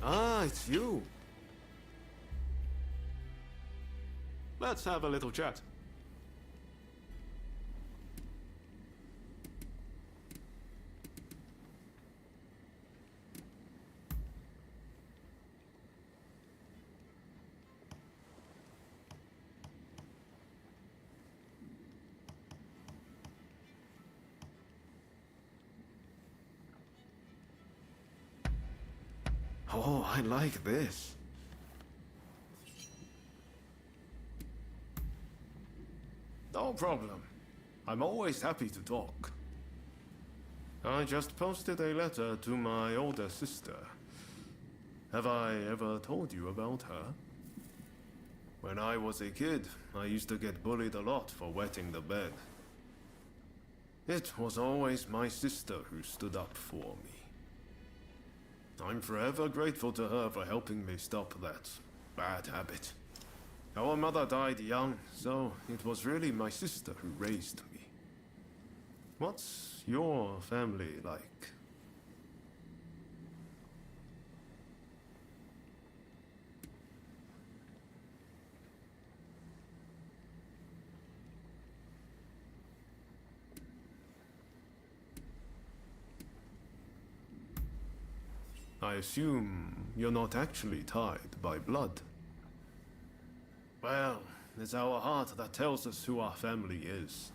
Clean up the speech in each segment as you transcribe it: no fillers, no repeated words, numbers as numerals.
Ah, it's you. Let's have a little chat. Oh, I like this. No problem. I'm always happy to talk. I just posted a letter to my older sister. Have I ever told you about her? When I was a kid, I used to get bullied a lot for wetting the bed. It was always my sister who stood up for me. I'm forever grateful to her for helping me stop that bad habit. Our mother died young, so it was really my sister who raised me. What's your family like? I assume you're not actually tied by blood. Well, it's our heart that tells us who our family is.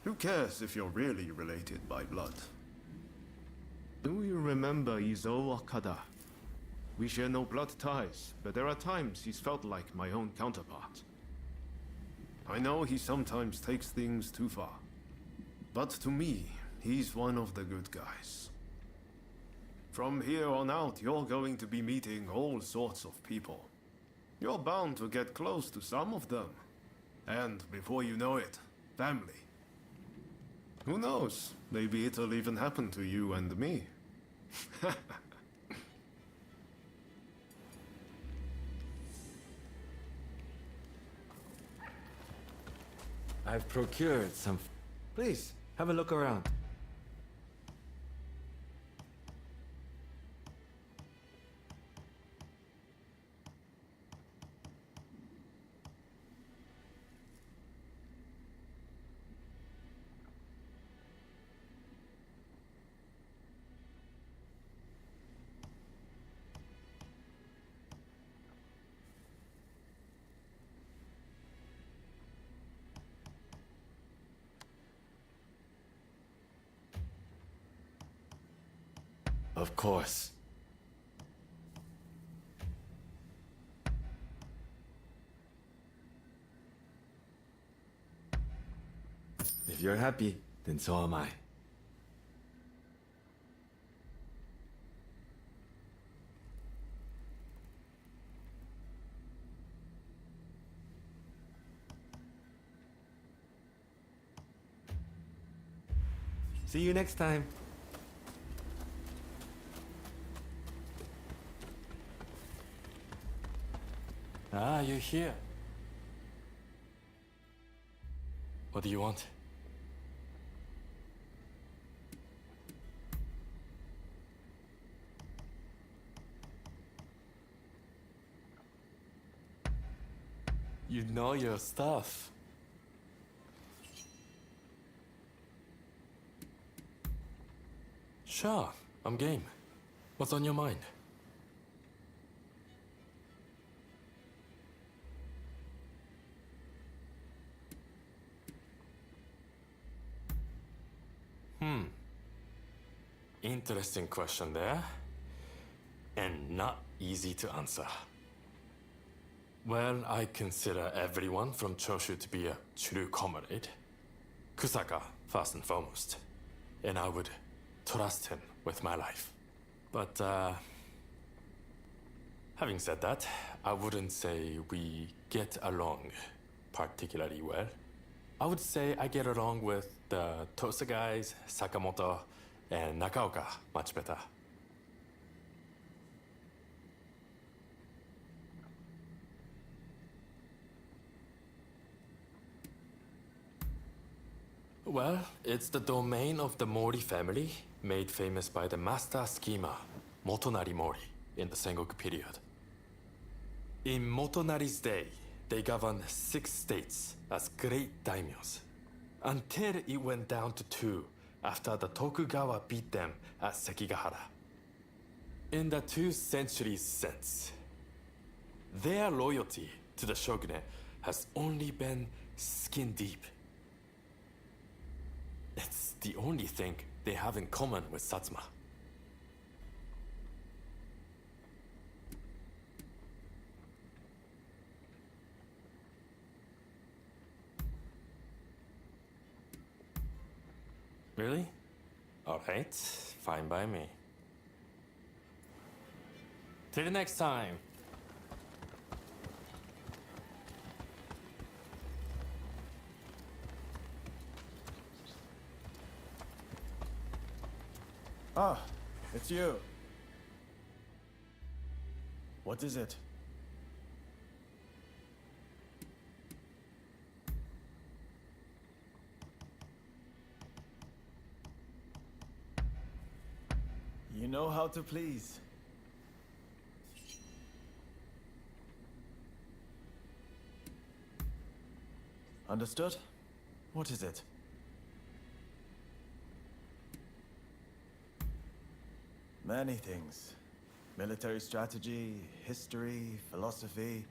Who cares if you're really related by blood? Do you remember Izo Okada? We share no blood ties, but there are times he's felt like my own counterpart. I know he sometimes takes things too far, but to me, he's one of the good guys. From here on out, you're going to be meeting all sorts of people. You're bound to get close to some of them. And before you know it, family. Who knows? Maybe it'll even happen to you and me. I've procured some... Please, have a look around. Of course. If you're happy, then so am I. See you next time. Ah, you're here. What do you want? You know your stuff. Sure, I'm game. What's on your mind? Interesting question there. And not easy to answer. Well, I consider everyone from Choshu to be a true comrade. Kusaka, first and foremost. And I would trust him with my life. But, having said that, I wouldn't say we get along particularly well. I would say I get along with the Tosa guys, Sakamoto, and Nakaoka much better. Well, it's the domain of the Mori family, made famous by the master schemer, Motonari Mori, in the Sengoku period. In Motonari's day, they governed 6 states as great daimyos, until it went down to 2 after the Tokugawa beat them at Sekigahara. In the 2 centuries since, their loyalty to the shogunate has only been skin deep. It's the only thing they have in common with Satsuma. Really? Alright, fine by me. Till next time. Ah, it's you. What is it? You know how to please. Understood? What is it? Many things. Military strategy, history, philosophy.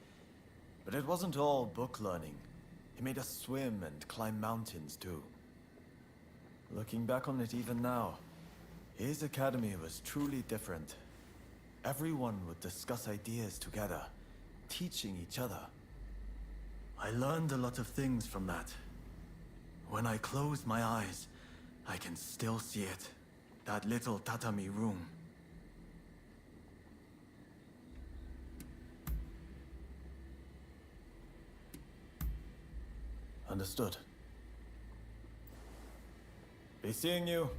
But it wasn't all book learning. He made us swim and climb mountains too. Looking back on it even now, his academy was truly different. Everyone would discuss ideas together, teaching each other. I learned a lot of things from that. When I close my eyes, I can still see it. That little tatami room. Understood. Be seeing you.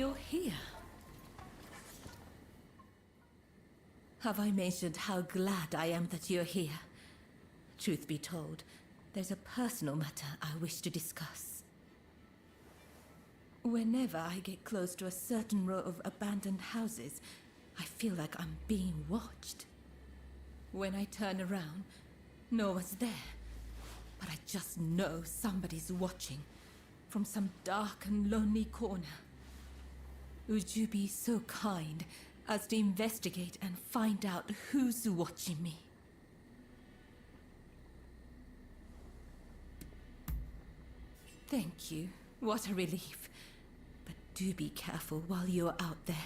You're here. Have I mentioned how glad I am that you're here? Truth be told, there's a personal matter I wish to discuss. Whenever I get close to a certain row of abandoned houses, I feel like I'm being watched. When I turn around, no one's there. But I just know somebody's watching from some dark and lonely corner. Would you be so kind as to investigate and find out who's watching me? Thank you. What a relief. But do be careful while you're out there.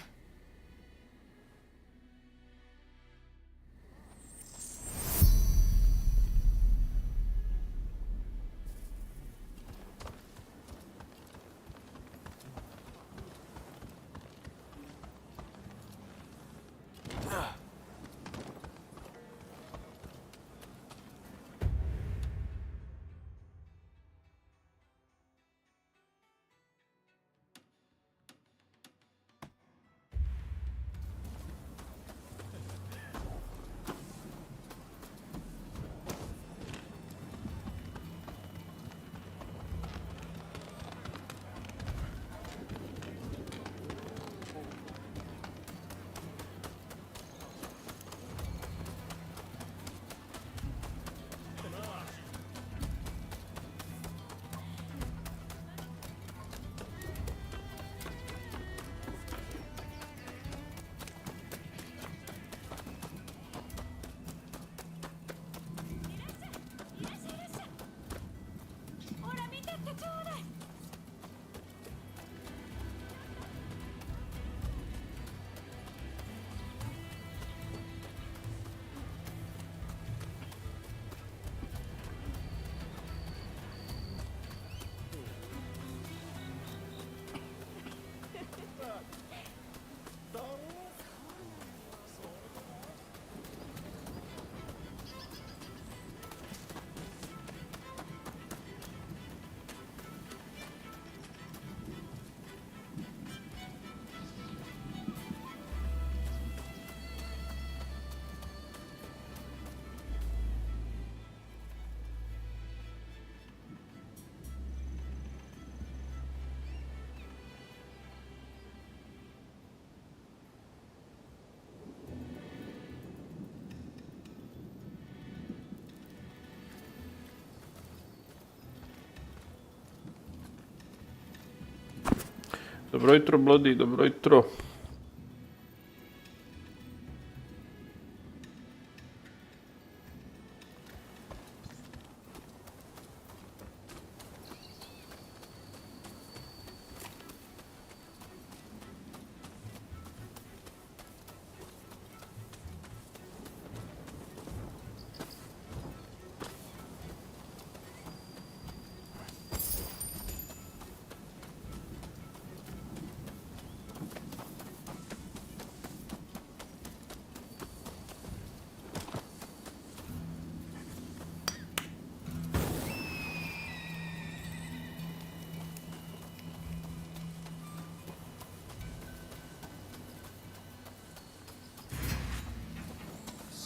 Dobro jutro, Bloody, dobro jutro.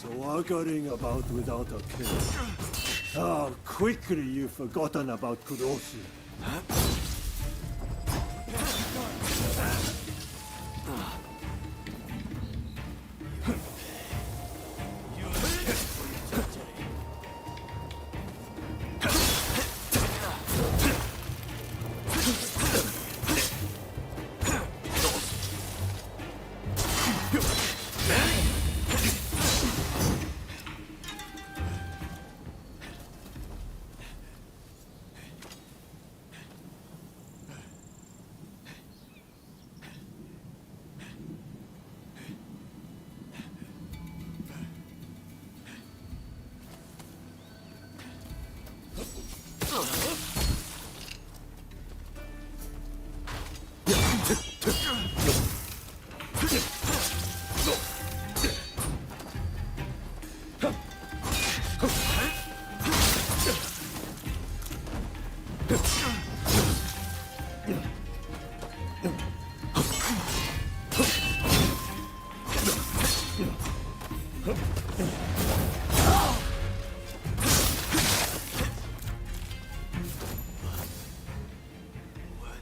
So arguing about without a kill. How quickly you've forgotten about Kurosu. We're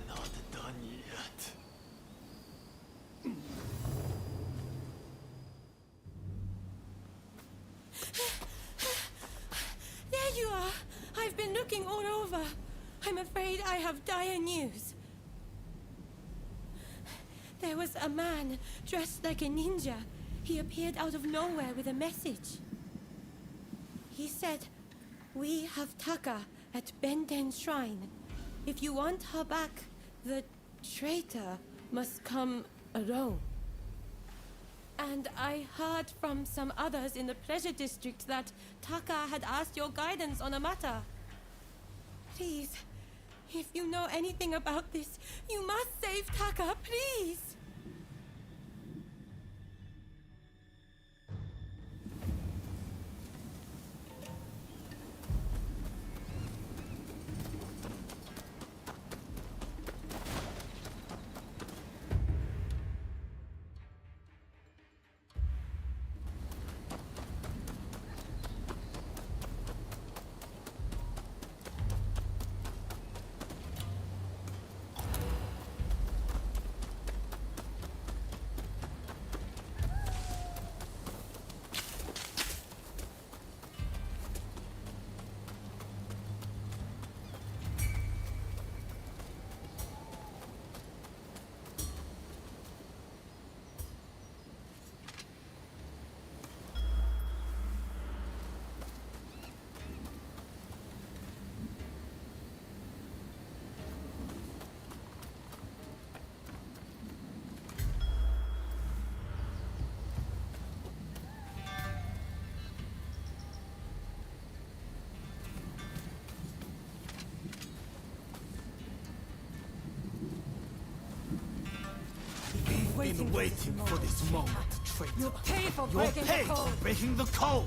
not done yet. There you are! I've been looking all over. I'm afraid I have dire news. There was a man dressed like a ninja. He appeared out of nowhere with a message. He said, "We have Taka at Benten's shrine. If you want her back, the traitor must come alone." And I heard from some others in the Pleasure District that Taka had asked your guidance on a matter. Please, if you know anything about this, you must save Taka, please! Been waiting for this moment, traitor. You'll pay for You'll breaking pay the code! for breaking the code!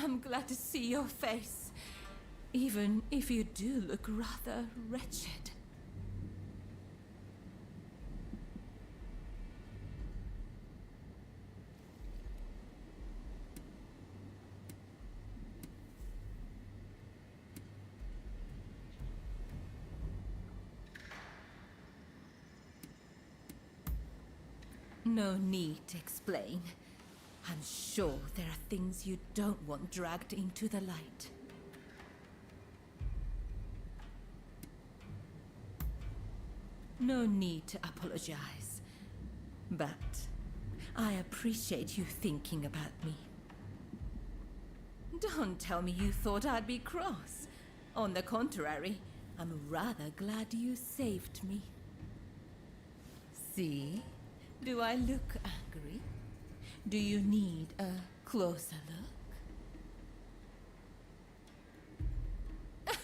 am glad to see your face, even if you do look rather wretched. No need to explain. I'm sure there are things you don't want dragged into the light. No need to apologize. But I appreciate you thinking about me. Don't tell me you thought I'd be cross. On the contrary, I'm rather glad you saved me. See? Do I look angry? Do you need a closer look?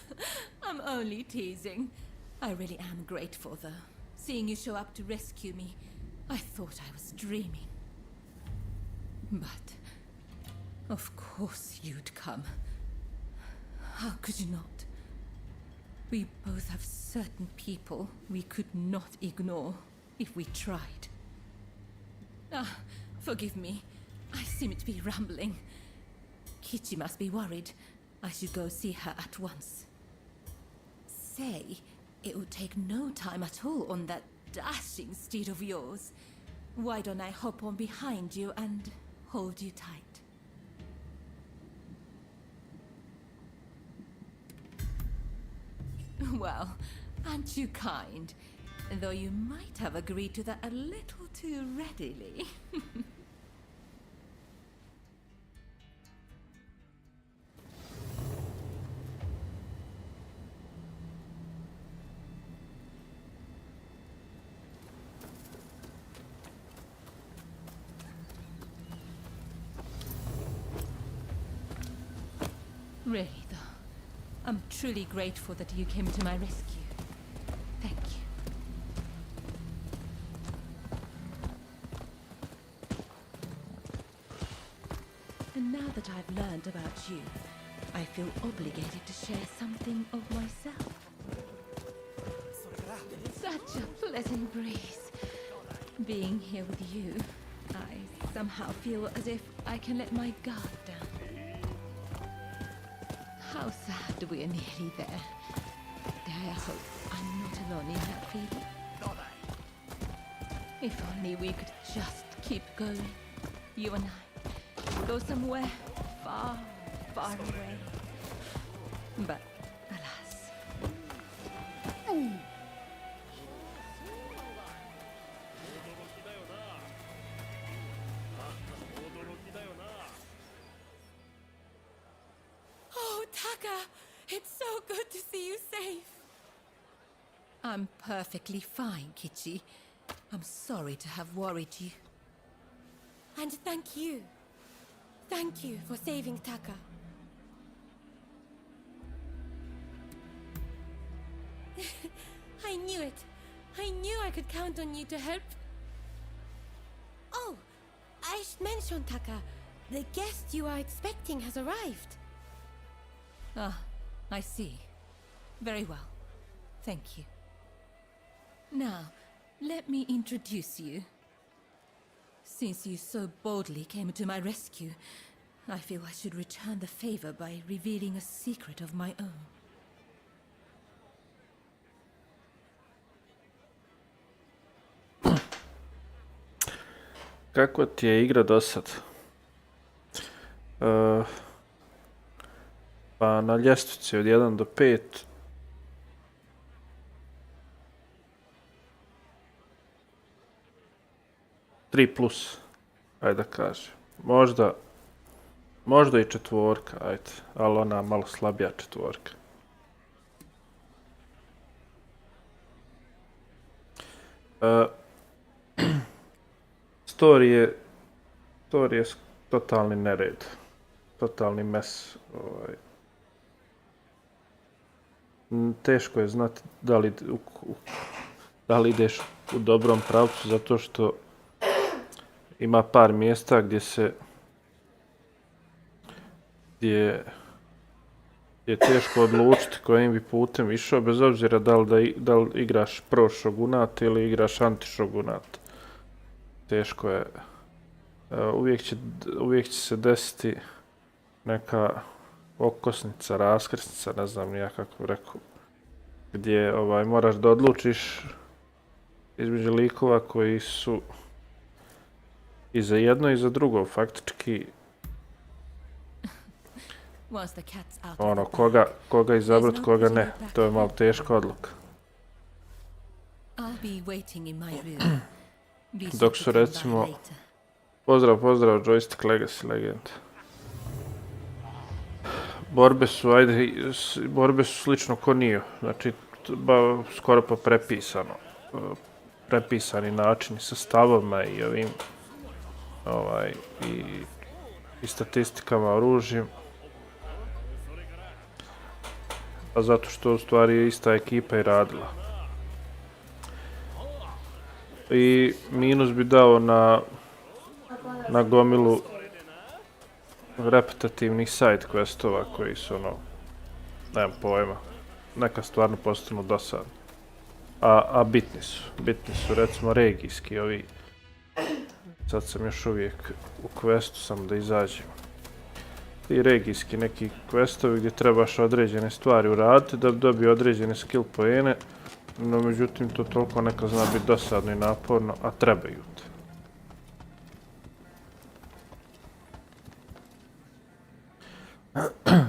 I'm only teasing. I really am grateful, though. Seeing you show up to rescue me, I thought I was dreaming. But, of course you'd come. How could you not? We both have certain people we could not ignore if we tried. Ah, forgive me. I seem to be rambling. Kichi must be worried. I should go see her at once. Say, it would take no time at all on that dashing steed of yours. Why don't I hop on behind you and hold you tight? Well, aren't you kind? Though you might have agreed to that a little too readily. Really, though, I'm truly grateful that you came to my rescue. Thank you. And now that I've learned about you, I feel obligated to share something of myself. Such a pleasant breeze. Being here with you, I somehow feel as if I can let my guard down. How sad we're nearly there. Dare I hope I'm not alone in that feeling. If only we could just keep going, you and I. Go somewhere far, far away. But alas. Oh, Taka! It's so good to see you safe. I'm perfectly fine, Kichi. I'm sorry to have worried you. And thank you. Thank you for saving Taka. I knew it. I knew I could count on you to help. Oh, I should mention, Taka. The guest you are expecting has arrived. Ah, I see. Very well. Thank you. Now, let me introduce you. Since you so boldly came to my rescue, I feel I should return the favor by revealing a secret of my own. Kakva ti je igra do sad? Pa na ljestvici od 1 do 5. 3+, ajde da kažem. Možda i 4, ajde, ali ona malo slabija 4. Story je totalni nered. Totalni mes. Teško je znati da li ideš u dobrom pravcu, zato što gdje je teško odlučiti kojim bi putem išao, bez obzira da li igraš pro šogunat ili igraš anti šogunat. Teško je. Uvijek će se desiti neka okosnica, raskrsnica, ne znam ni ja kako bi rekao, gdje moraš da odlučiš između likova koji su i za jedno i za drugo faktički koga izabrat, koga ne. To je malo teška odluka. Dok su recimo pozdrav Joystick Legacy legend. Borbe su slično ko Nio, znači skoro pa prepisani načini sa stavama i ovim i statistikama oružjem. A zato što u stvari je ista ekipa i radila. I minus bi dao na gomilu repetitivnih side questova koji su nemam pojma, neka stvarno postanu dosadni. A bitni su recimo regijski ovi. Sad sam još uvijek u questu, samo da izađem. I regijski neki questovi gdje trebaš određene stvari uraditi da bi dobio određene skill poene, no međutim to toliko neka zna biti dosadno i naporno, a trebaju te.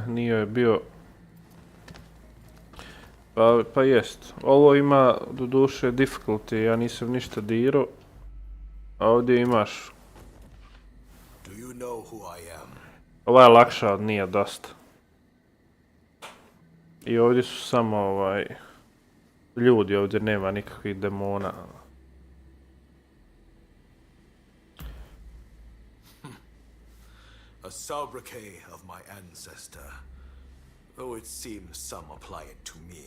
Nio je bio... Pa jest. Ovo ima doduše difficulty, ja nisam ništa dirao. A ovdje imaš... Ova je lakša od Nija dosta. I ovdje su samo ljudi, ovdje nema nikakvih demona. A sobriquet of my ancestor, though it seems some apply it to me.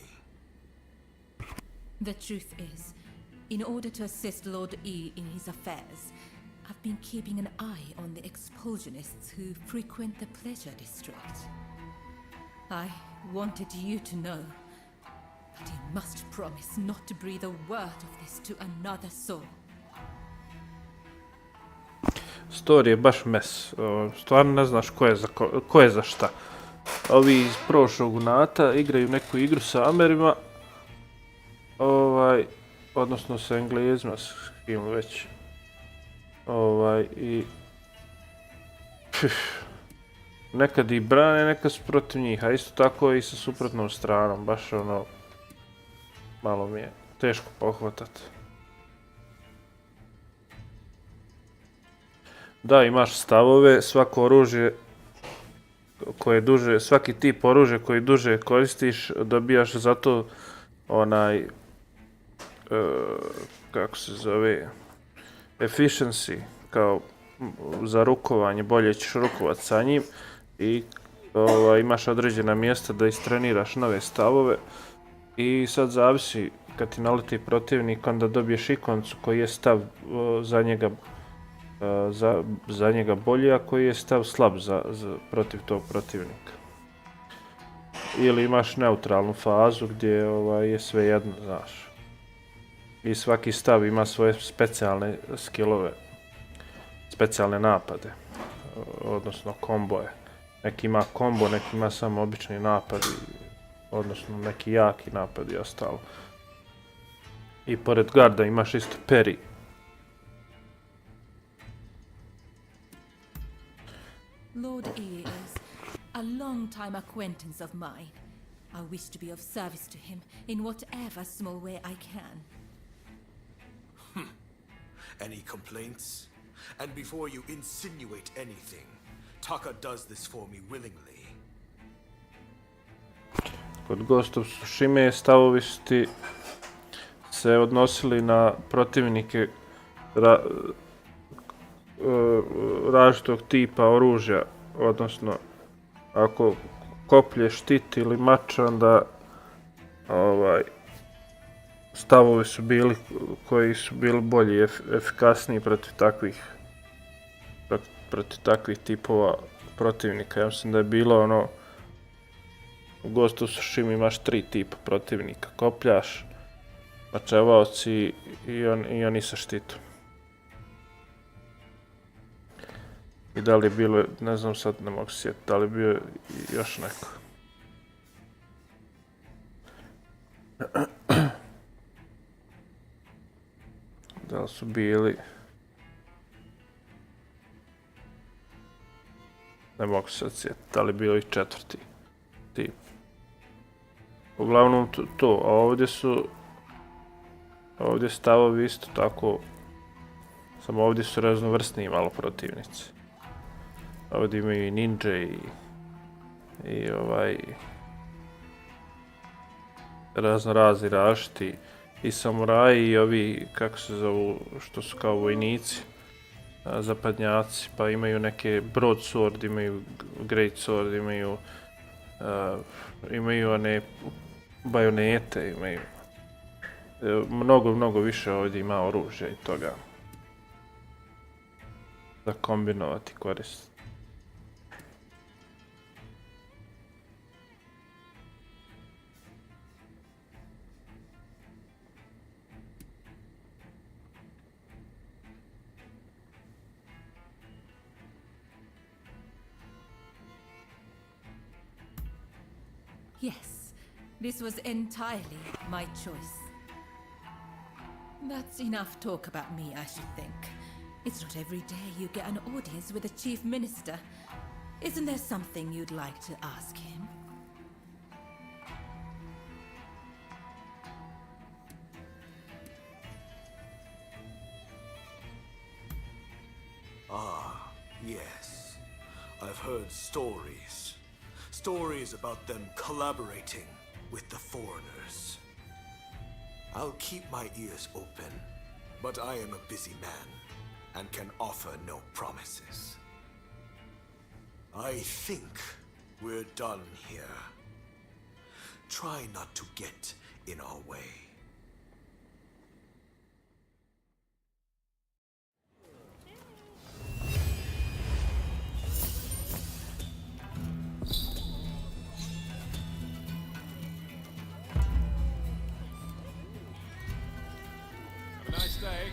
The truth is, in order to assist Lord E in his affairs, I've been keeping an eye on the expulsionists who frequent the pleasure district. I wanted you to know, but you must promise not to breathe a word of this to another soul. Story je baš mes. Stvarno ne znaš ko je za šta. Ovi iz Pro Shogunata igraju neku igru sa Amerima, odnosno sa Englezima, s kim već. I nekad ih brane, nekad su protiv njih, a isto tako i sa suprotnom stranom, baš malo mi je teško pohvatati. Da, imaš stavove, svako oružje koje duže, svaki tip oružja koji duže koristiš, dobijaš zato kako se zove, efficiency, kao za rukovanje, bolje ćeš rukovati sa njim i imaš određena mjesta da istreniraš nove stavove i sad zavisi kad ti naleti protivnik, onda dobiješ ikoncu koji je stav za njega bolji, a koji je stav slab protiv tog protivnika. Ili imaš neutralnu fazu gdje je sve jedno, znaš. I svaki stav ima svoje specijalne skillove, specijalne napade, odnosno komboje. Neki ima kombo, neki ima samo obični napad, odnosno neki jaki napad i ostalo. I pored garda imaš isto parry. Lord E is a long-time acquaintance of mine. I wish to be of service to him in whatever small way I can. Any complaints? And before you insinuate anything, Taka does this for me willingly. Kod Ghost of Tsushime stavovi su ti se odnosili na protivnike različitog tipa oružja, odnosno ako koplje, štit ili mač, onda stavovi su bili koji su bili bolji i efikasniji protiv takvih tipova protivnika. Ja mislim da je bilo ono... U Ghost of Tsushima imaš 3 tipa protivnika. Kopljaš, mačevaoci i oni sa štitom. I da li je bilo, ne znam sad, ne mogu se sjetiti, da li je bio još neko. Da li su bili... Ne mogu se sad sjetiti, da li je bio i 4. tip. Uglavnom to, a ovdje su stavovi isto tako, samo ovdje su raznovrsniji malo protivnici. Ovdje imaju i ninja i razni različiti i samuraji i ovi, kako se zovu, što su kao vojnici, zapadnjaci, pa imaju neke broadsword, imaju great sword, imaju one bajonete, imaju mnogo više ovdje ima oružja i toga za kombinovati korist. Yes, this was entirely my choice. That's enough talk about me, I should think. It's not every day you get an audience with a chief minister. Isn't there something you'd like to ask him? Ah, yes. I've heard stories. Stories about them collaborating with the foreigners. I'll keep my ears open, but I am a busy man and can offer no promises. I think we're done here. Try not to get in our way. Have a nice day.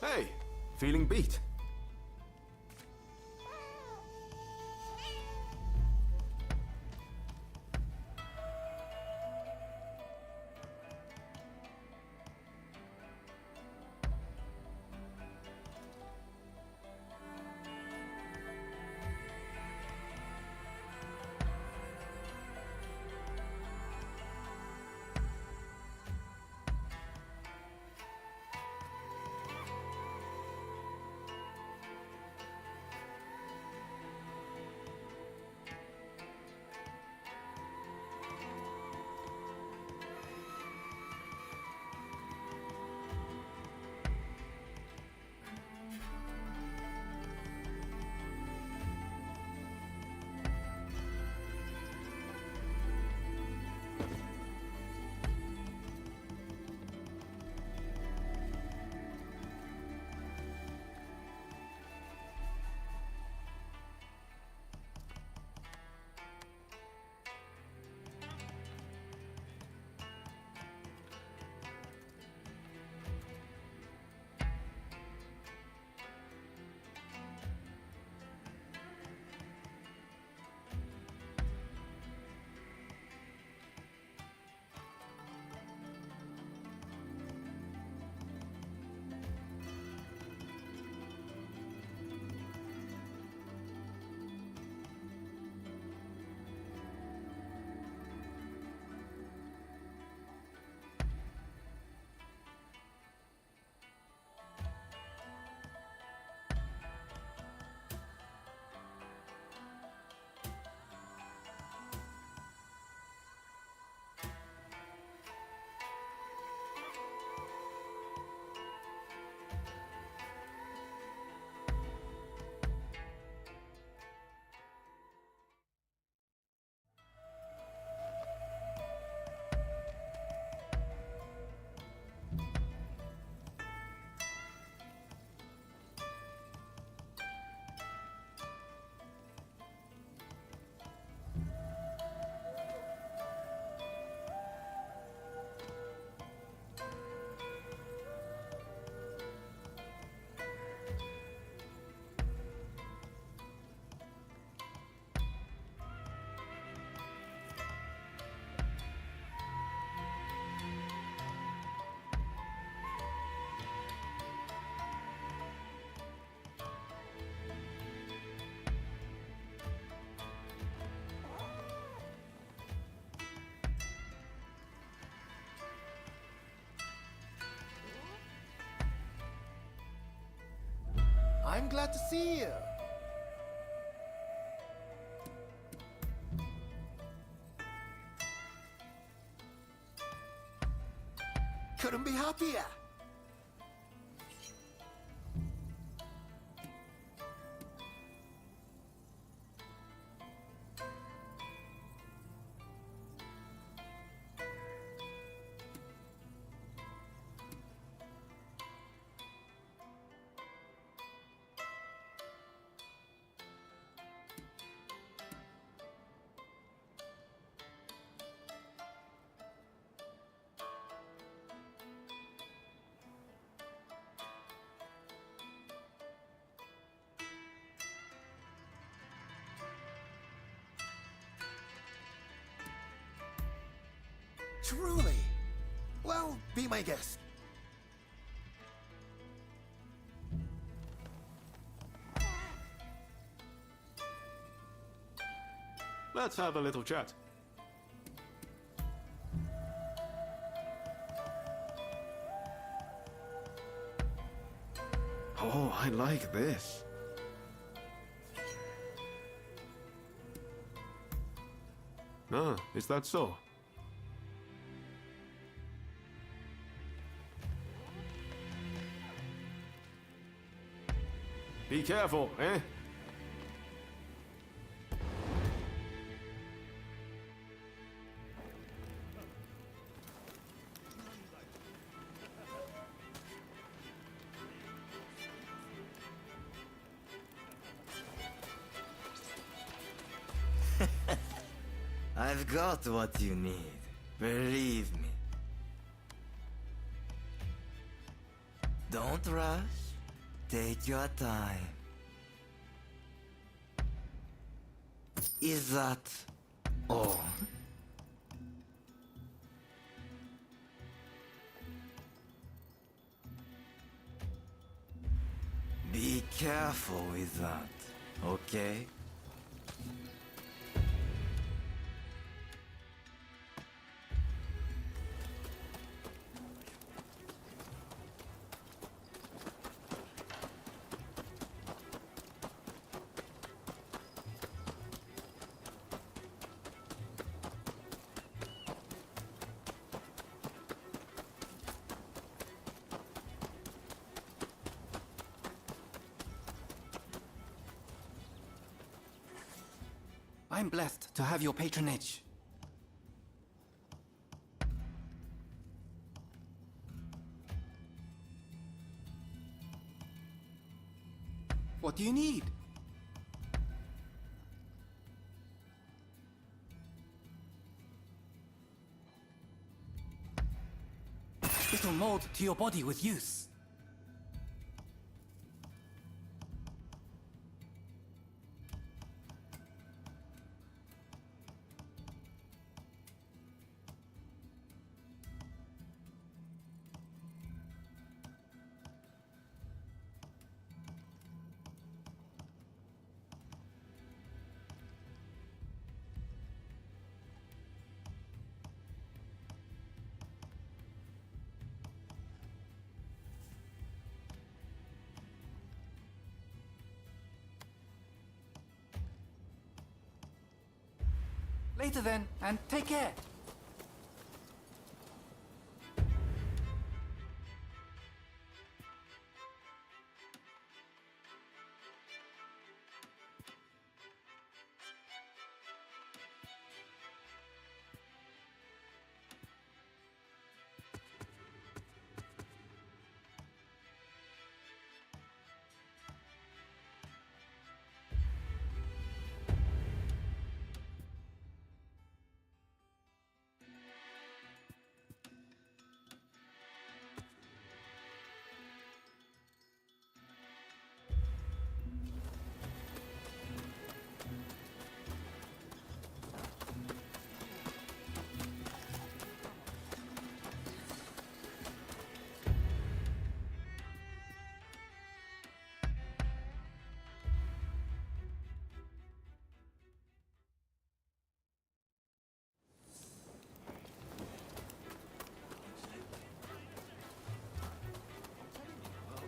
Hey, feeling beat? I'm glad to see you. Couldn't be happier. Truly. Well, be my guest. Let's have a little chat. Oh, I like this. Ah, is that so? Be careful, eh? I've got what you need. Believe me. Don't rush. Take your time. Is that all? Be careful with that, okay? I'm blessed to have your patronage. What do you need? It'll mold to your body with use. Later then, and take care.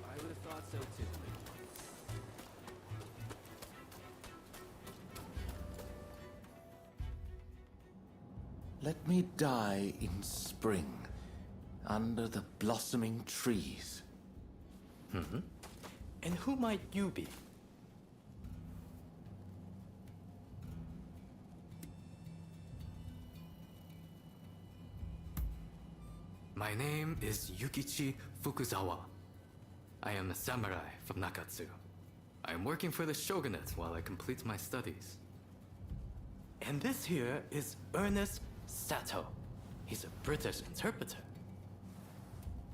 I would have thought so too. Let me die in spring, under the blossoming trees. And who might you be? My name is Yukichi Fukuzawa. I am a samurai from Nakatsu. I am working for the shogunate while I complete my studies. And this here is Ernest Sato. He's a British interpreter.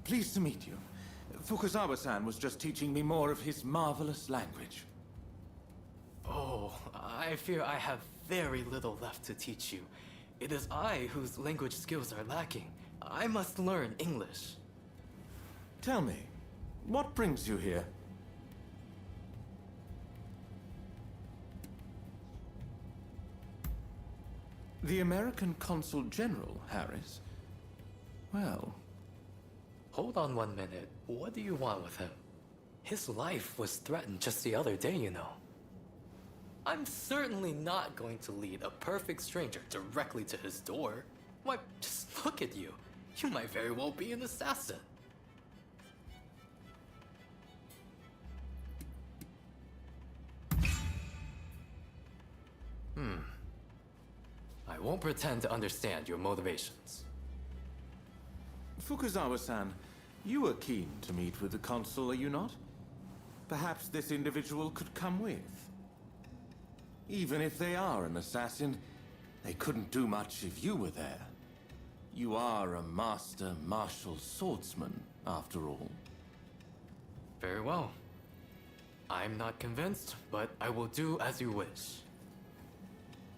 Pleased to meet you. Fukuzawa-san was just teaching me more of his marvelous language. Oh, I fear I have very little left to teach you. It is I whose language skills are lacking. I must learn English. Tell me, what brings you here? The American Consul General, Harris? Well... Hold on 1 minute. What do you want with him? His life was threatened just the other day, you know. I'm certainly not going to lead a perfect stranger directly to his door. Why, just look at you. You might very well be an assassin. I won't pretend to understand your motivations. Fukuzawa-san, you are keen to meet with the consul, are you not? Perhaps this individual could come with. Even if they are an assassin, they couldn't do much if you were there. You are a master martial swordsman, after all. Very well. I'm not convinced, but I will do as you wish.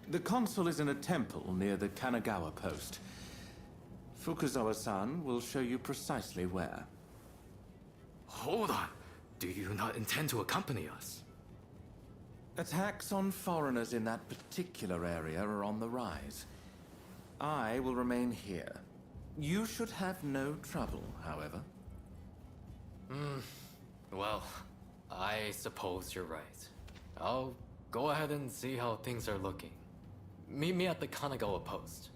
The consul is in a temple near the Kanagawa post. Fukuzawa-san will show you precisely where. Hold on. Do you not intend to accompany us? Attacks on foreigners in that particular area are on the rise. I will remain here. You should have no trouble, however. Well, I suppose you're right. I'll go ahead and see how things are looking. Meet me at the Kanagawa post.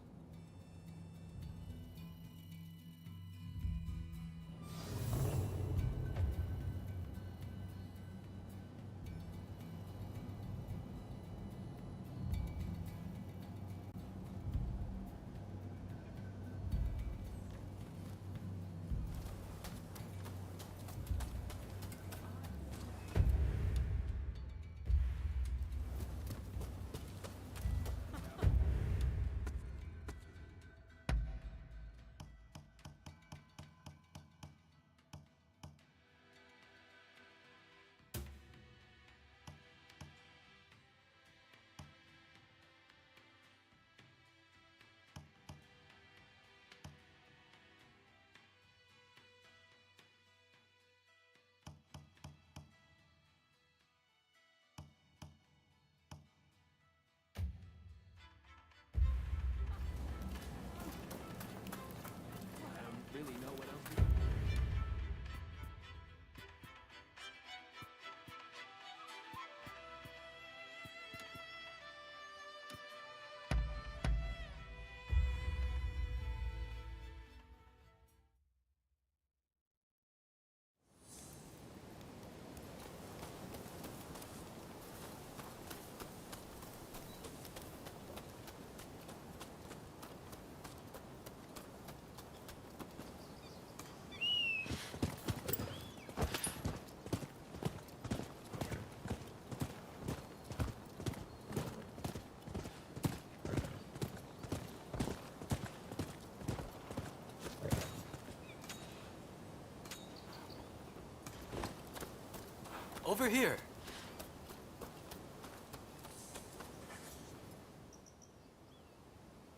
Over here.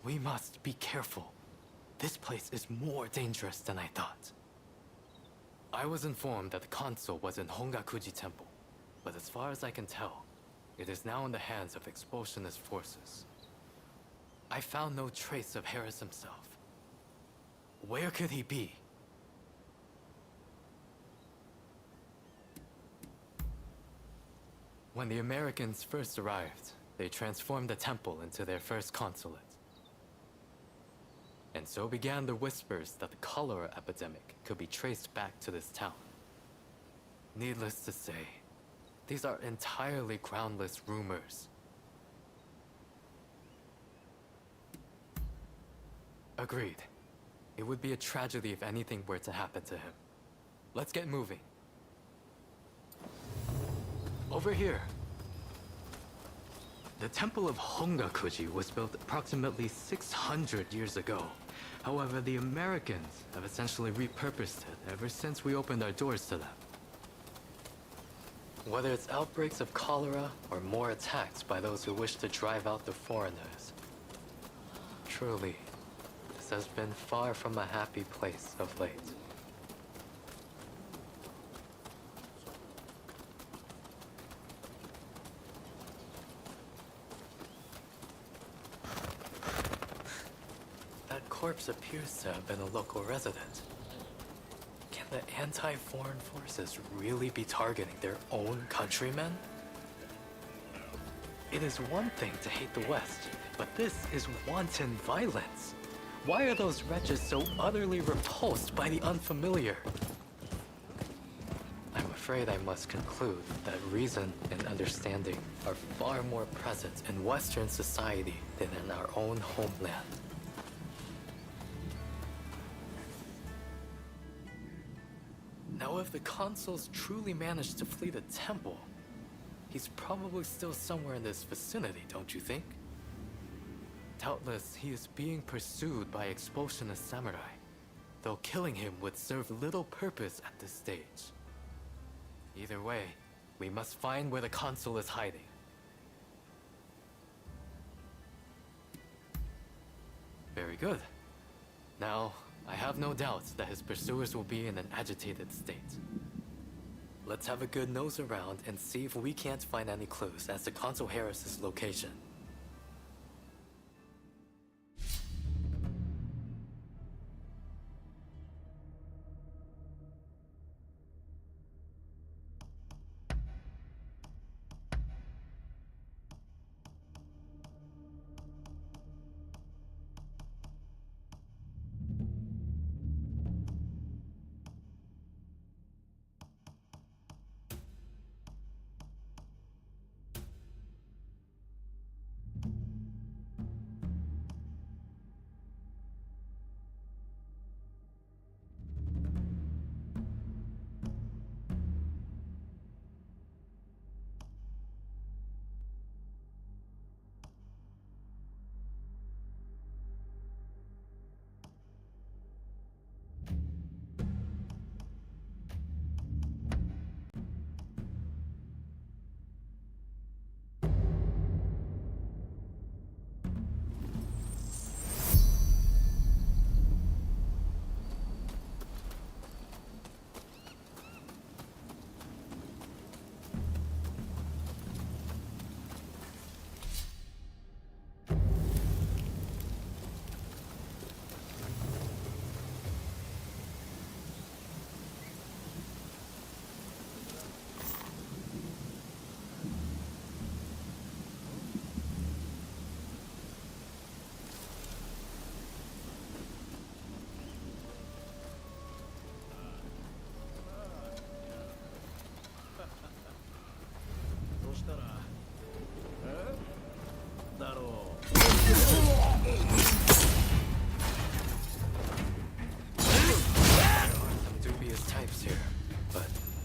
We must be careful. This place is more dangerous than I thought. I was informed that the consul was in Hongakuji Temple, but as far as I can tell, it is now in the hands of expulsionist forces. I found no trace of Harris himself. Where could he be? When the Americans first arrived, they transformed the temple into their first consulate. And so began the whispers that the cholera epidemic could be traced back to this town. Needless to say, these are entirely groundless rumors. Agreed. It would be a tragedy if anything were to happen to him. Let's get moving. Over here. The Temple of Hongakuji was built approximately 600 years ago. However, the Americans have essentially repurposed it ever since we opened our doors to them. Whether it's outbreaks of cholera or more attacks by those who wish to drive out the foreigners. Truly, this has been far from a happy place of late. That corpse appears to have been a local resident. Can the anti-foreign forces really be targeting their own countrymen? It is one thing to hate the West, but this is wanton violence. Why are those wretches so utterly repulsed by the unfamiliar? I'm afraid I must conclude that reason and understanding are far more present in Western society than in our own homeland. Now, if the consuls truly managed to flee the temple, he's probably still somewhere in this vicinity, don't you think? Doubtless, he is being pursued by expulsionist samurai, though killing him would serve little purpose at this stage. Either way, we must find where the consul is hiding. Very good. Now, I have no doubt that his pursuers will be in an agitated state. Let's have a good nose around and see if we can't find any clues as to Consul Harris's location.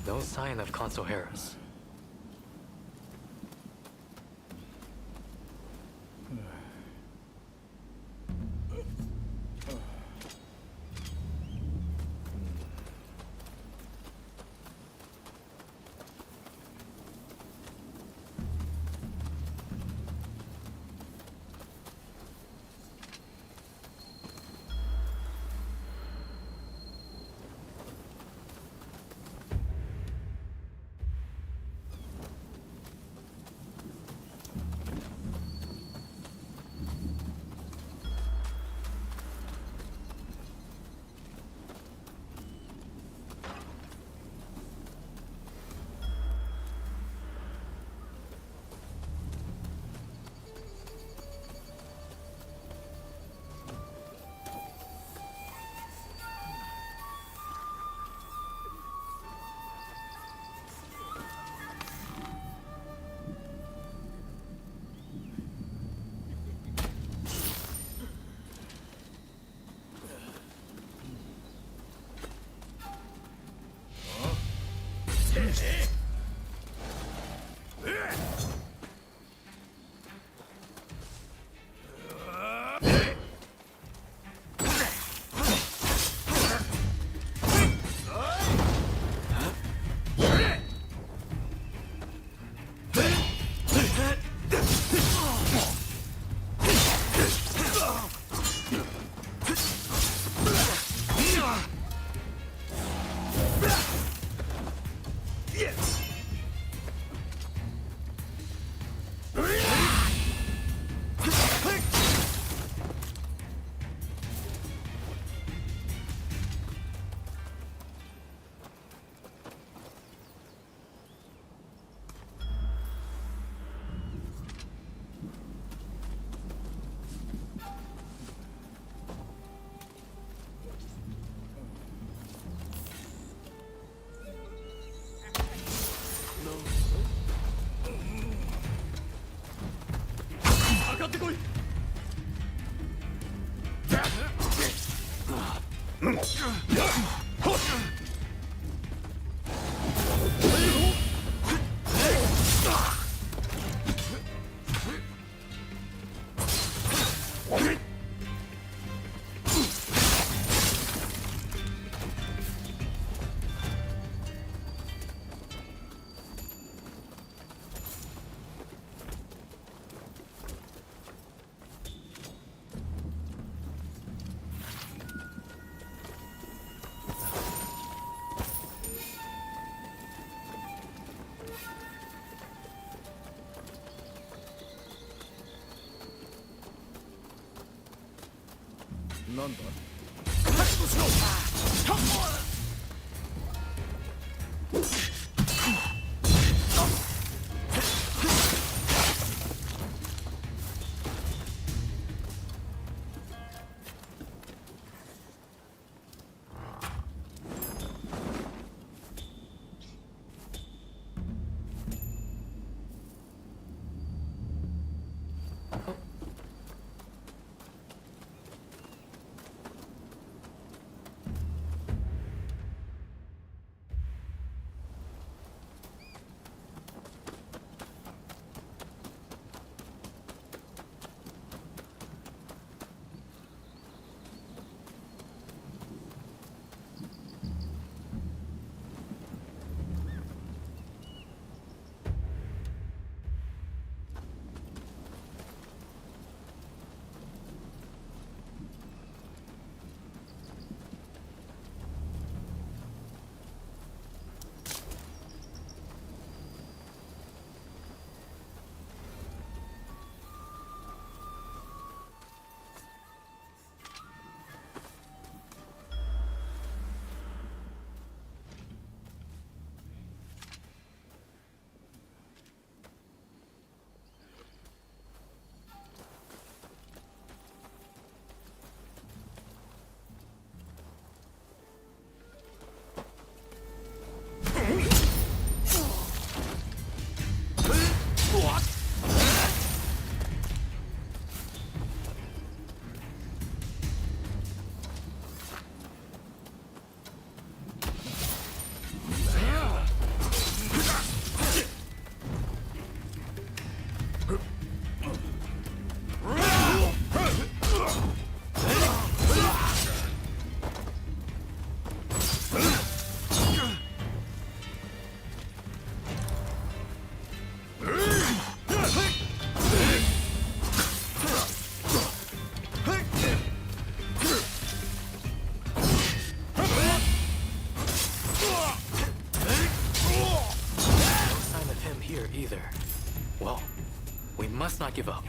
No sign of Consul Harris. なんだ？Must not give up.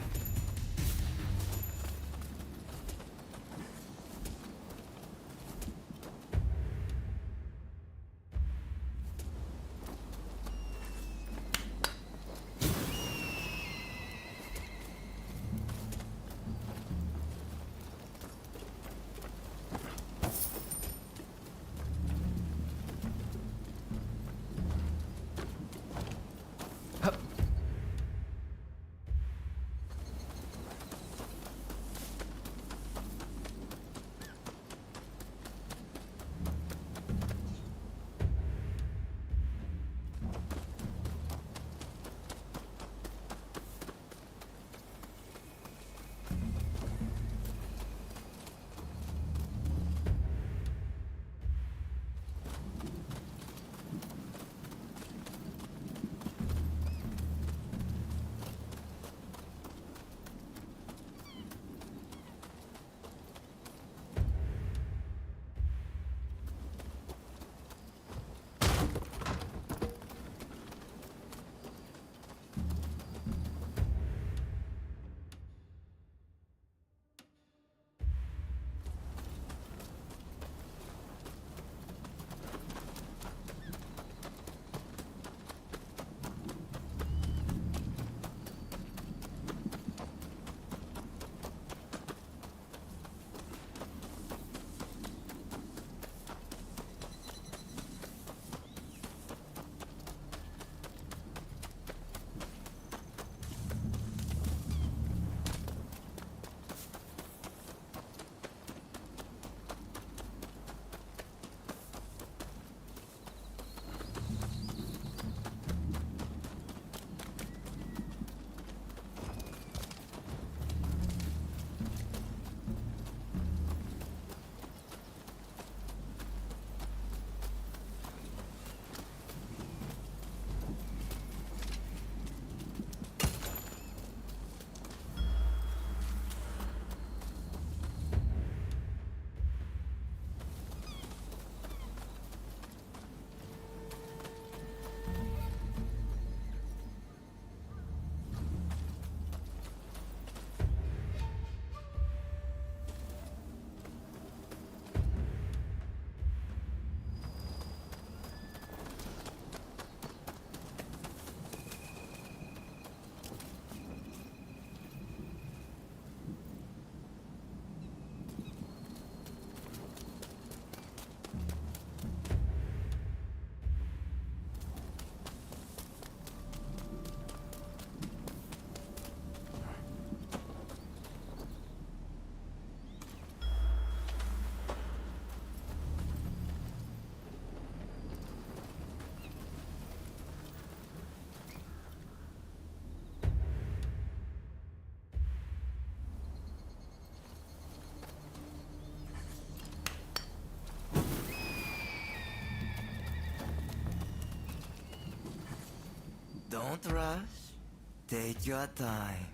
Don't rush. Take your time.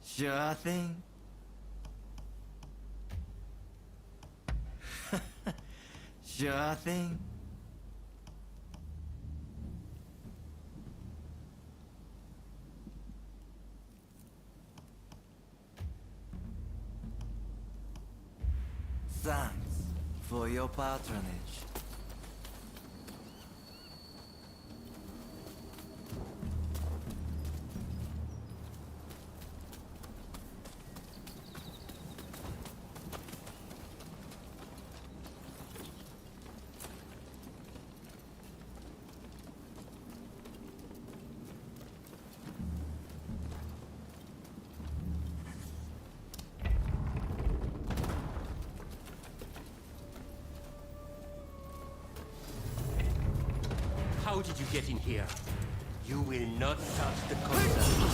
Sure thing. Sure thing. Thanks for your patronage. How did you get in here? You will not touch the console.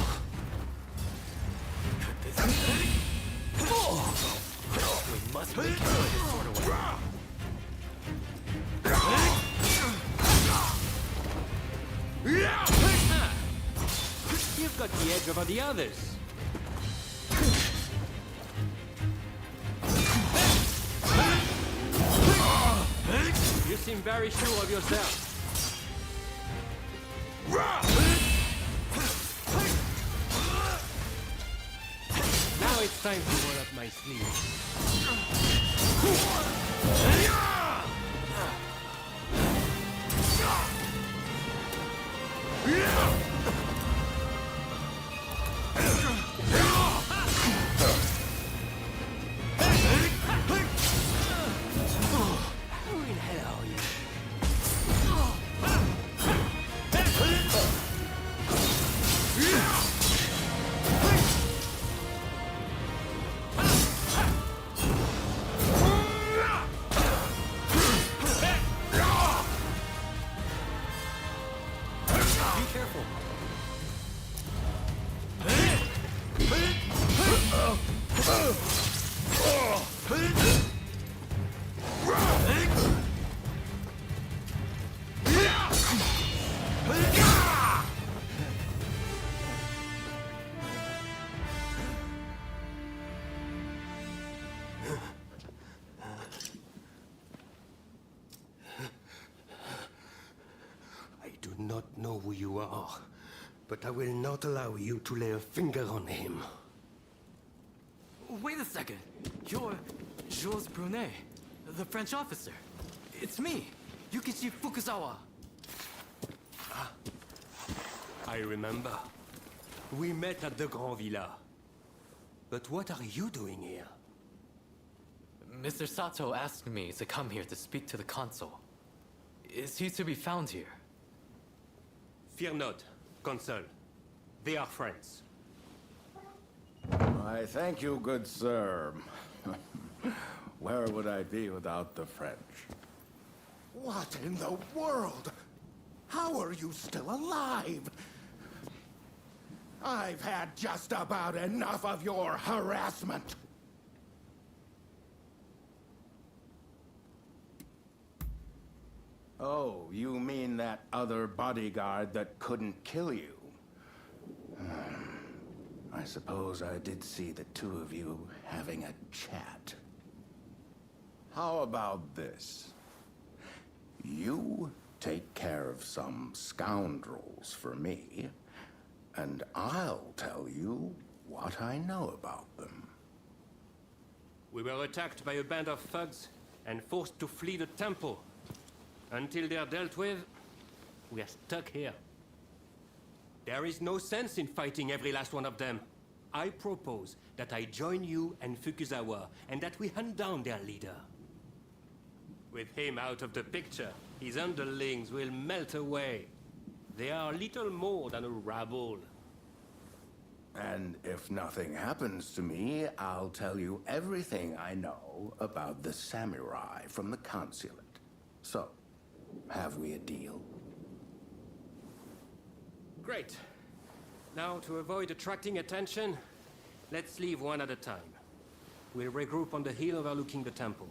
We must make it this sort of way. You've got the edge over the others. You seem very sure of yourself. Now it's time to roll up my sleeves. Who in hell are you? I do not know who you are, but I will not allow you to lay a finger on him. Wait a second. You're Jules Brunet, the French officer. It's me, Yukichi Fukuzawa. I remember. We met at the Grand Villa. But what are you doing here? Mr. Sato asked me to come here to speak to the consul. Is he to be found here? Fear not, Consul. They are friends. I thank you, good sir. Where would I be without the French? What in the world? How are you still alive? I've had just about enough of your harassment. Oh, you mean that other bodyguard that couldn't kill you? I suppose I did see the two of you having a chat. How about this? You take care of some scoundrels for me, and I'll tell you what I know about them. We were attacked by a band of thugs and forced to flee the temple. Until they're dealt with, we are stuck here. There is no sense in fighting every last one of them. I propose that I join you and Fukuzawa, and that we hunt down their leader. With him out of the picture, his underlings will melt away. They are little more than a rabble. And if nothing happens to me, I'll tell you everything I know about the samurai from the consulate. So, have we a deal? Great. Now, to avoid attracting attention, let's leave one at a time. We'll regroup on the hill overlooking the temple.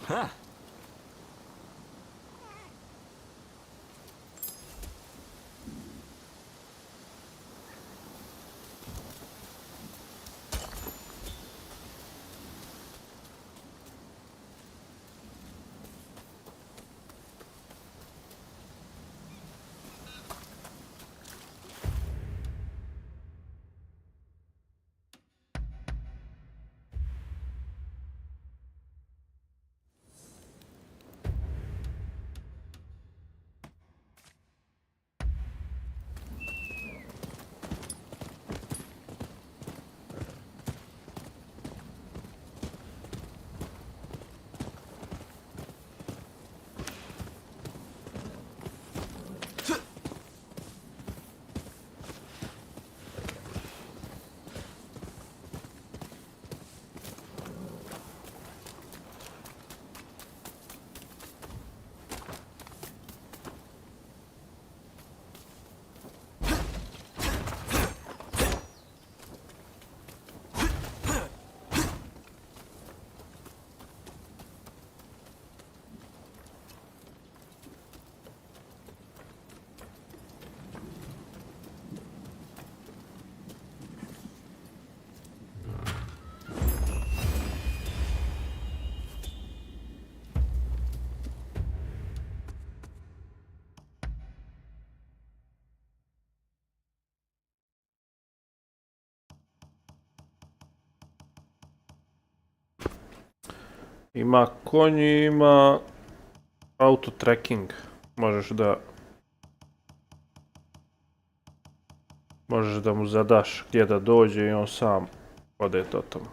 Huh. Ima konji, ima auto tracking. Možeš da mu zadaš gdje da dođe i on sam ode to tamo.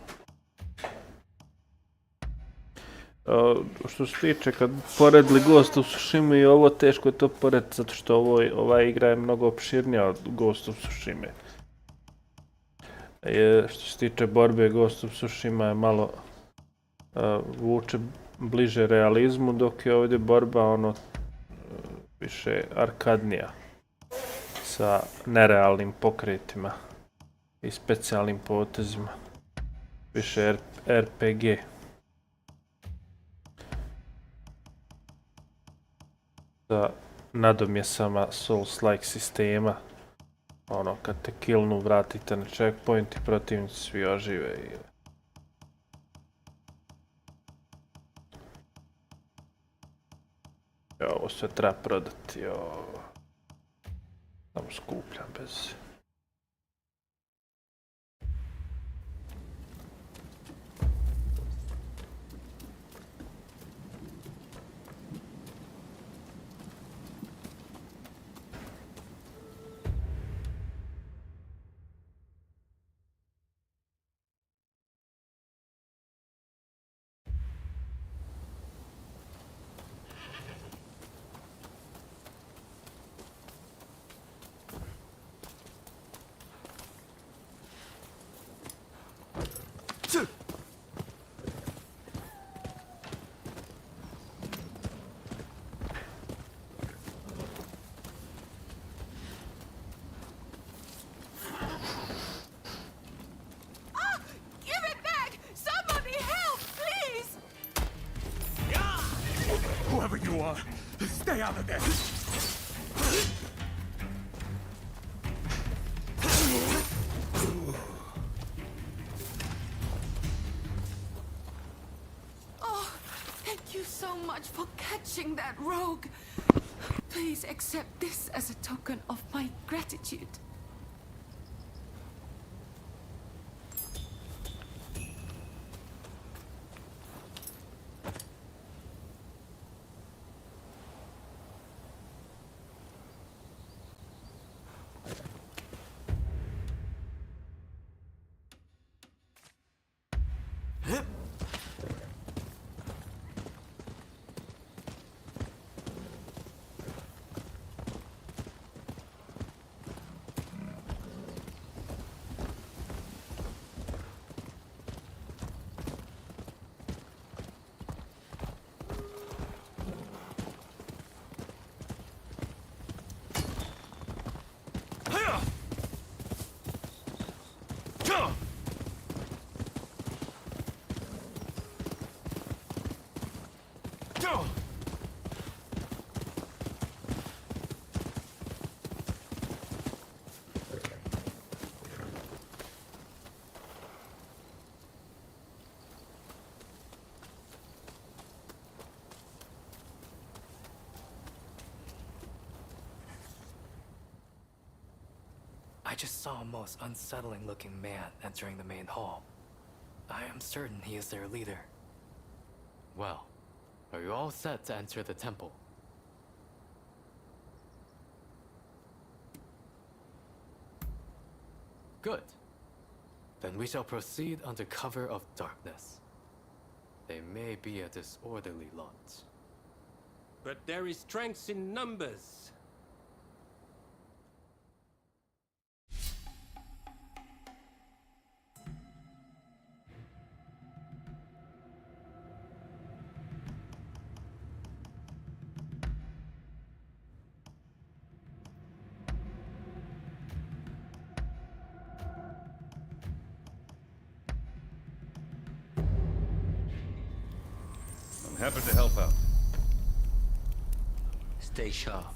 Što se tiče, kad poredili Ghost of Tsushima i ovo, teško je to porediti zato što ova igra je mnogo opširnija od Ghost of Tsushima. Što se tiče borbe, Ghost of Tsushima je malo vuče bliže realizmu, dok je ovdje borba ono više arkadnija sa nerealnim pokretima i specijalnim potezima. Više RPG. Sa nadomjesama Souls-like sistema. Ono, kad te killnu, vratite na checkpoint i protivnici svi ožive i... Ovo sve treba prodati, samo skupljam bez... Whoever you are, stay out of this! Oh, thank you so much for catching that rogue. Please accept this as a token of my gratitude. I just saw a most unsettling looking man entering the main hall. I am certain he is their leader. Well, are you all set to enter the temple? Good. Then we shall proceed under cover of darkness. They may be a disorderly lot. But there is strength in numbers. Happy to help out. Stay sharp.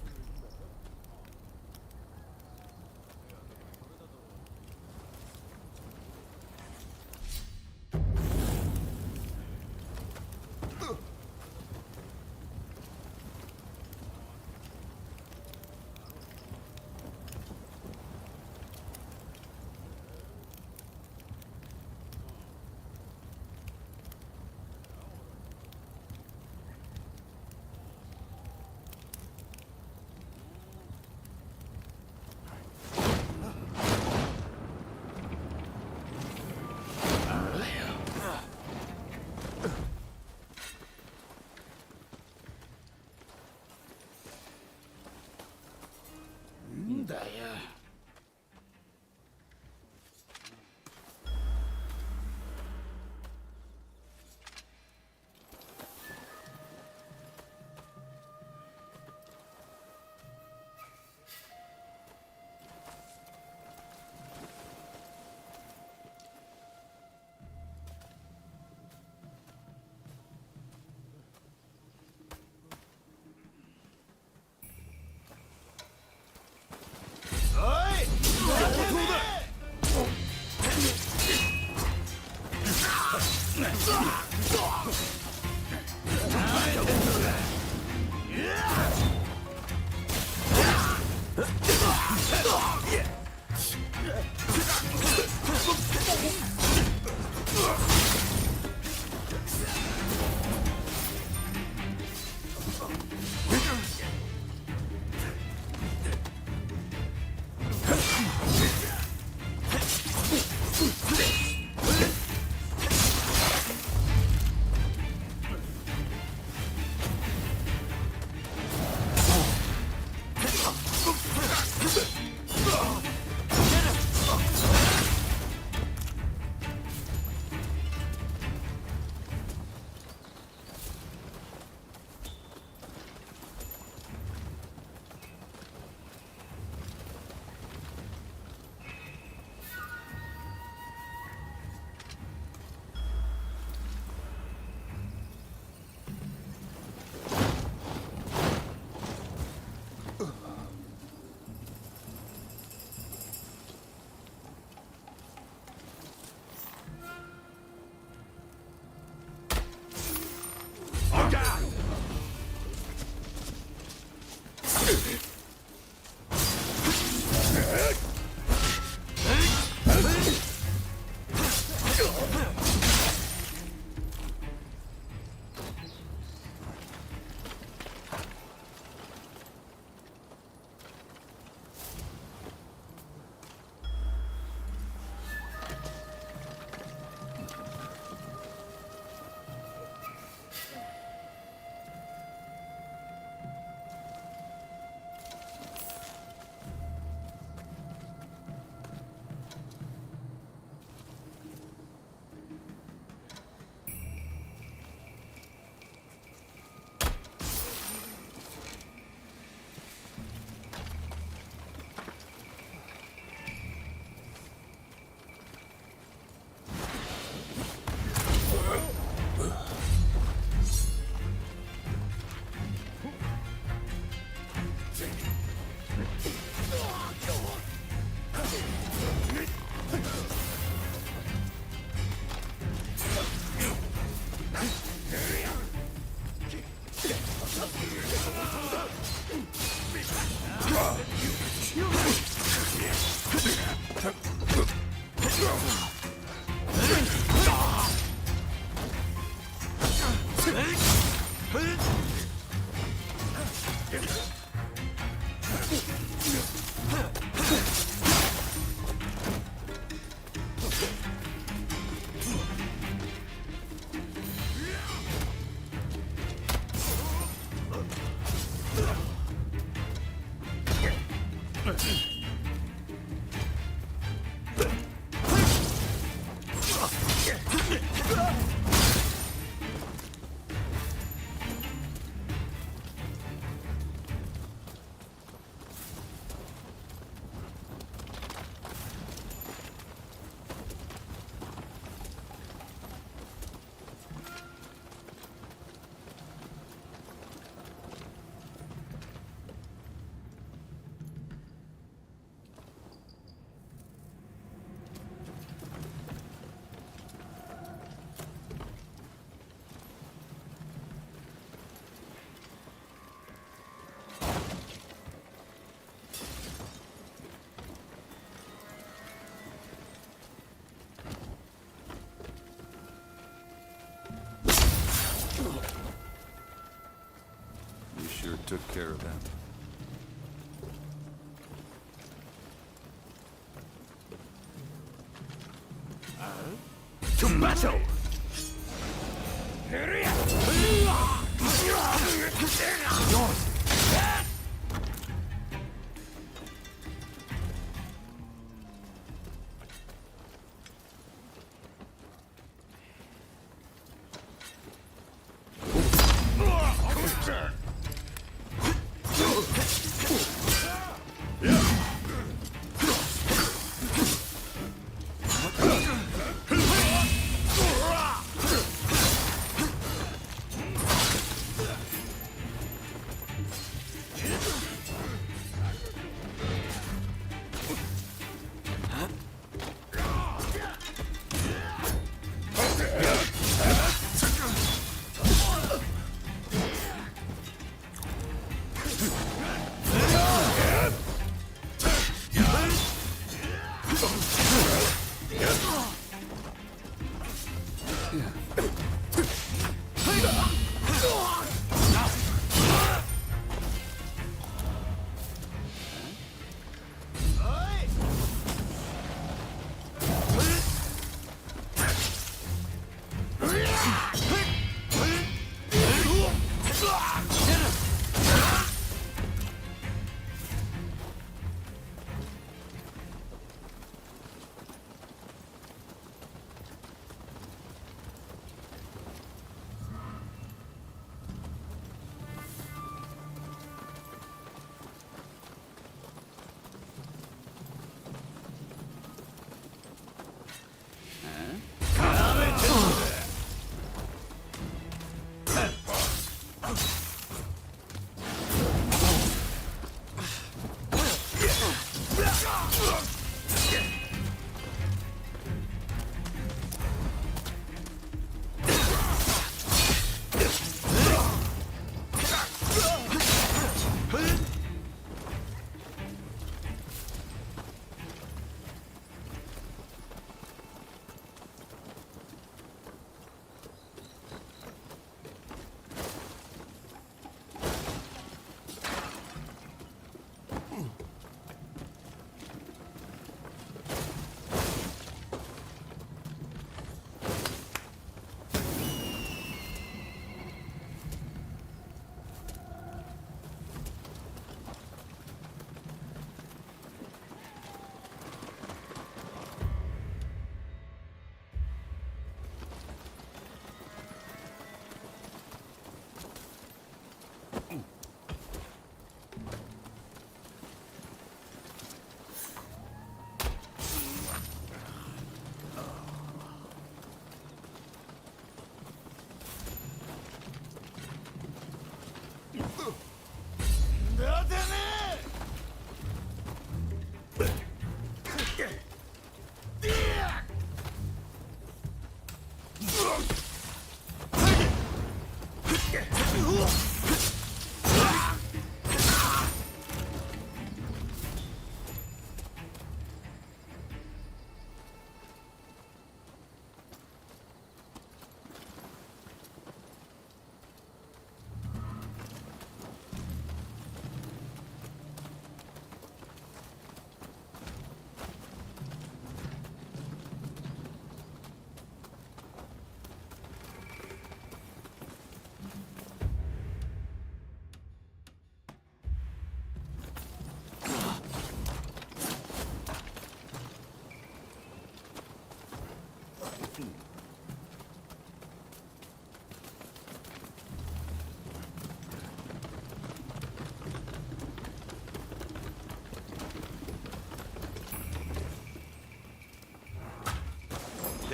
took care of them. To battle! Yours!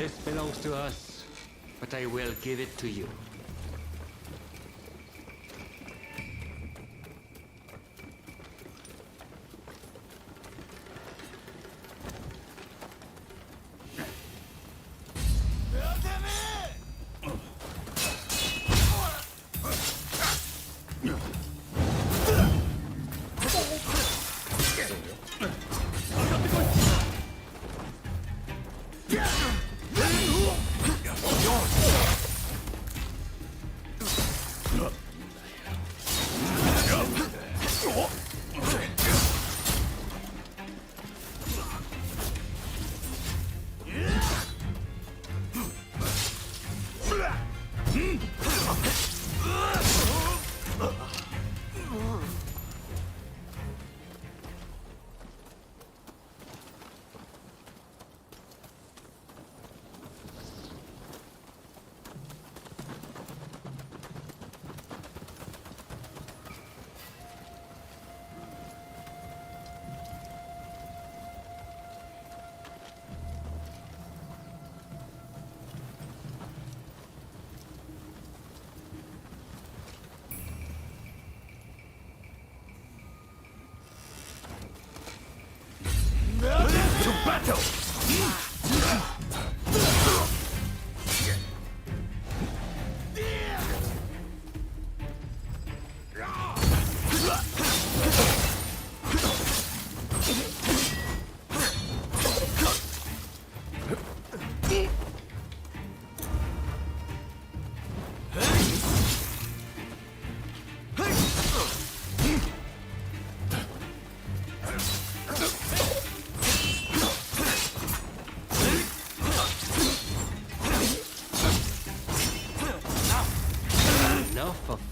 This belongs to us, but I will give it to you.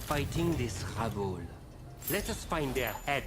fighting this rabble. Let us find their head.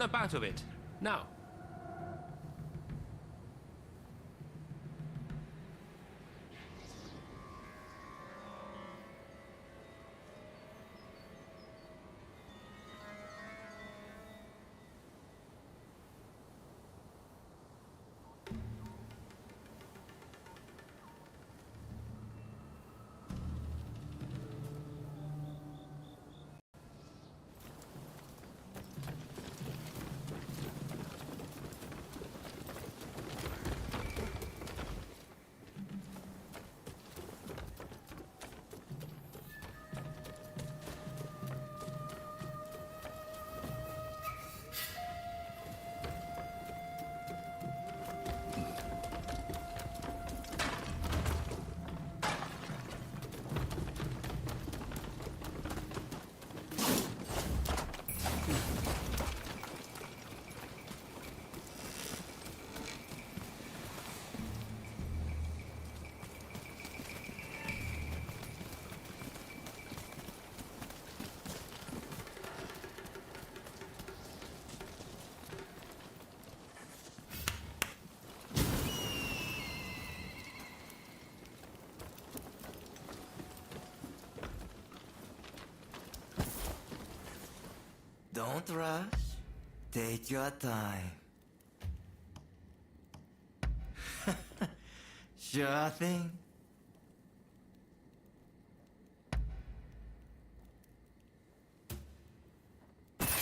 Snap out of it. Now. Don't rush. Take your time. Sure thing.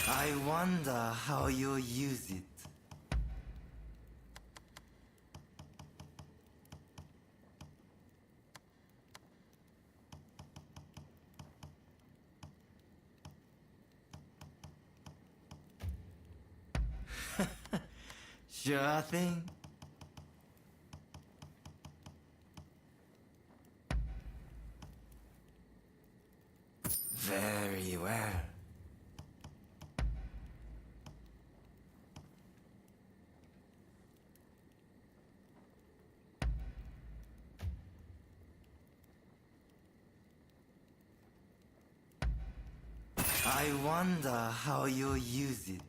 I wonder how you'll use it. Sure thing. Very well. I wonder how you'll use it.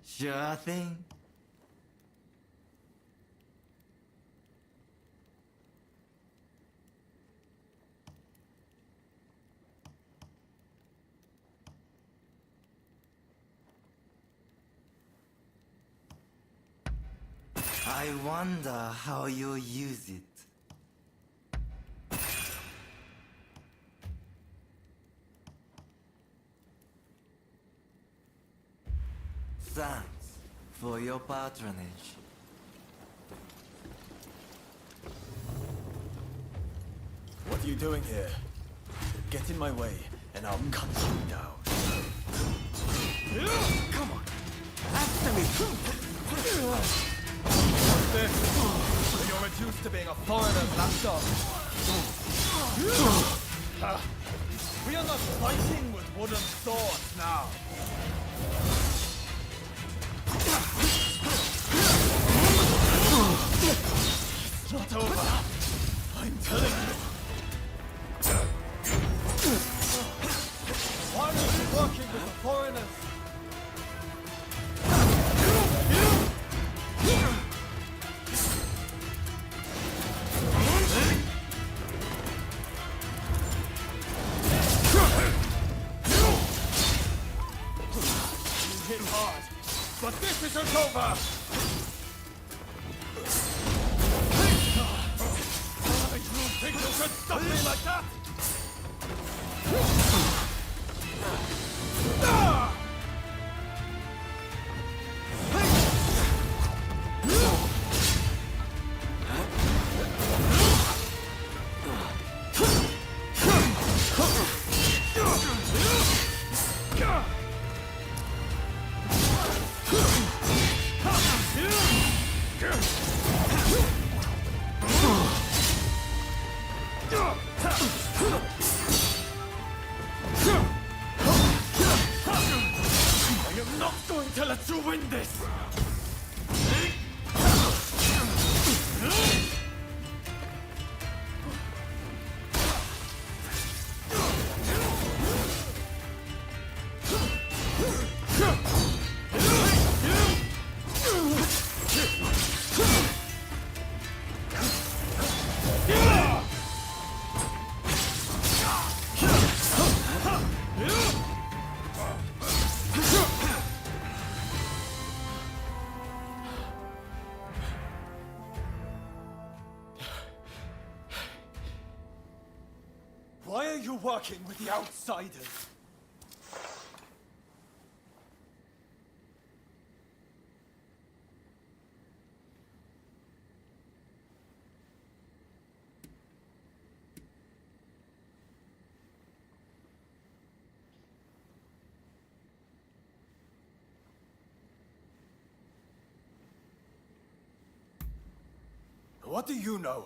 Sure thing. I wonder how you'll use it. Thanks for your patronage. What are you doing here? Get in my way, and I'll cut you down. Come on! Answer me! What's this? You're reduced to being a foreigner's lapdog. We are not fighting with wooden swords now. It's not over. I'm telling you. Why are you working with the foreigners? You hit hard, but this isn't over! You think you could stop me like that? To let you win this! working with the outsiders. What do you know?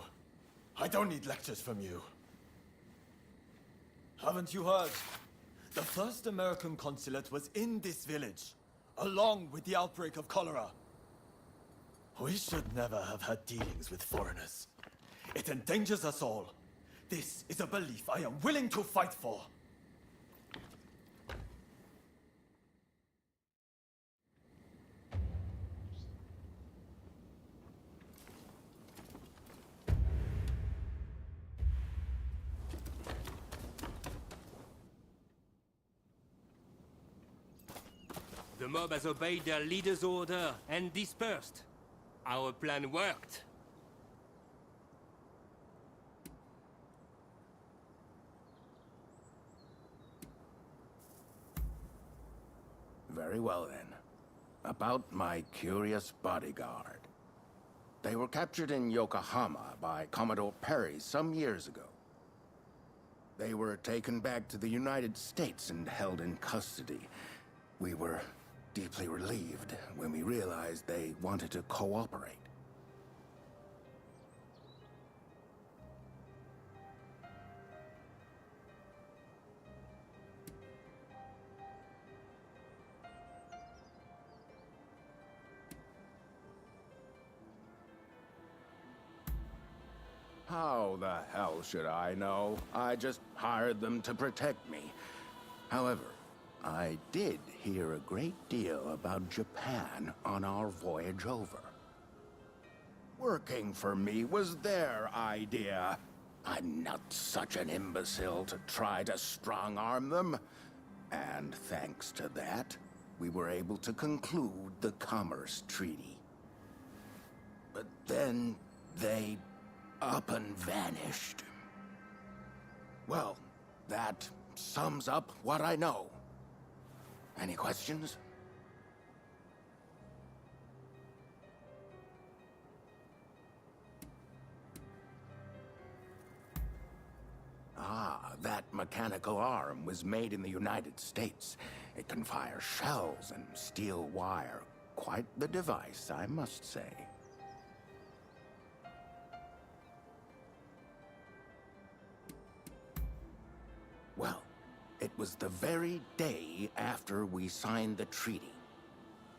I don't need lectures from you. Haven't you heard? The first American consulate was in this village, along with the outbreak of cholera. We should never have had dealings with foreigners. It endangers us all. This is a belief I am willing to fight for. The mob has obeyed their leader's order and dispersed. Our plan worked. Very well then. About my curious bodyguard. They were captured in Yokohama by Commodore Perry some years ago. They were taken back to the United States and held in custody. We were deeply relieved when we realized they wanted to cooperate. How the hell should I know? I just hired them to protect me. However, I did hear a great deal about Japan on our voyage over. Working for me was their idea. I'm not such an imbecile to try to strong-arm them. And thanks to that, we were able to conclude the Commerce Treaty. But then they up and vanished. Well, that sums up what I know. Any questions? Ah, that mechanical arm was made in the United States. It can fire shells and steel wire. Quite the device, I must say. Well, it was the very day after we signed the treaty.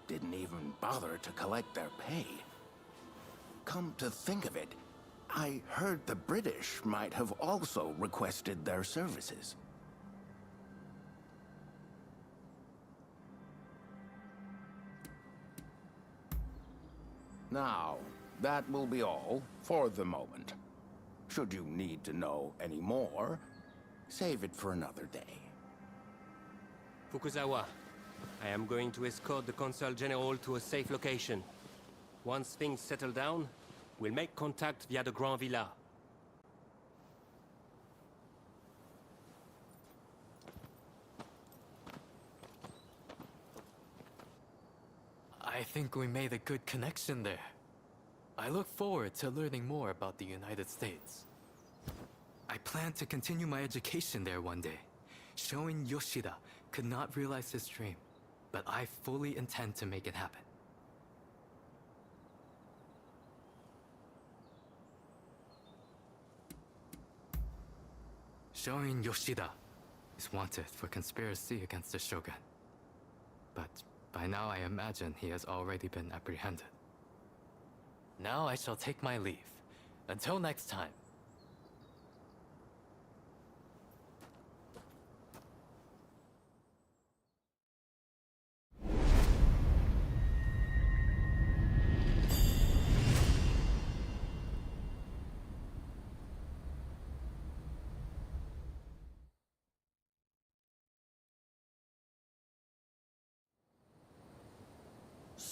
Didn't even bother to collect their pay. Come to think of it, I heard the British might have also requested their services. Now, that will be all for the moment. Should you need to know any more, save it for another day. Fukuzawa, I am going to escort the Consul General to a safe location. Once things settle down, we'll make contact via the Grand Villa. I think we made a good connection there. I look forward to learning more about the United States. I plan to continue my education there one day. Showing Yoshida could not realize his dream, but I fully intend to make it happen. Showing Yoshida is wanted for conspiracy against the Shogun. But by now I imagine he has already been apprehended. Now I shall take my leave. Until next time.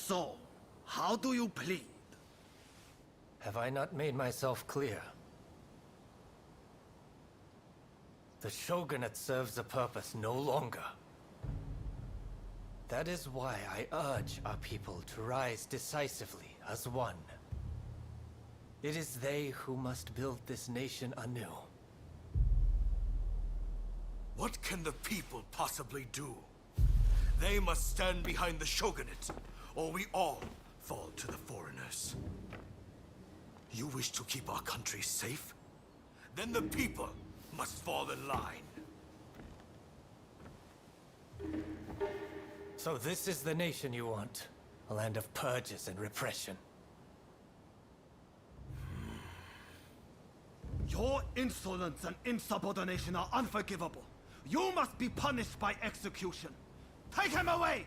So, how do you plead? Have I not made myself clear? The shogunate serves a purpose no longer. That is why I urge our people to rise decisively as one. It is they who must build this nation anew. What can the people possibly do? They must stand behind the shogunate, or we all fall to the foreigners. You wish to keep our country safe? Then the people must fall in line. So this is the nation you want? A land of purges and repression. Your insolence and insubordination are unforgivable. You must be punished by execution. Take him away!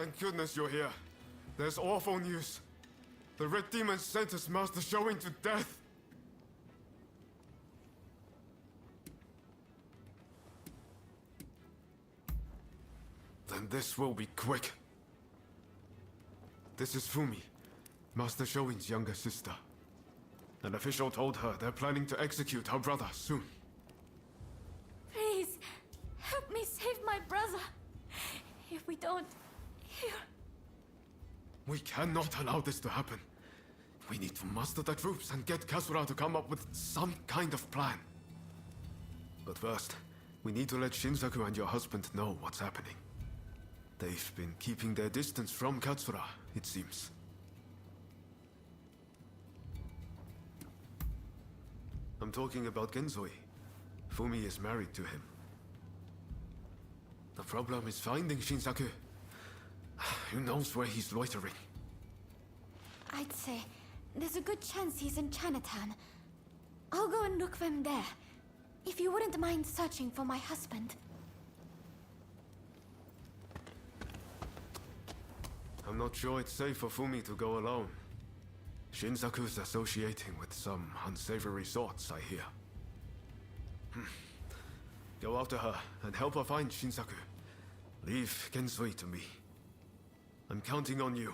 Thank goodness you're here. There's awful news. The Red Demon sentenced Master Shoin to death. Then this will be quick. This is Fumi, Master Shoin's younger sister. An official told her they're planning to execute her brother soon. Please, help me save my brother. If we don't, here. We cannot allow this to happen. We need to muster the troops and get Kasura to come up with some kind of plan. But first, we need to let Shinsaku and your husband know what's happening. They've been keeping their distance from Katsura, it seems. I'm talking about Genzoi. Fumi is married to him. The problem is finding Shinsaku. Who knows where he's loitering? I'd say there's a good chance he's in Chinatown. I'll go and look for him there. If you wouldn't mind searching for my husband. I'm not sure it's safe for Fumi to go alone. Shinsaku's associating with some unsavory sorts, I hear. Go after her and help her find Shinsaku. Leave Genzoi to me. I'm counting on you.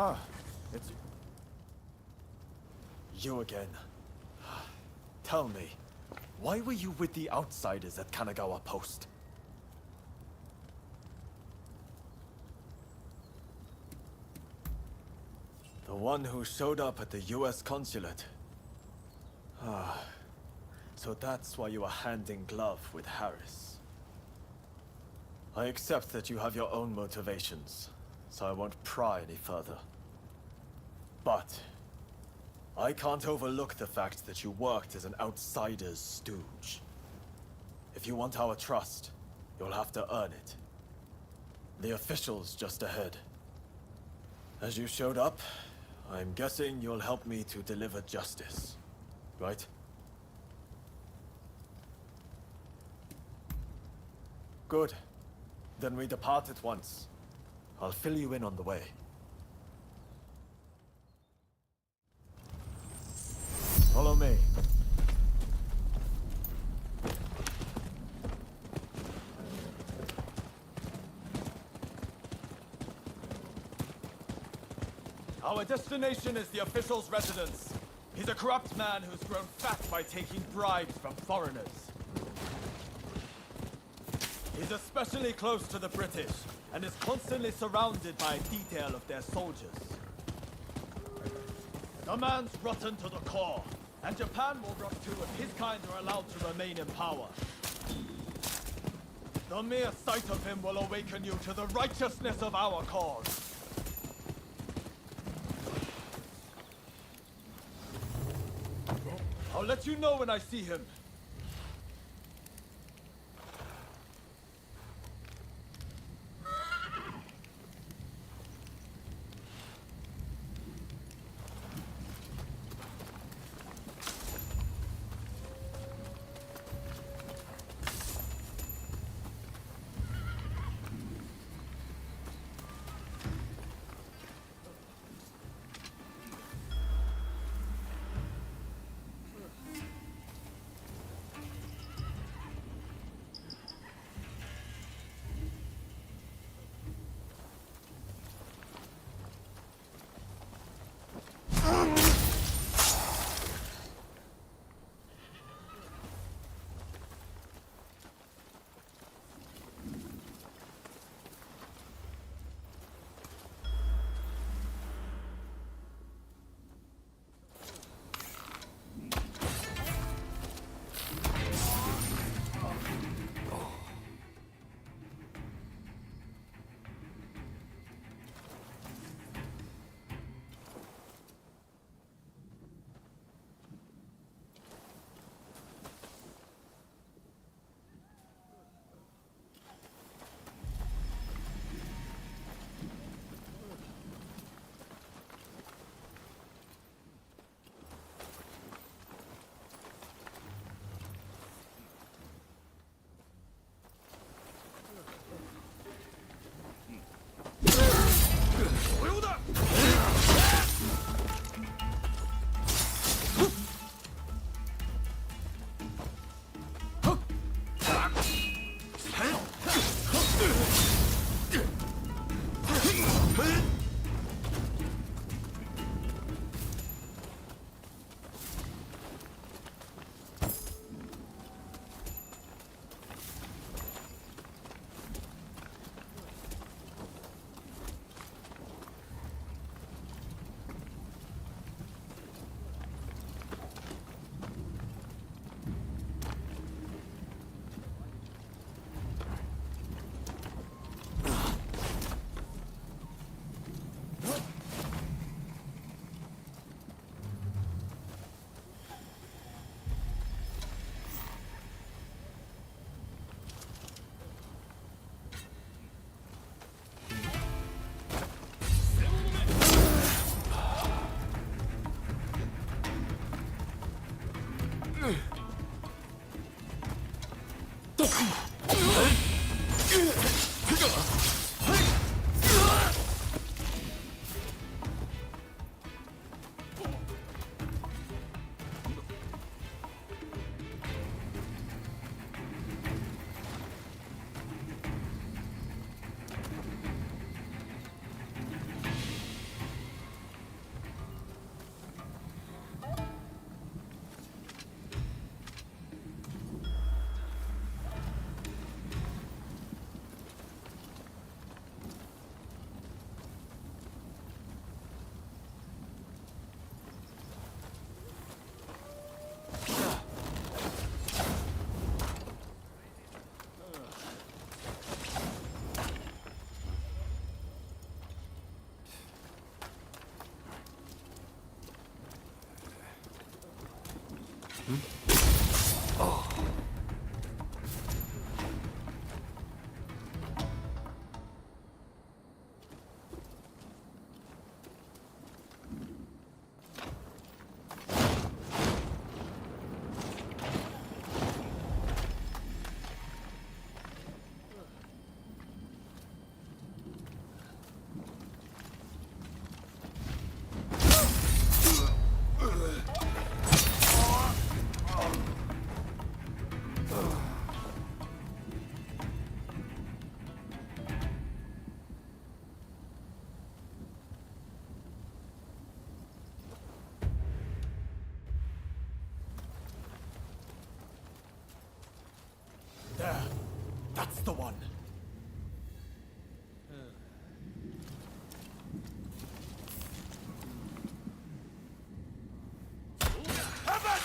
Ah, it's you again. Tell me, why were you with the outsiders at Kanagawa Post? The one who showed up at the US consulate. Ah, so that's why you were hand in glove with Harris. I accept that you have your own motivations, so I won't pry any further. But I can't overlook the fact that you worked as an outsider's stooge. If you want our trust, you'll have to earn it. The official's just ahead. As you showed up, I'm guessing you'll help me to deliver justice, right? Good. Then we depart at once. I'll fill you in on the way. Follow me. Our destination is the official's residence. He's a corrupt man who's grown fat by taking bribes from foreigners. He's especially close to the British, and is constantly surrounded by a detail of their soldiers. The man's rotten to the core, and Japan will rot too if his kind are allowed to remain in power. The mere sight of him will awaken you to the righteousness of our cause. I'll let you know when I see him.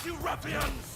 face, you ruffians!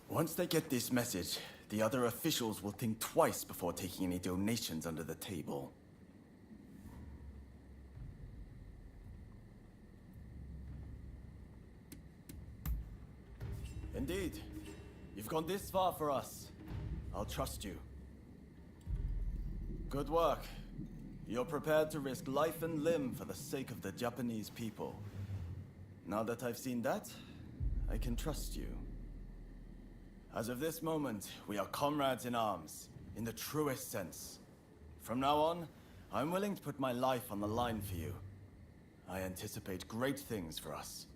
Once they get this message, the other officials will think twice before taking any donations under the table. Indeed. You've gone this far for us. I'll trust you. Good work. You're prepared to risk life and limb for the sake of the Japanese people. Now that I've seen that, I can trust you. As of this moment, we are comrades in arms, in the truest sense. From now on, I'm willing to put my life on the line for you. I anticipate great things for us.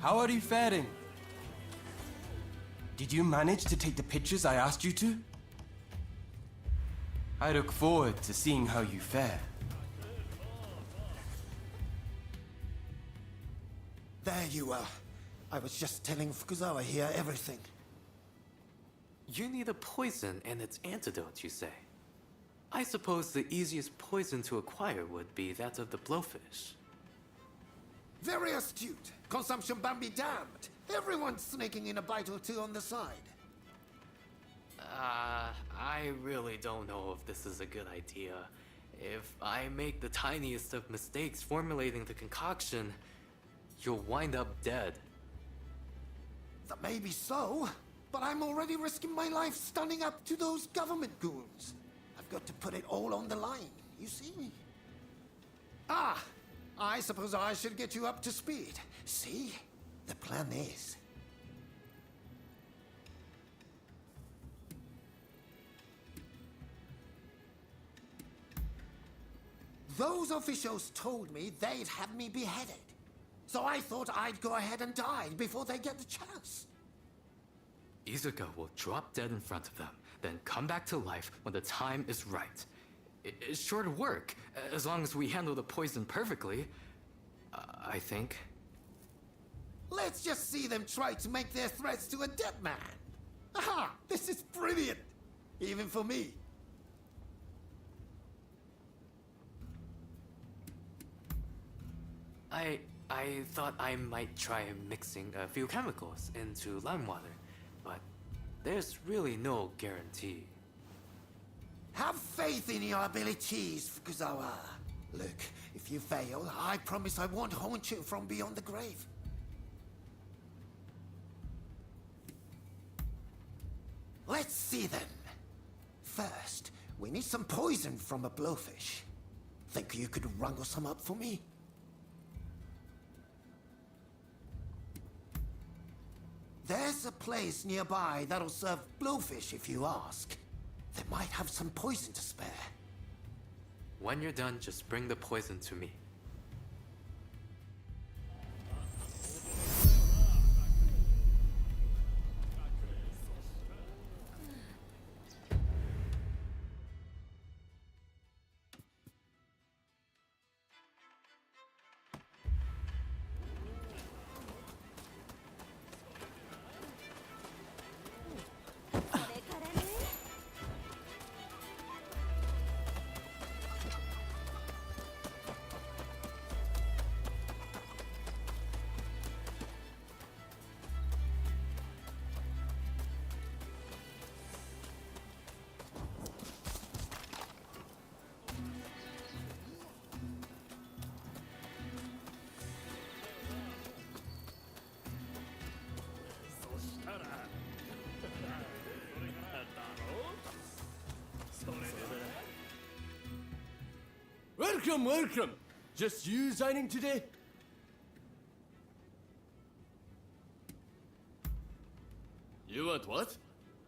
How are you faring? Did you manage to take the pictures I asked you to? I look forward to seeing how you fare. There you are. I was just telling Fukuzawa here everything. You need a poison and its antidote, you say? I suppose the easiest poison to acquire would be that of the blowfish. Very astute. Consumption ban be damned. Everyone's sneaking in a bite or two on the side. I really don't know if this is a good idea. If I make the tiniest of mistakes formulating the concoction, you'll wind up dead. That may be so, but I'm already risking my life standing up to those government goons. I've got to put it all on the line, you see? Ah! I suppose I should get you up to speed. See? The plan is... Those officials told me they'd have me beheaded. So I thought I'd go ahead and die before they get the chance. Izuka will drop dead in front of them, then come back to life when the time is right. It's sure to work, as long as we handle the poison perfectly. I think. Let's just see them try to make their threats to a dead man. Aha! This is brilliant! Even for me. I thought I might try mixing a few chemicals into lime water, but there's really no guarantee. Have faith in your abilities, Fukuzawa. Look, if you fail, I promise I won't haunt you from beyond the grave. Let's see then. First, we need some poison from a blowfish. Think you could wrangle some up for me? There's a place nearby that'll serve blowfish if you ask. They might have some poison to spare. When you're done, just bring the poison to me. Welcome, welcome! Just you signing today? You want what?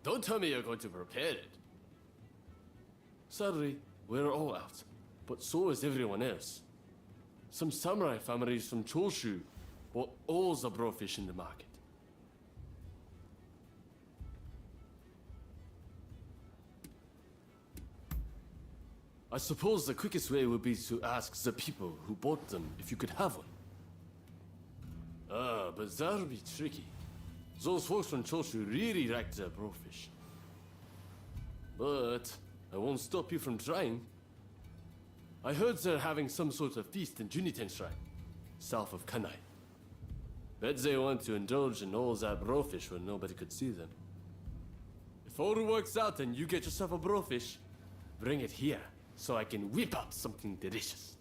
Don't tell me you're going to prepare it. Sadly, we're all out, but so is everyone else. Some samurai families from Choshu bought all the blowfish in the market. I suppose the quickest way would be to ask the people who bought them if you could have one. Ah, but that'll be tricky. Those folks from Choshu really like their blowfish. But I won't stop you from trying. I heard they're having some sort of feast in Juniten Shrine, south of Kanai. Bet they want to indulge in all that blowfish when nobody could see them. If all works out and you get yourself a blowfish, bring it here, so I can whip out something delicious.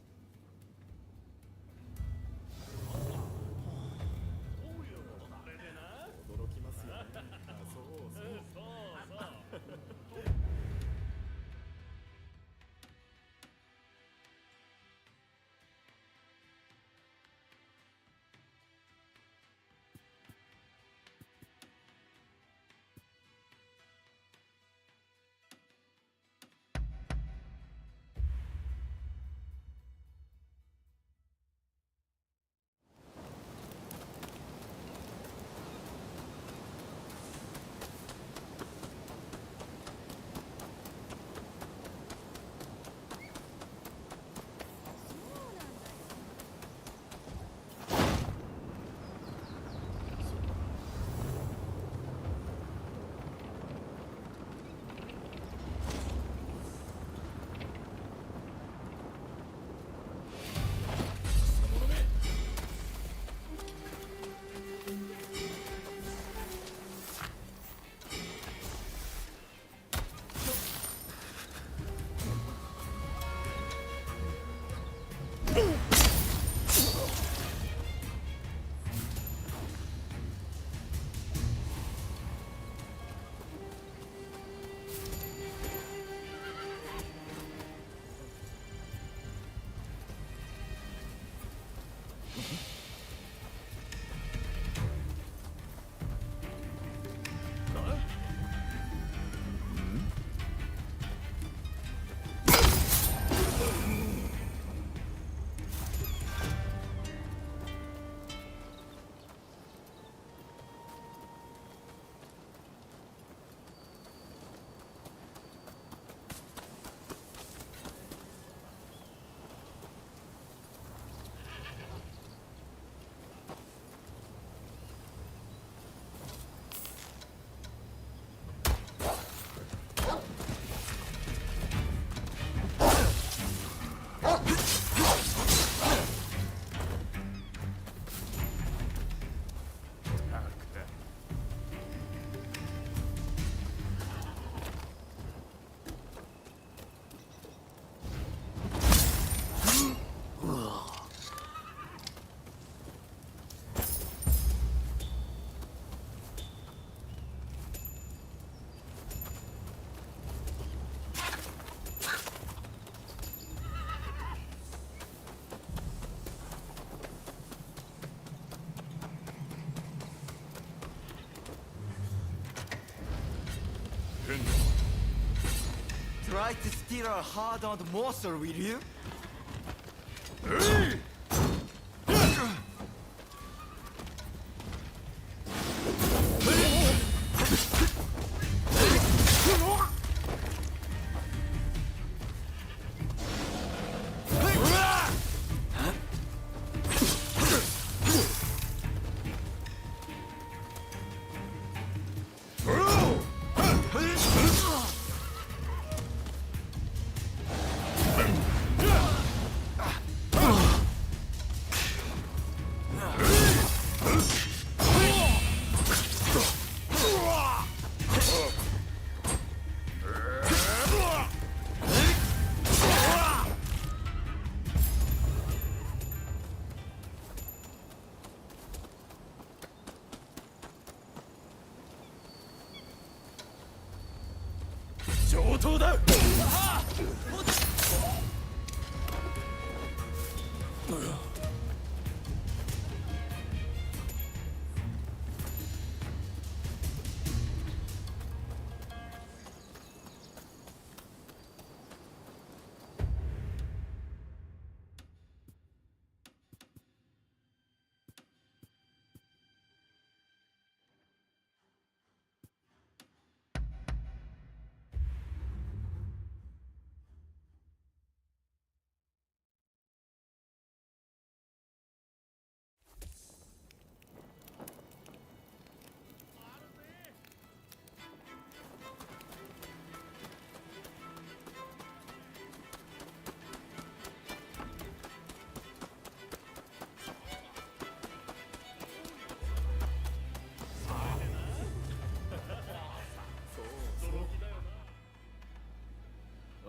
try to steal our hard-earned morsel, will you?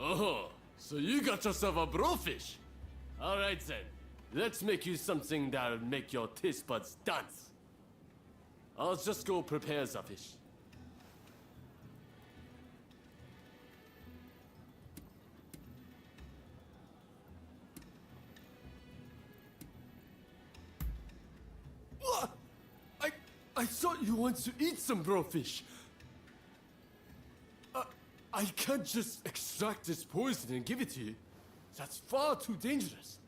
Oh, so you got yourself a blowfish. All right then, let's make you something that'll make your taste buds dance. I'll just go prepare the fish. What? I thought you wanted to eat some blowfish. I can't just extract this poison and give it to you. That's far too dangerous.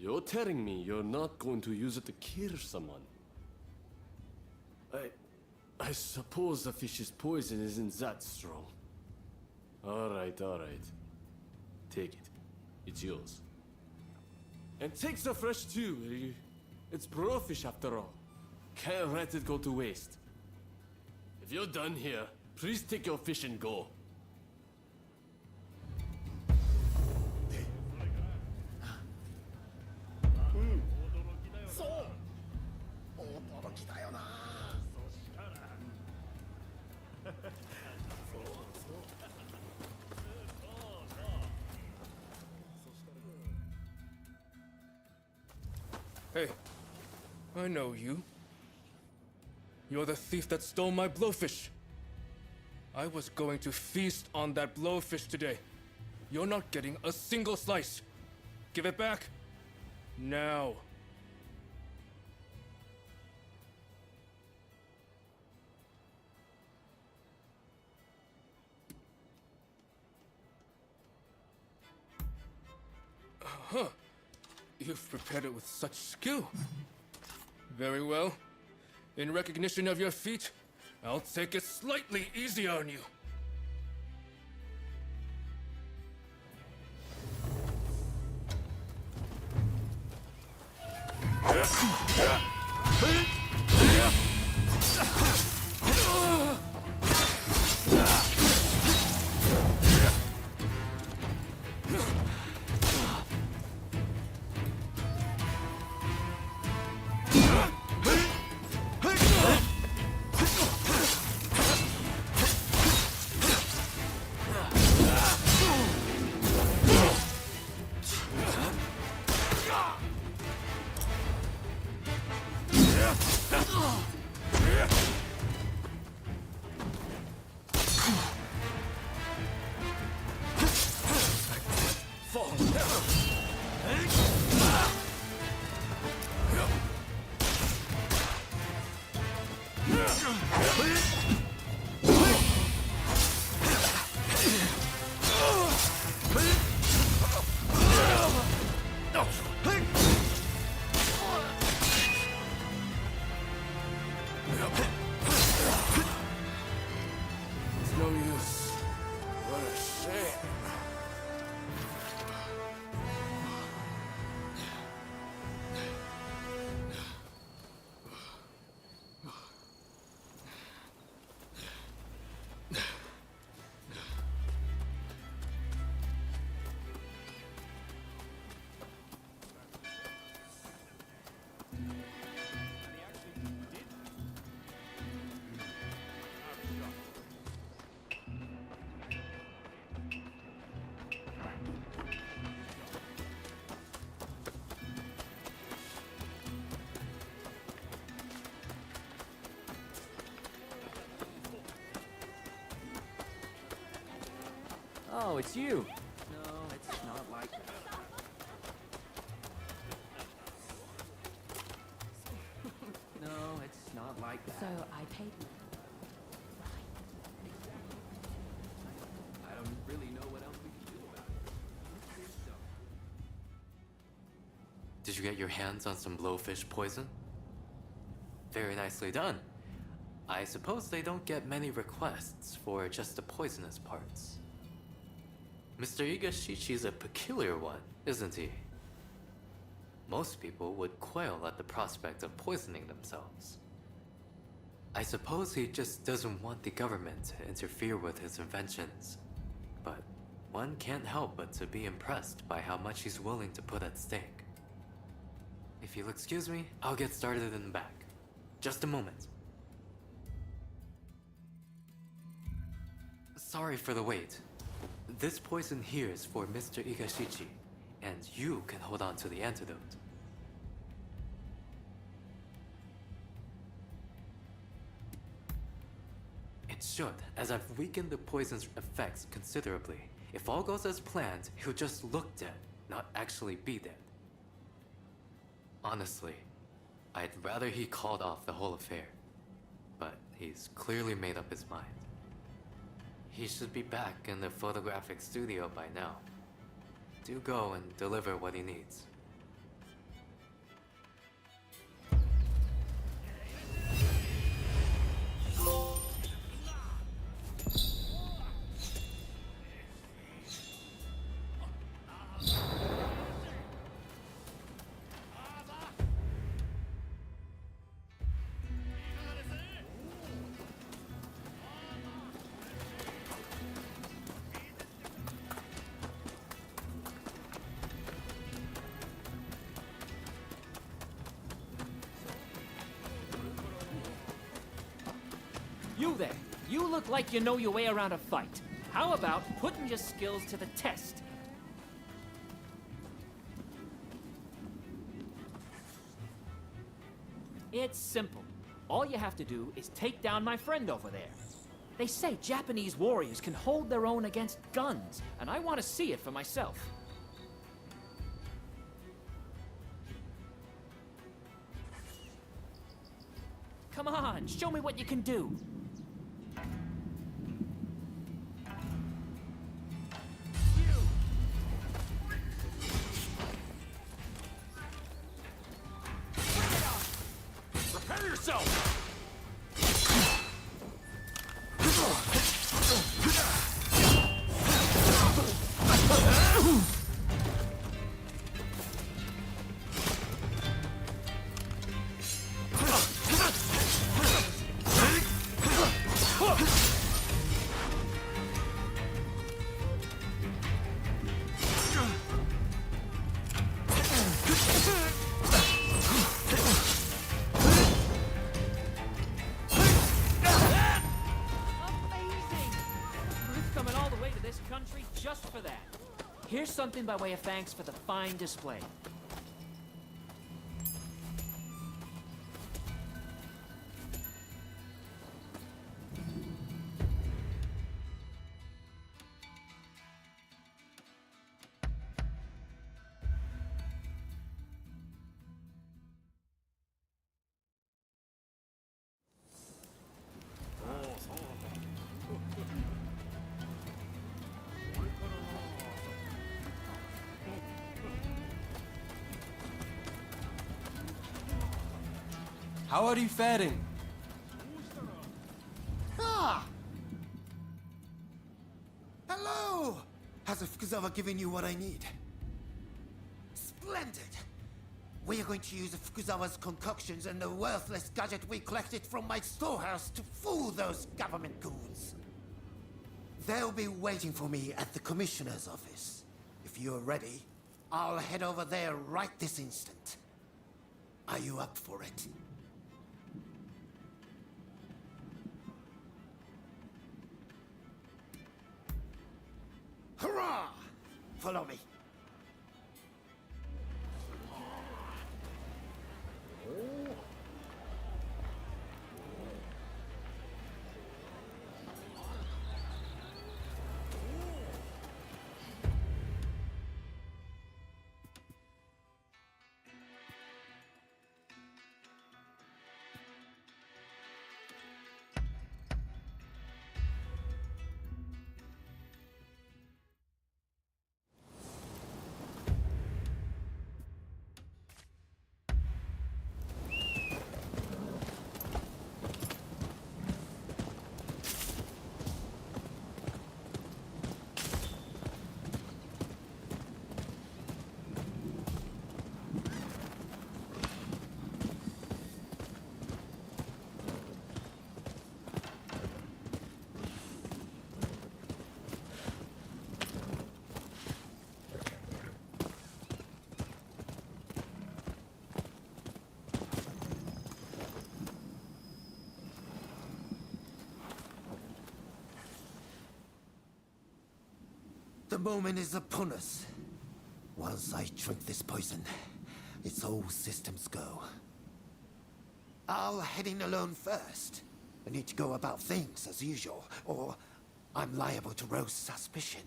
You're telling me you're not going to use it to kill someone? I suppose the fish's poison isn't that strong. All right. Take it. It's yours. And take the fresh too, will you? It's blowfish after all. Can't let it go to waste. If you're done here, please take your fish and go. Hey, I know you. You're the thief that stole my blowfish. I was going to feast on that blowfish today. You're not getting a single slice. Give it back. Now. Huh. You've prepared it with such skill. Very well. In recognition of your feat, I'll take it slightly easy on you. Fall. Oh, it's you. No, it's not like that. No, it's not like that. So I paid you. I don't really know what else we can do about it. Did you get your hands on some blowfish poison? Very nicely done. I suppose they don't get many requests for just the poisonous parts. Mr. Igashichi's a peculiar one, isn't he? Most people would quail at the prospect of poisoning themselves. I suppose he just doesn't want the government to interfere with his inventions. But one can't help but to be impressed by how much he's willing to put at stake. If you'll excuse me, I'll get started in the back. Just a moment. Sorry for the wait. This poison here is for Mr. Igashichi, and you can hold on to the antidote. It should, as I've weakened the poison's effects considerably. If all goes as planned, he'll just look dead, not actually be dead. Honestly, I'd rather he called off the whole affair. But he's clearly made up his mind. He should be back in the photographic studio by now. Do go and deliver what he needs. You there, you look like you know your way around a fight. How about putting your skills to the test? It's simple. All you have to do is take down my friend over there. They say Japanese warriors can hold their own against guns, and I want to see it for myself. Come on, show me what you can do. Prepare yourself! Just for that. Here's something by way of thanks for the fine display. How are you faring? Ah! Hello! Has Fukuzawa given you what I need? Splendid! We are going to use Fukuzawa's concoctions and the worthless gadget we collected from my storehouse to fool those government goons. They'll be waiting for me at the commissioner's office. If you're ready, I'll head over there right this instant. Are you up for it? Hurrah! Follow me. The moment is upon us. Once I drink this poison, it's all systems go. I'll head in alone first. I need to go about things as usual, or I'm liable to rouse suspicion.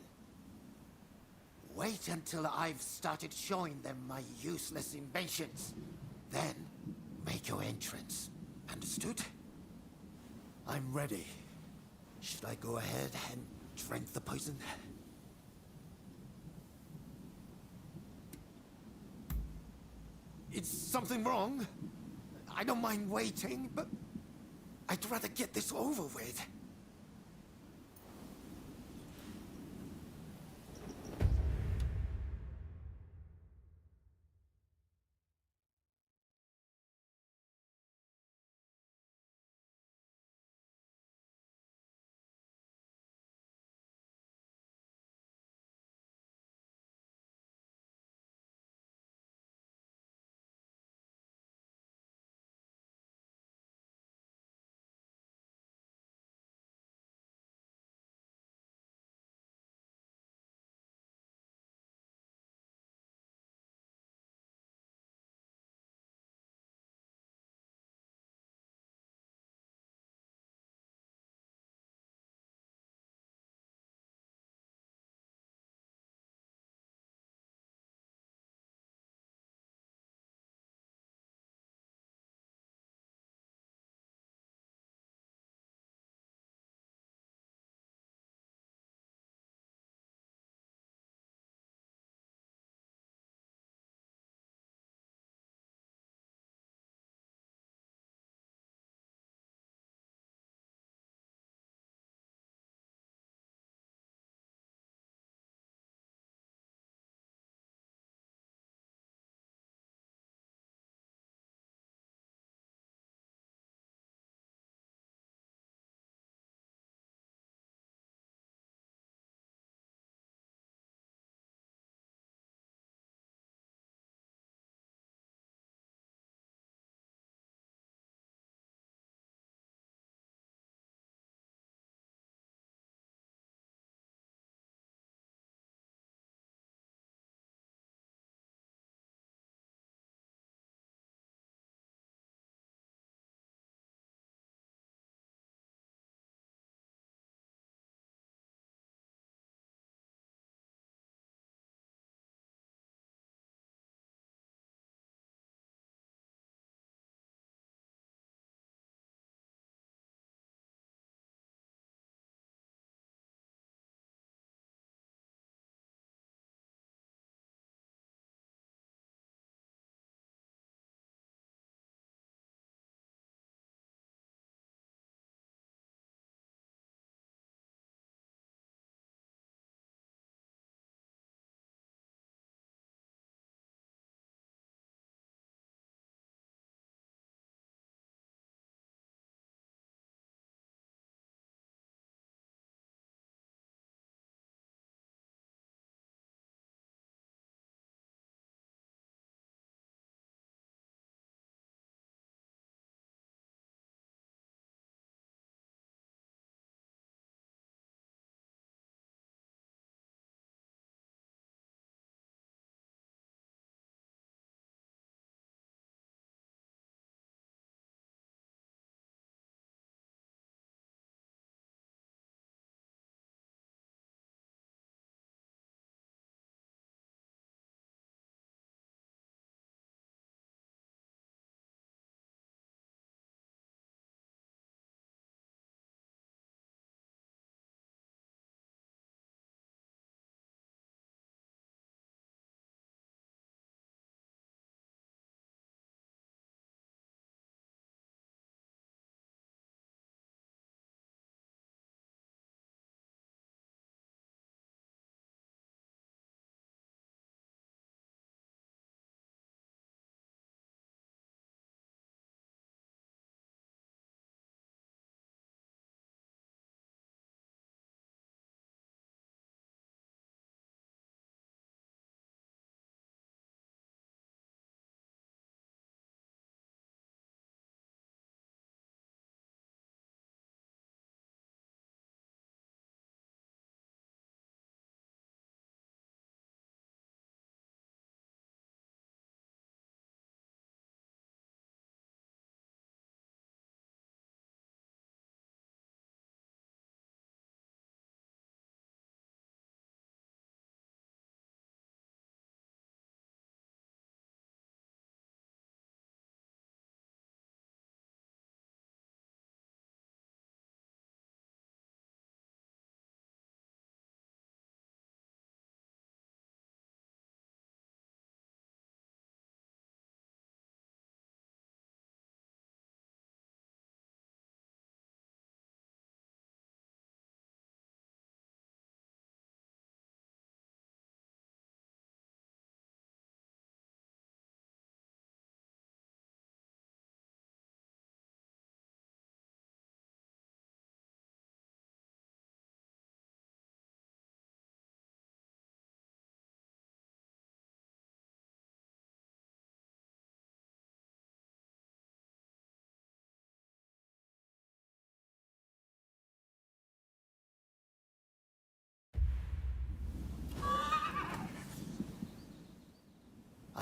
Wait until I've started showing them my useless inventions. Then, make your entrance. Understood? I'm ready. Should I go ahead and drink the poison? Is something wrong? I don't mind waiting, but I'd rather get this over with.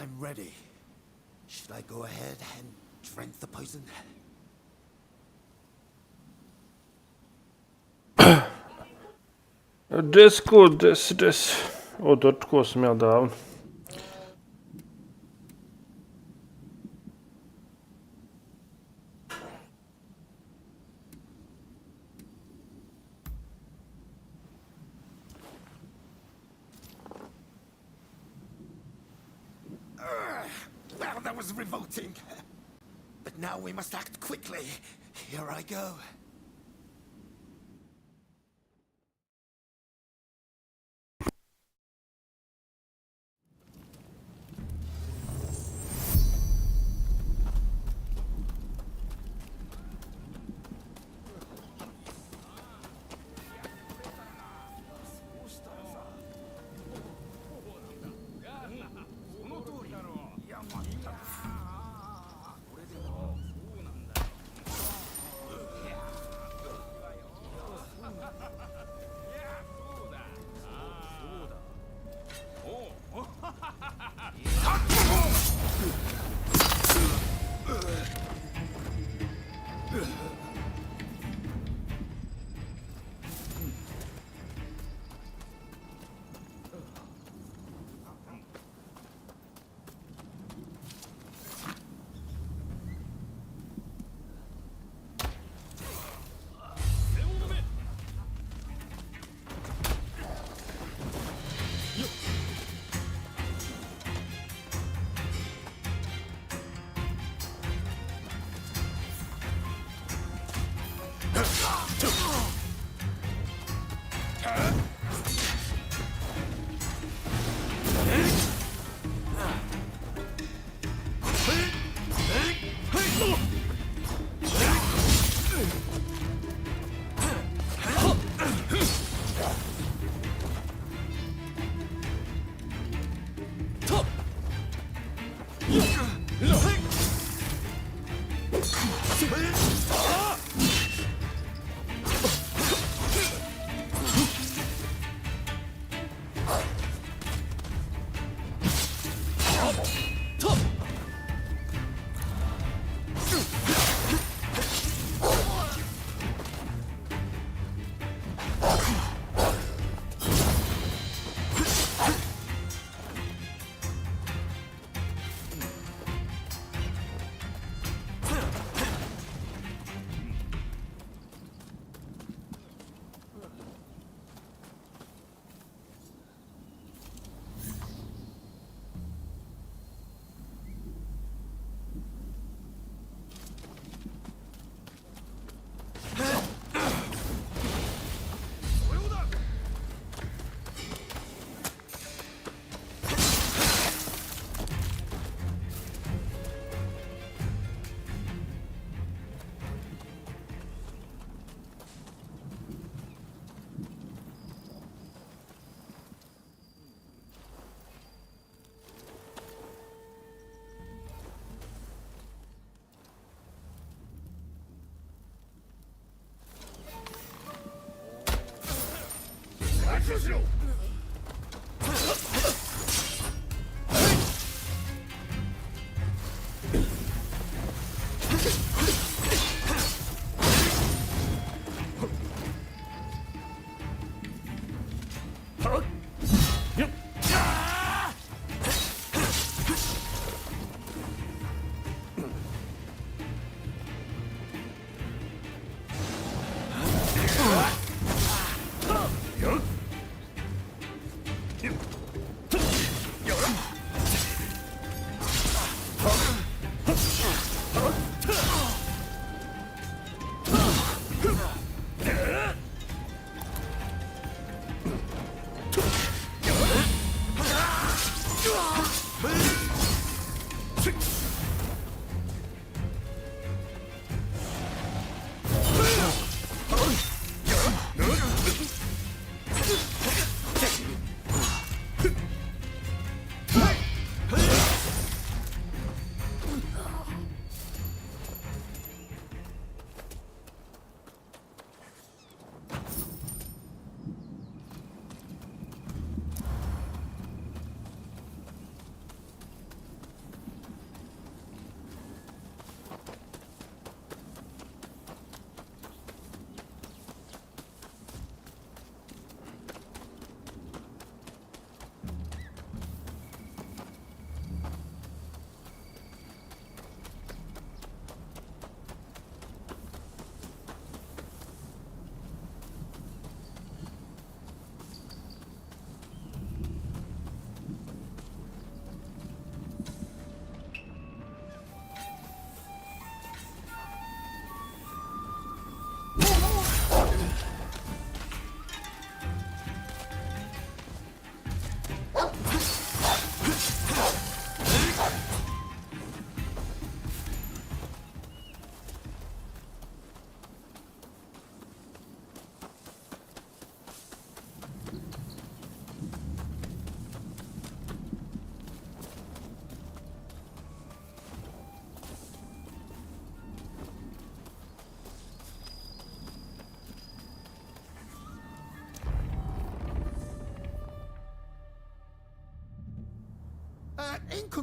I'm ready. Should I go ahead and drink the poison? Des good, des. O, dočekao sam ja davno. Well, that was revolting. But now we must act quickly. Here I go.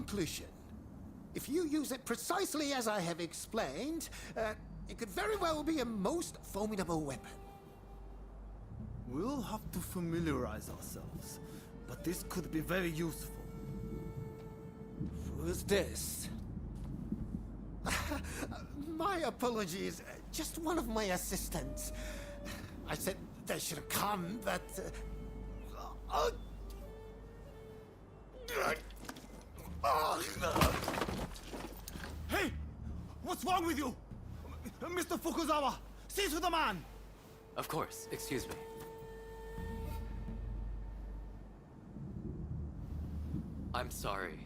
conclusion. If you use it precisely as I have explained, it could very well be a most formidable weapon. We'll have to familiarize ourselves, but this could be very useful. Who's this? My apologies. Just one of my assistants. I said they should come, but... Hey! What's wrong with you? Mr. Fukuzawa, see to the man! Of course, excuse me. I'm sorry.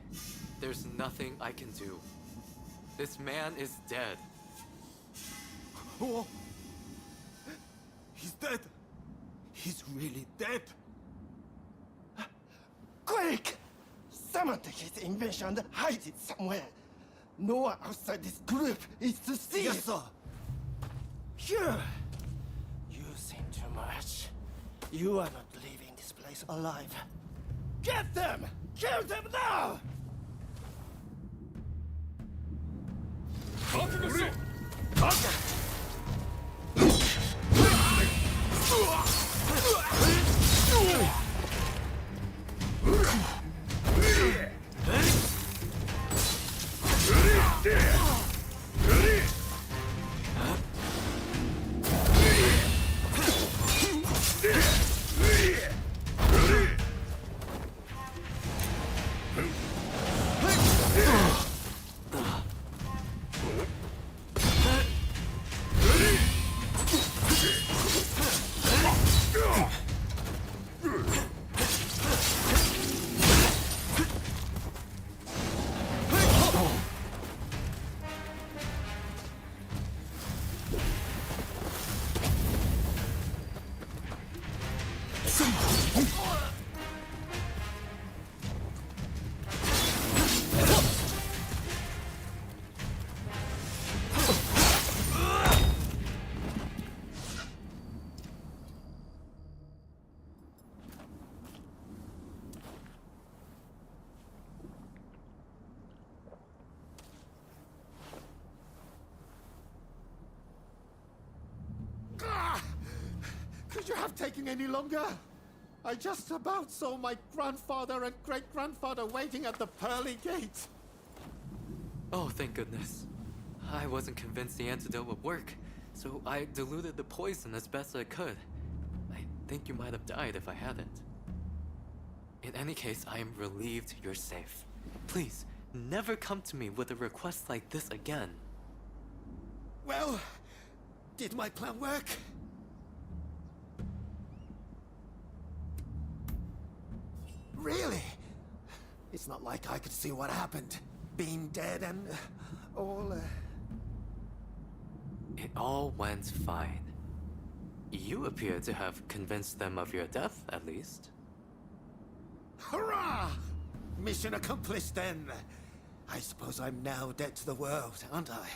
There's nothing I can do. This man is dead. Oh! He's dead! He's really dead! Quick! Someone take his invention and hide it somewhere. No one outside this group is to see Yes, it. sir! Sure. You think too much. You are not leaving this place alive. Get them! Kill them now! Could you have taken any longer? I just about saw my grandfather and great-grandfather waiting at the pearly gate. Oh, thank goodness. I wasn't convinced the antidote would work, so I diluted the poison as best I could. I think you might have died if I hadn't. In any case, I am relieved you're safe. Please, never come to me with a request like this again. Well, did my plan work? Really? It's not like I could see what happened. Being dead and all... It all went fine. You appear to have convinced them of your death, at least. Hurrah! Mission accomplished then. I suppose I'm now dead to the world, aren't I?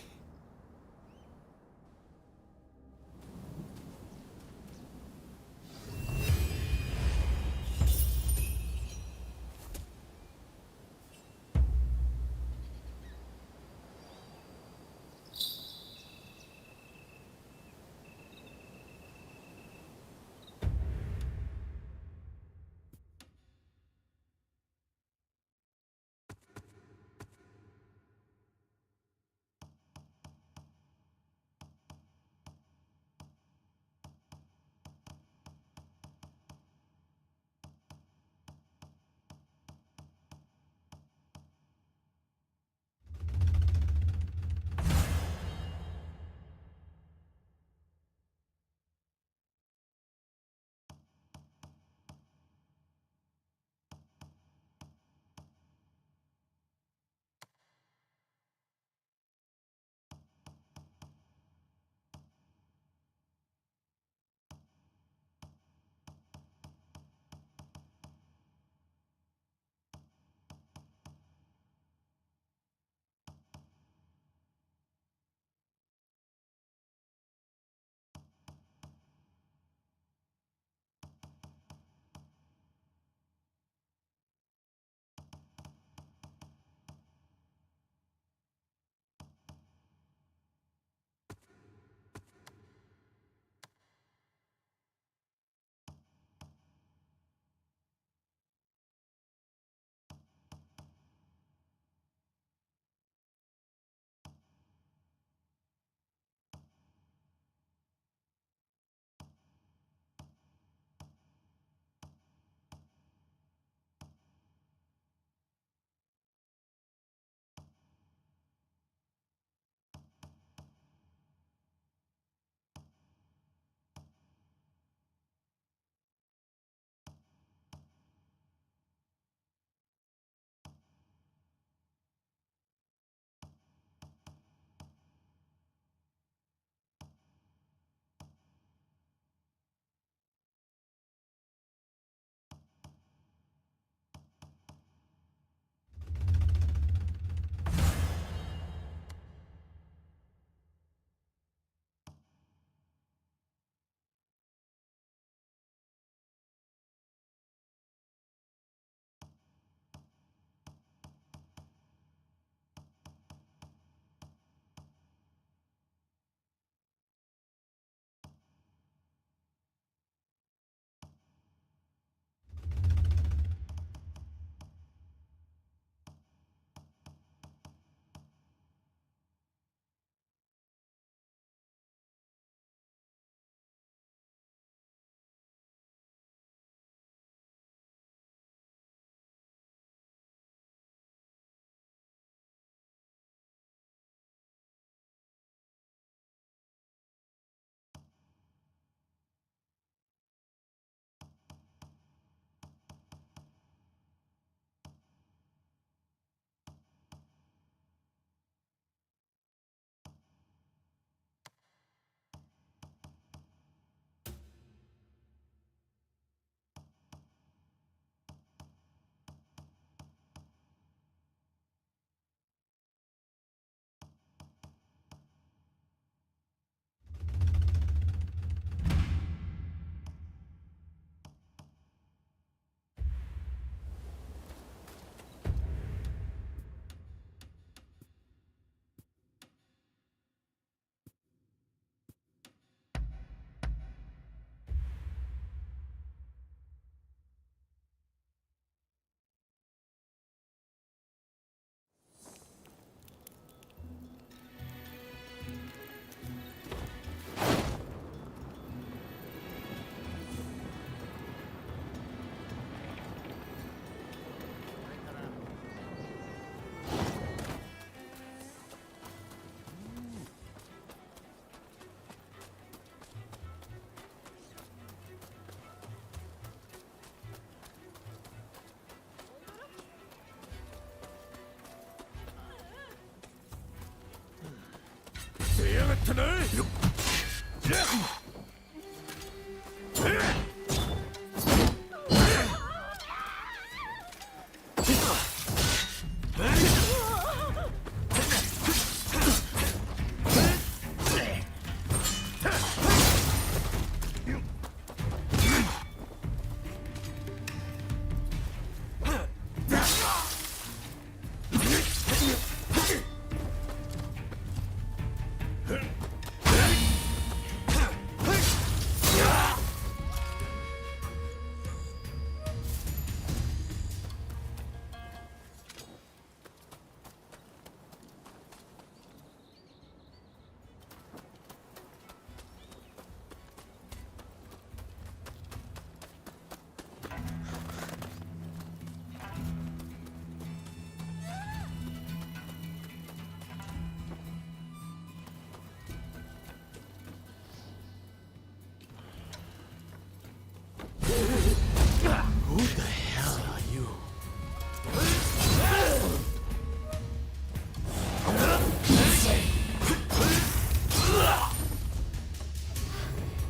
Who the hell are you?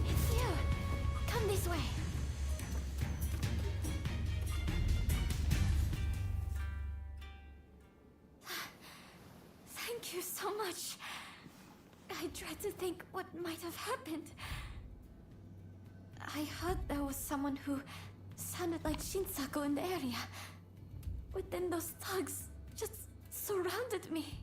It's you. Come this way. Thank you so much. I tried to think what might have happened. I heard there was someone who sounded like Shinsaku in the area. But then those thugs just surrounded me.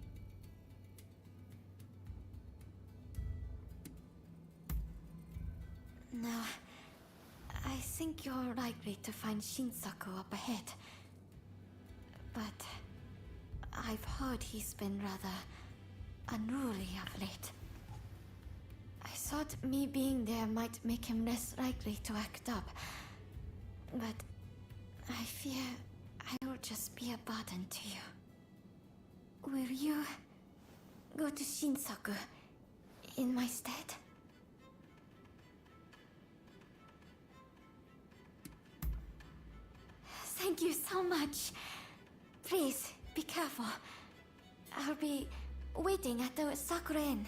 Now, I think you're likely to find Shinsaku up ahead. But I've heard he's been rather unruly of late. I thought me being there might make him less likely to act up. But I fear I will just be a burden to you. Will you go to Shinsaku in my stead? Thank you so much. Please, be careful. I'll be waiting at the Sakura Inn.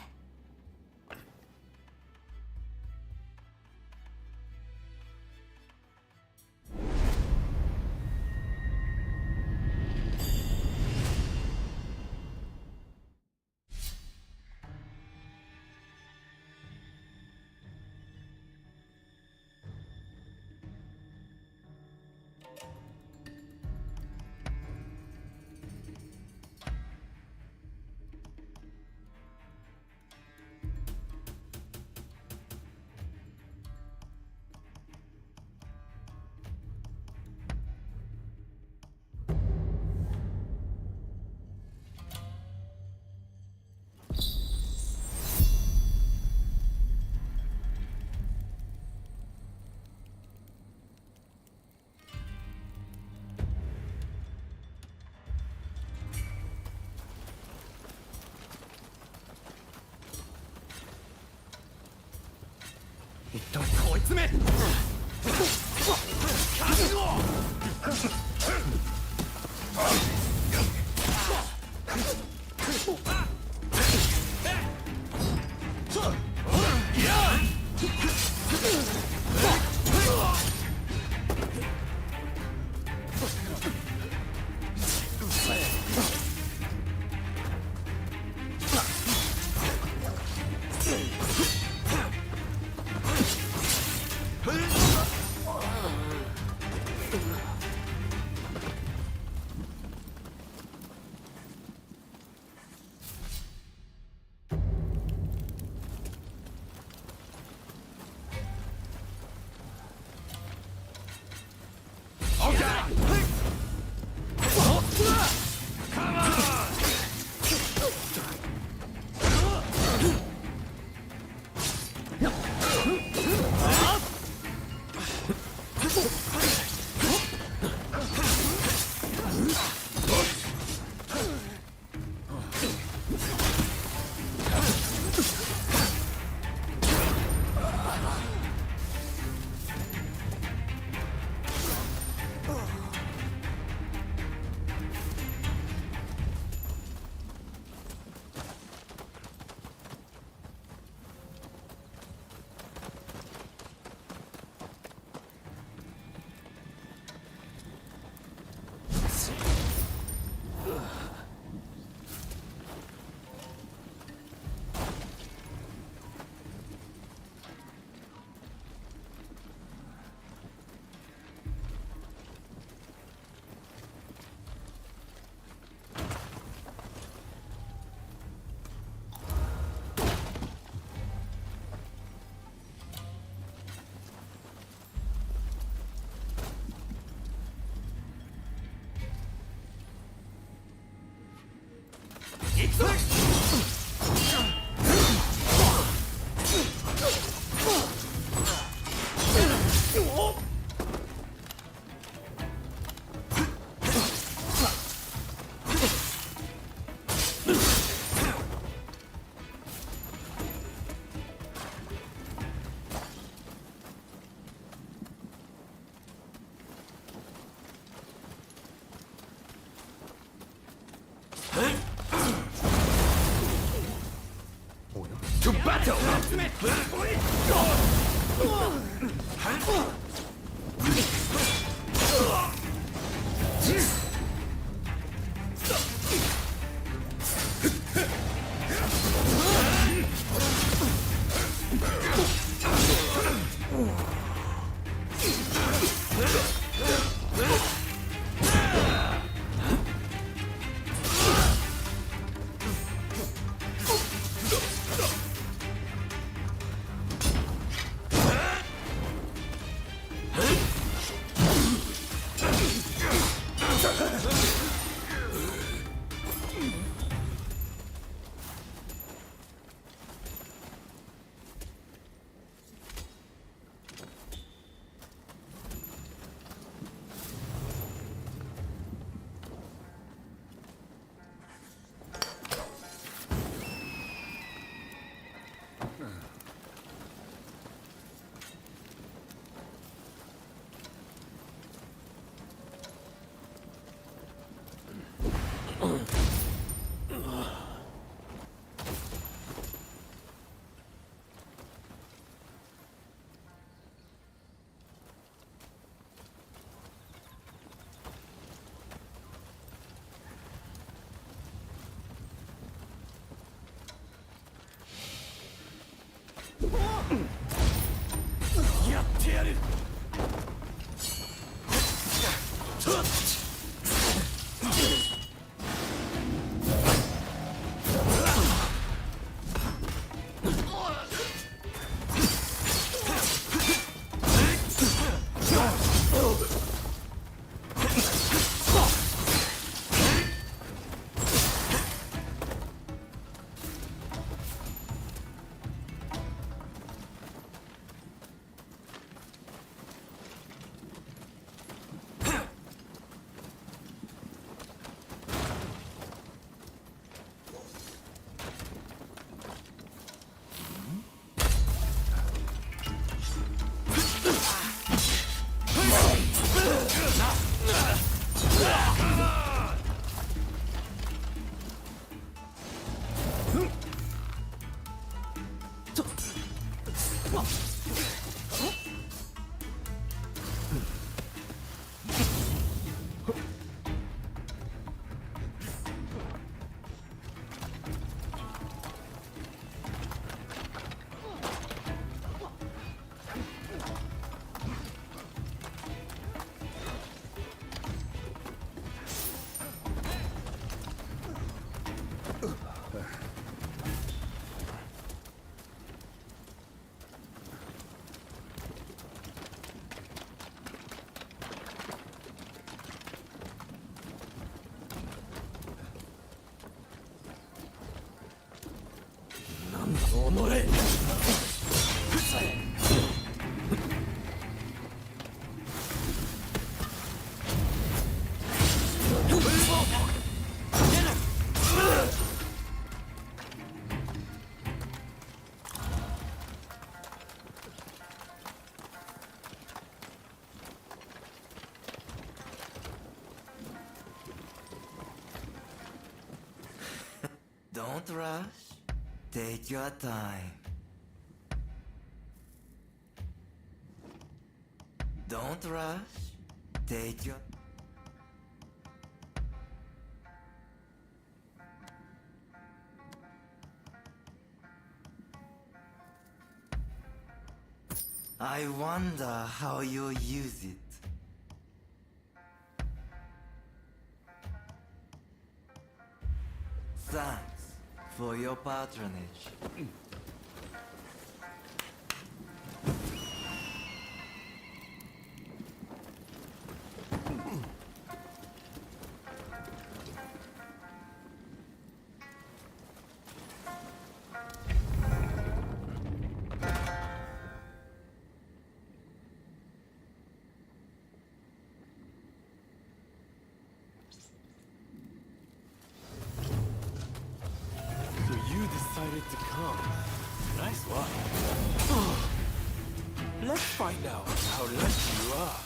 To battle! Don't rush. Take your time. Don't rush. Take your... I wonder how you use it. Thanks for your patronage. decided to come. Nice one. Let's find out how lucky you are.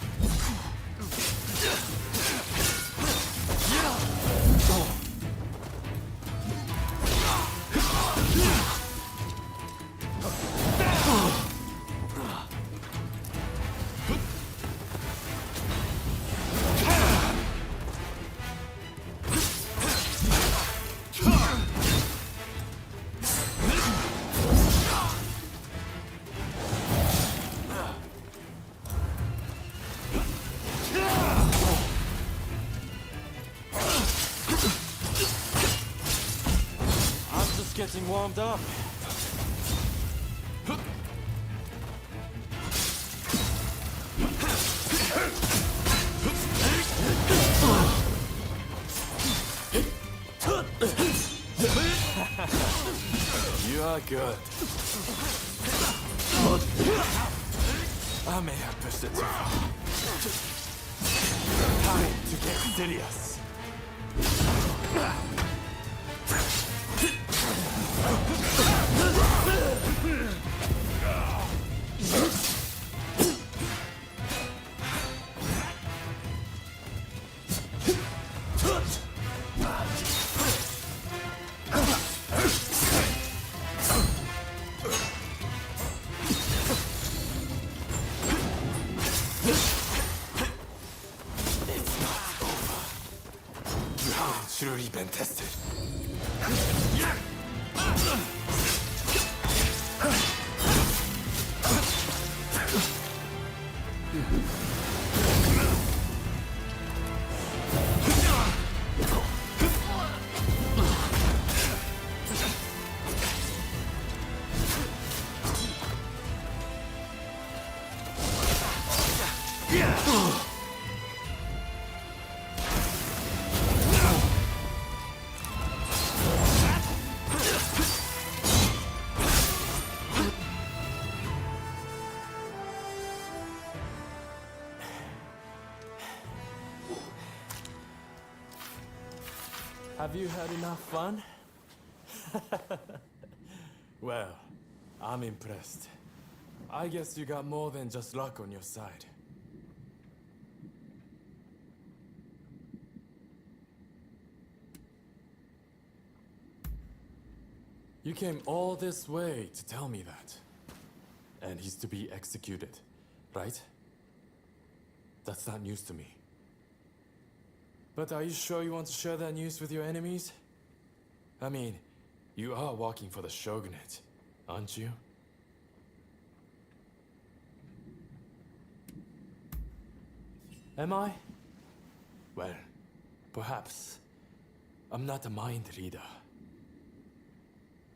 Getting warmed up. You are good. I may have pushed it too far. Time to get serious. Truly been tested. Have you had enough fun? Well, I'm impressed. I guess you got more than just luck on your side. You came all this way to tell me that. And he's to be executed, right? That's not news to me. But are you sure you want to share that news with your enemies? I mean, you are working for the shogunate, aren't you? Am I? Well, perhaps. I'm not a mind reader.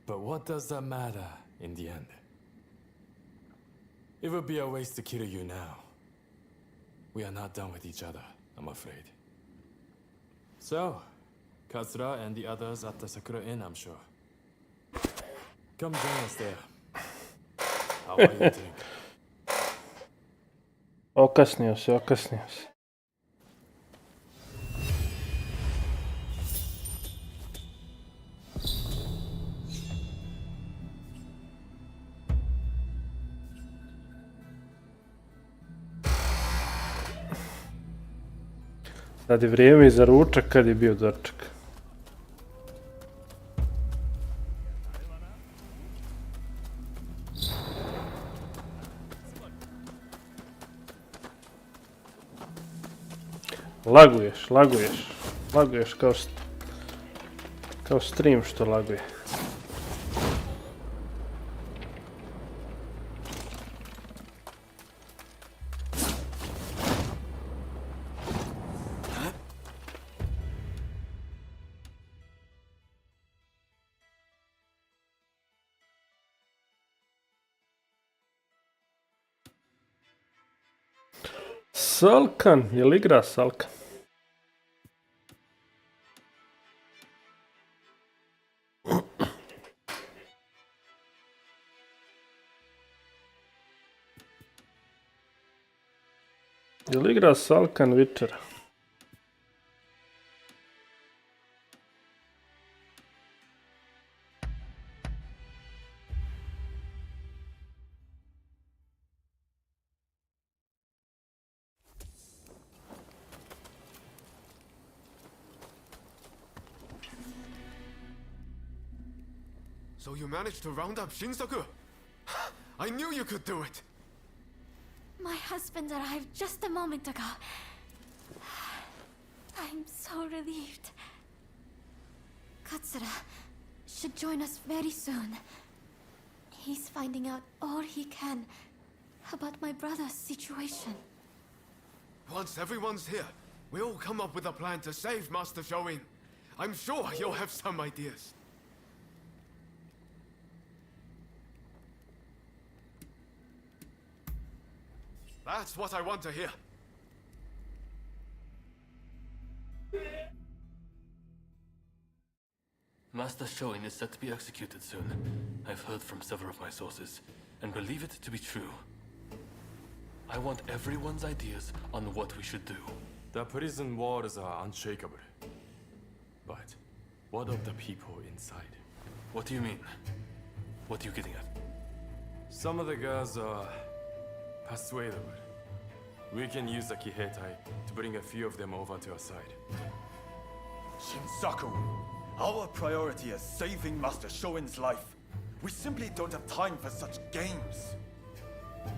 But what does that matter in the end? It would be a waste to kill you now. We are not done with each other, I'm afraid. So, Katsura and the others at the Sakura Inn, I'm sure. Come join us there. How are you doing? Okasnio se. Sad je vrijeme i za ručak, kad je bio doček. Laguješ kao stream što laguje. Salkan, je li igra Salkan? Je li igra Salkan Witchera? So you managed to round up Shinsaku? I knew you could do it! My husband arrived just a moment ago. I'm so relieved. Katsura should join us very soon. He's finding out all he can about my brother's situation. Once everyone's here, we'll come up with a plan to save Master Shoin. I'm sure you'll have some ideas. That's what I want to hear. Master Shoin is set to be executed soon. I've heard from several of my sources, and believe it to be true. I want everyone's ideas on what we should do. The prison walls are unshakable. But what of the people inside? What do you mean? What are you getting at? Some of the girls are persuadable. We can use the Kihetai to bring a few of them over to our side. Shinsaku, our priority is saving Master Shoin's life. We simply don't have time for such games.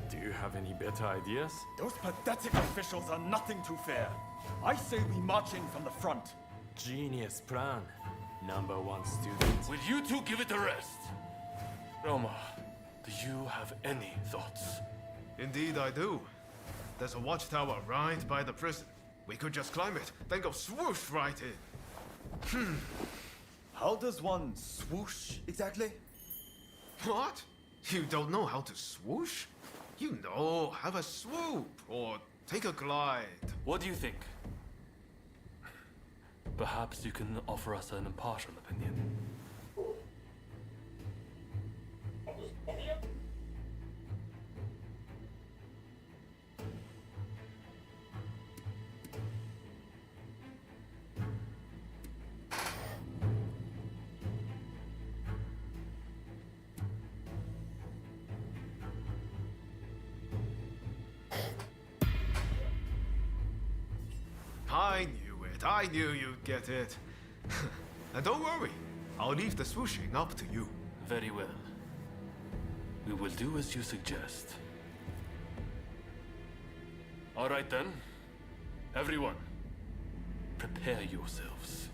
Do you have any better ideas? Those pathetic officials are nothing to fear. I say we march in from the front. Genius plan. Number one student. Will you two give it a rest? Roma, do you have any thoughts? Indeed I do. There's a watchtower right by the prison. We could just climb it, then go swoosh right in. How does one swoosh exactly? What? You don't know how to swoosh? You know, have a swoop or take a glide. What do you think? Perhaps you can offer us an impartial opinion. I knew it. I knew you'd get it. And don't worry. I'll leave the swooshing up to you. Very well. We will do as you suggest. All right then. Everyone, prepare yourselves.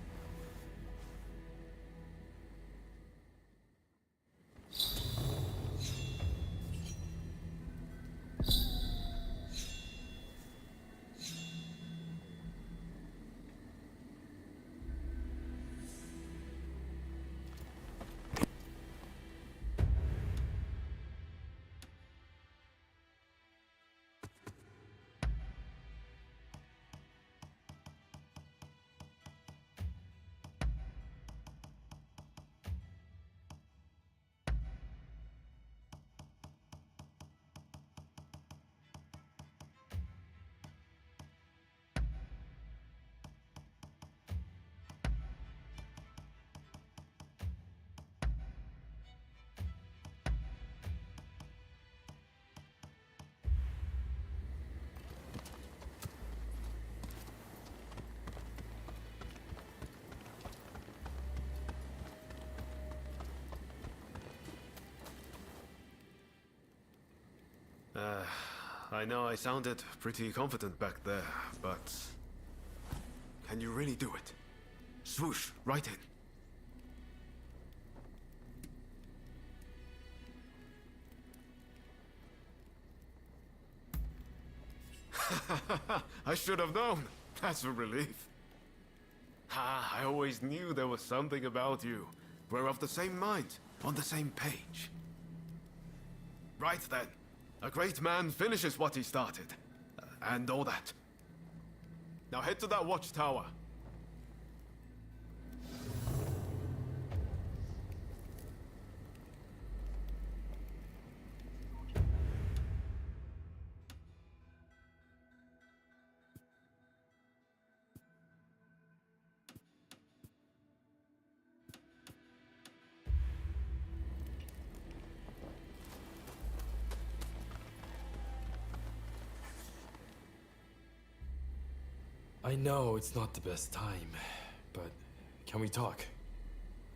I know I sounded pretty confident back there, but... Can you really do it? Swoosh, right in. I should have known. That's a relief. I always knew there was something about you. We're of the same mind, on the same page. Right then. A great man finishes what he started. And all that. Now head to that watchtower. I know it's not the best time, but can we talk?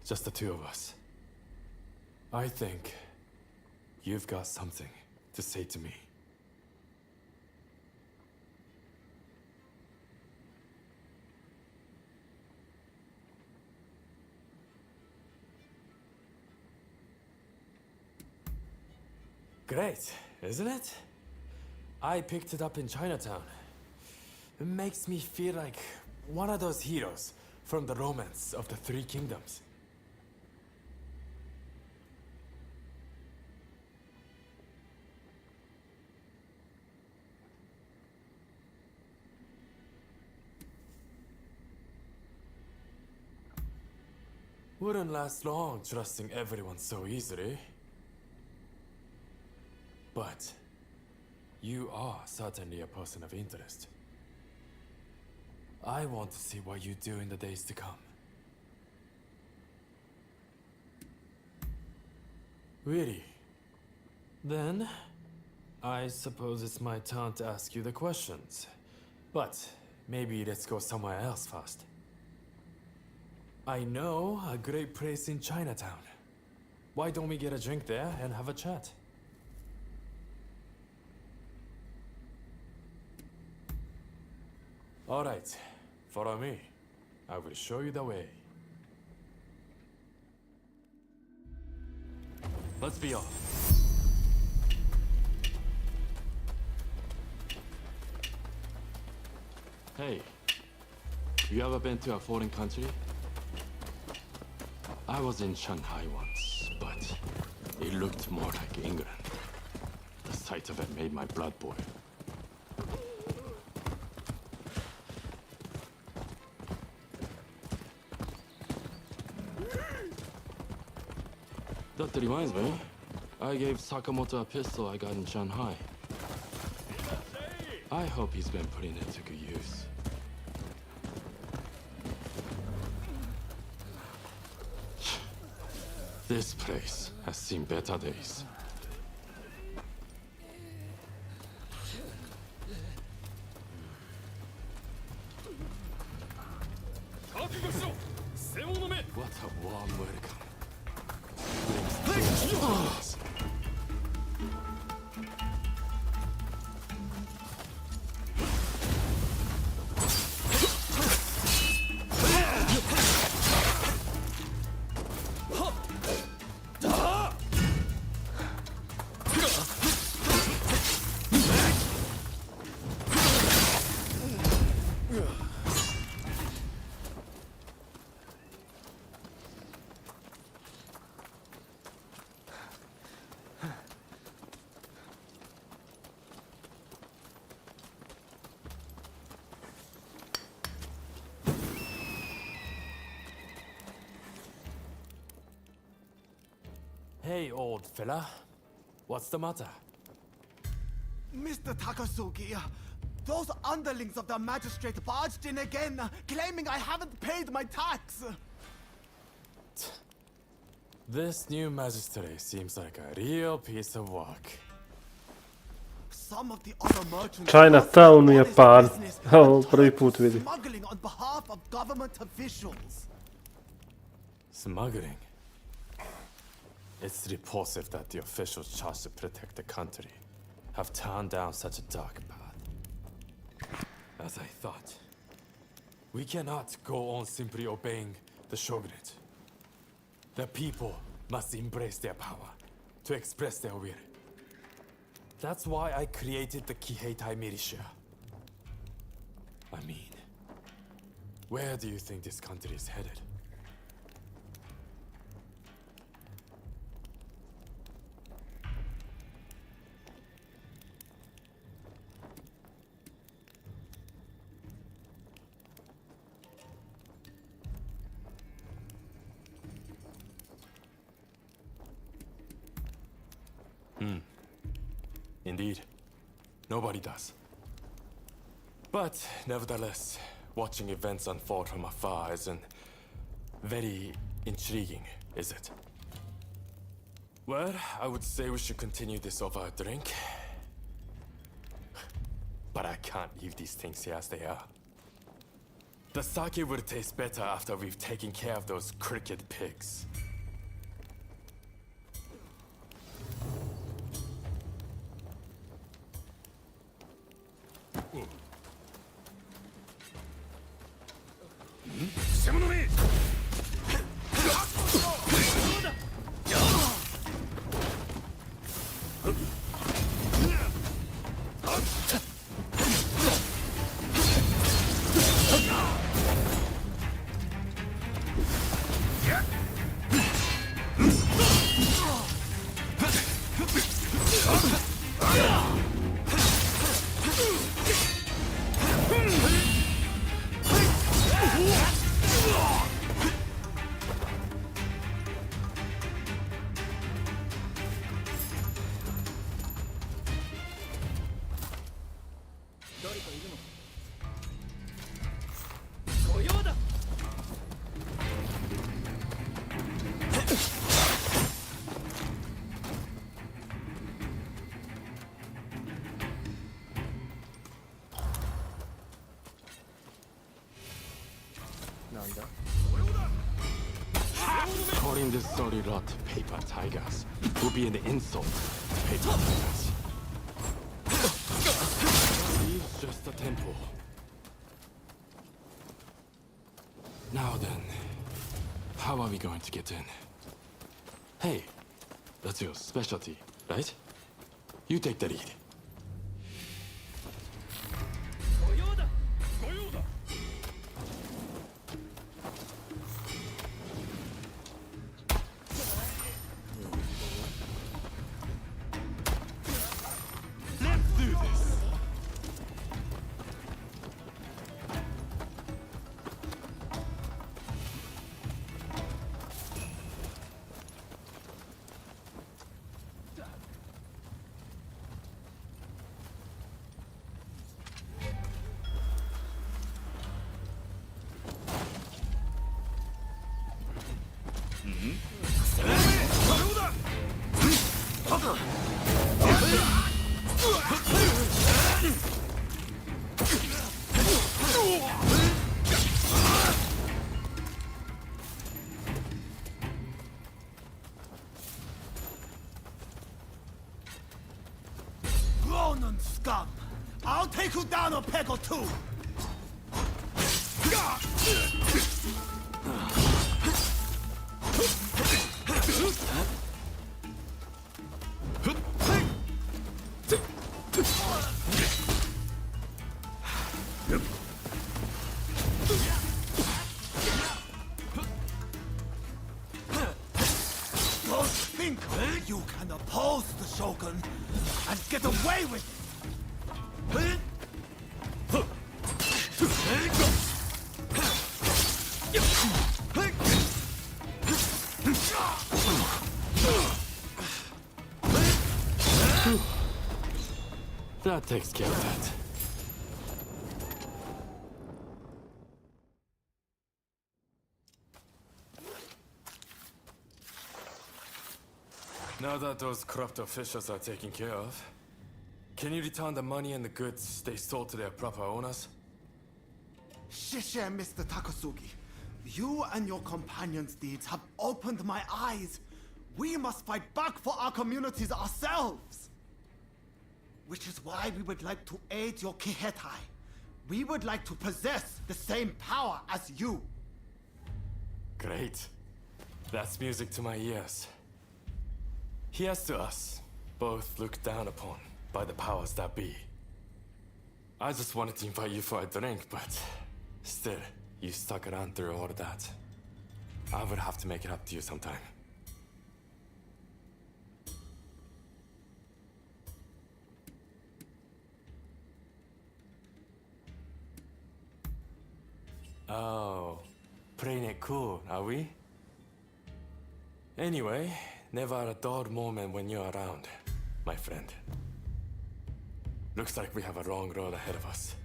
Just the two of us. I think you've got something to say to me. Great, isn't it? I picked it up in Chinatown. It makes me feel like one of those heroes from the romance of the Three Kingdoms. Wouldn't last long trusting everyone so easily. But you are certainly a person of interest. I want to see what you do in the days to come. Really? Then, I suppose it's my turn to ask you the questions. But maybe let's go somewhere else first. I know a great place in Chinatown. Why don't we get a drink there and have a chat? All right, follow me. I will show you the way. Let's be off. Hey, you ever been to a foreign country? I was in Shanghai once, but it looked more like England. The sight of it made my blood boil. That reminds me, I gave Sakamoto a pistol I got in Shanghai. I hope he's been putting it to good use. This place has seen better days. What a warm welcome. Hey, old fella. What's the matter? Mr. Takasugi, those underlings of the magistrate barged in again, claiming I haven't paid my tax. This new magistrate seems like a real piece of work. Some of the other merchants Chinatown u Japan. Ovo prvi put vidim. smuggling on behalf of government officials. Smuggling? It's repulsive that the officials charged to protect the country have turned down such a dark path. As I thought, we cannot go on simply obeying the shogunate. The people must embrace their power to express their will. That's why I created the Kiheitai militia. I mean, where do you think this country is headed? Indeed. Nobody does. But nevertheless, watching events unfold from afar isn't very intriguing, is it? Well, I would say we should continue this over a drink. But I can't leave these things here as they are. The sake will taste better after we've taken care of those crooked pigs. Calling this sorry lot paper tigers would be an insult to paper tigers. It's just a temple. Now then, how are we going to get in? Hey, that's your specialty, right? You take the lead. Ronin scum! I'll take you down a peg or two! Don't think you can oppose the Shogun and get away with it! That takes care of that. Now that those corrupt officials are taken care of, can you return the money and the goods they sold to their proper owners? Shisha, Mr. Takasugi. You and your companions' deeds have opened my eyes. We must fight back for our communities ourselves. Which is why we would like to aid your Kihetai. We would like to possess the same power as you. Great. That's music to my ears. Here's to us, both looked down upon by the powers that be. I just wanted to invite you for a drink, but still, you stuck around through all of that. I would have to make it up to you sometime. Oh, playing it cool, are we? Anyway, never a dull moment when you're around, my friend. Looks like we have a long road ahead of us.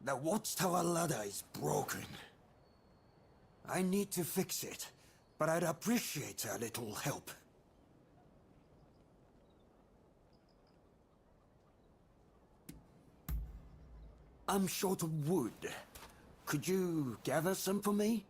The watchtower ladder is broken. I need to fix it, but I'd appreciate a little help. I'm short of wood. Could you gather some for me?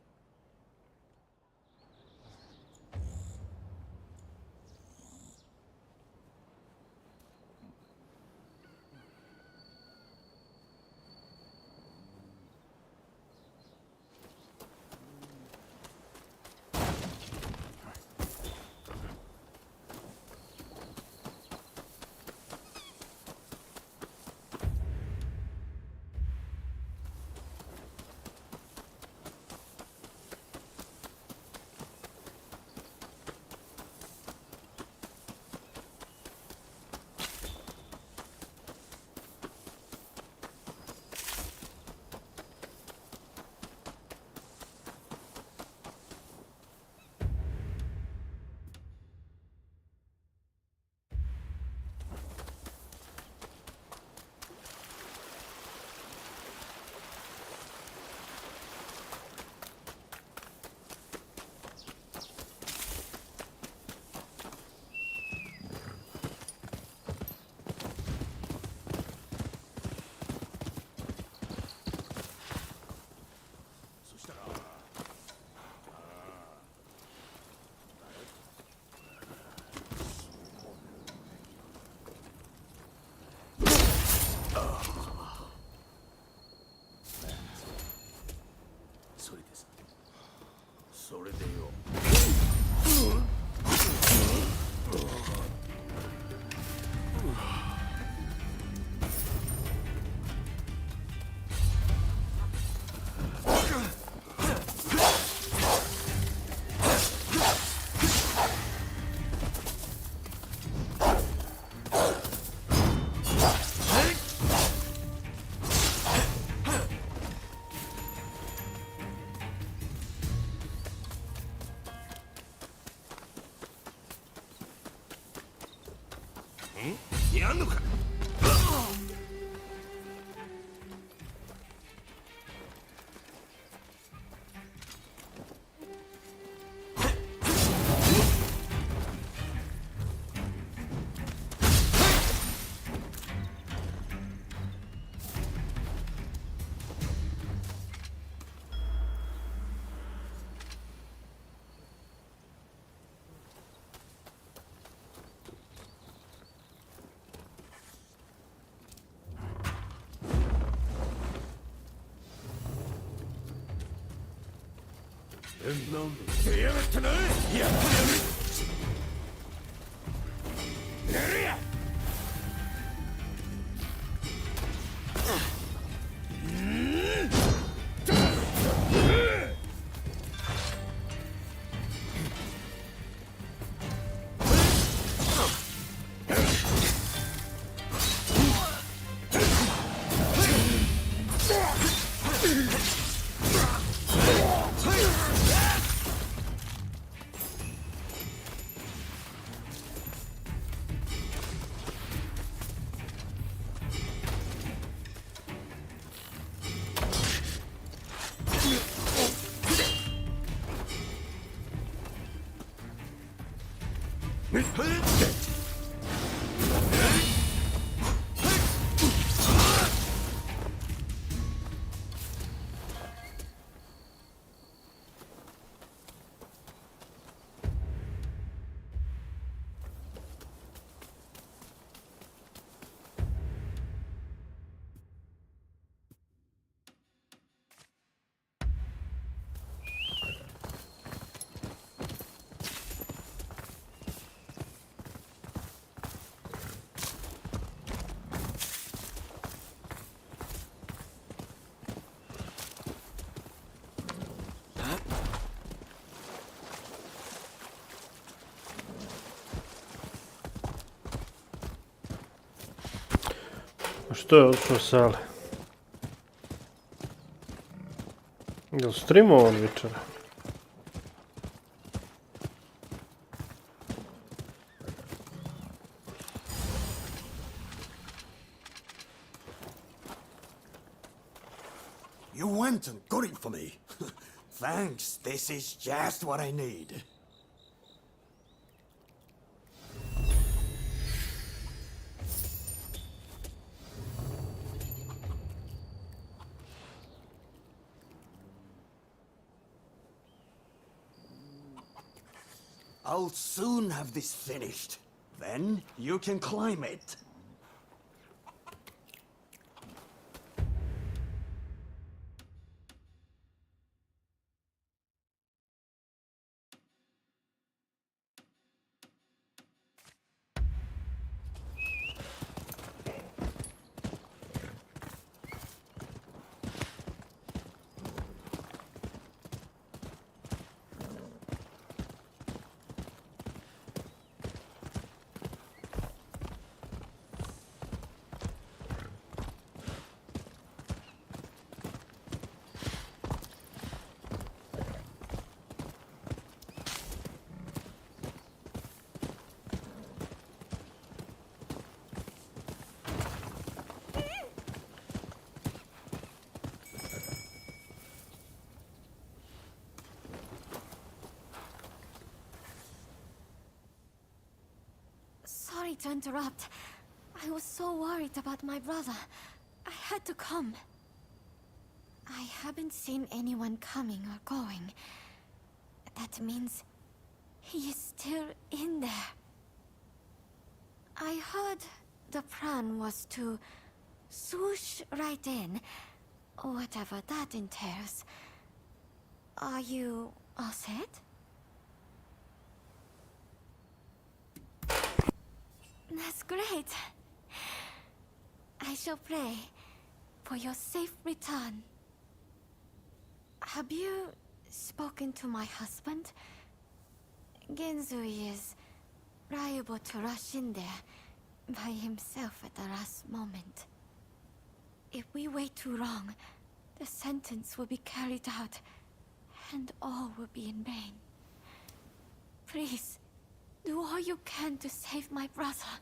やんのか。なんで出やがったな。やってやる。やるや。A što je odšao sale? Jel streamovan večera? You went and got it for me. Thanks, this is just what I need. I'll soon have this finished. Then you can climb it. Sorry to interrupt. I was so worried about my brother. I had to come. I haven't seen anyone coming or going. That means he is still in there. I heard the plan was to swoosh right in, whatever that entails. Are you all set? That's great. I shall pray for your safe return. Have you spoken to my husband? Genzui is liable to rush in there by himself at the last moment. If we wait too long, the sentence will be carried out, and all will be in vain. Please, do all you can to save my brother.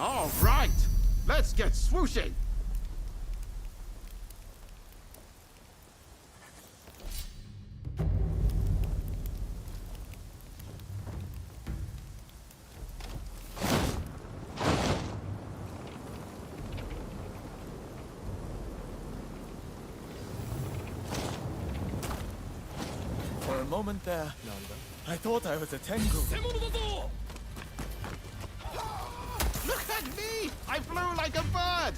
All right, let's get swooshing. For a moment there, I thought I was a Tengu. Look at me! I I flew like a bird!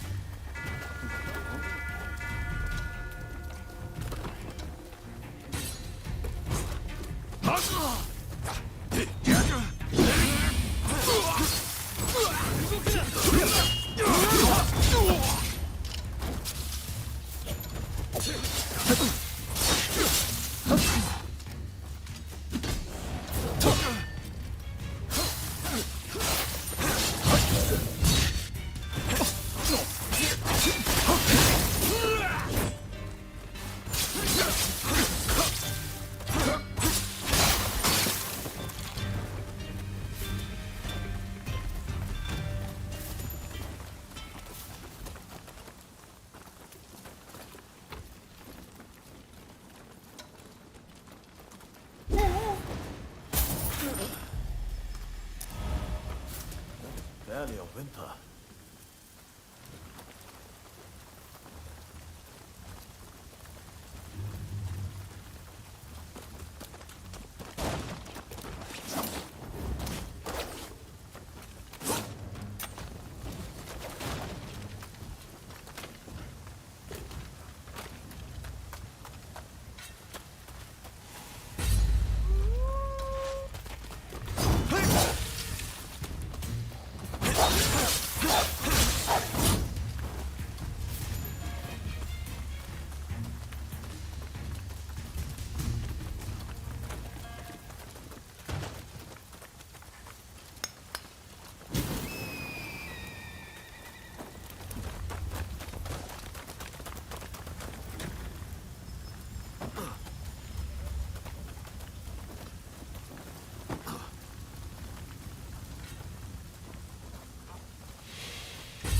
Barely a whimper.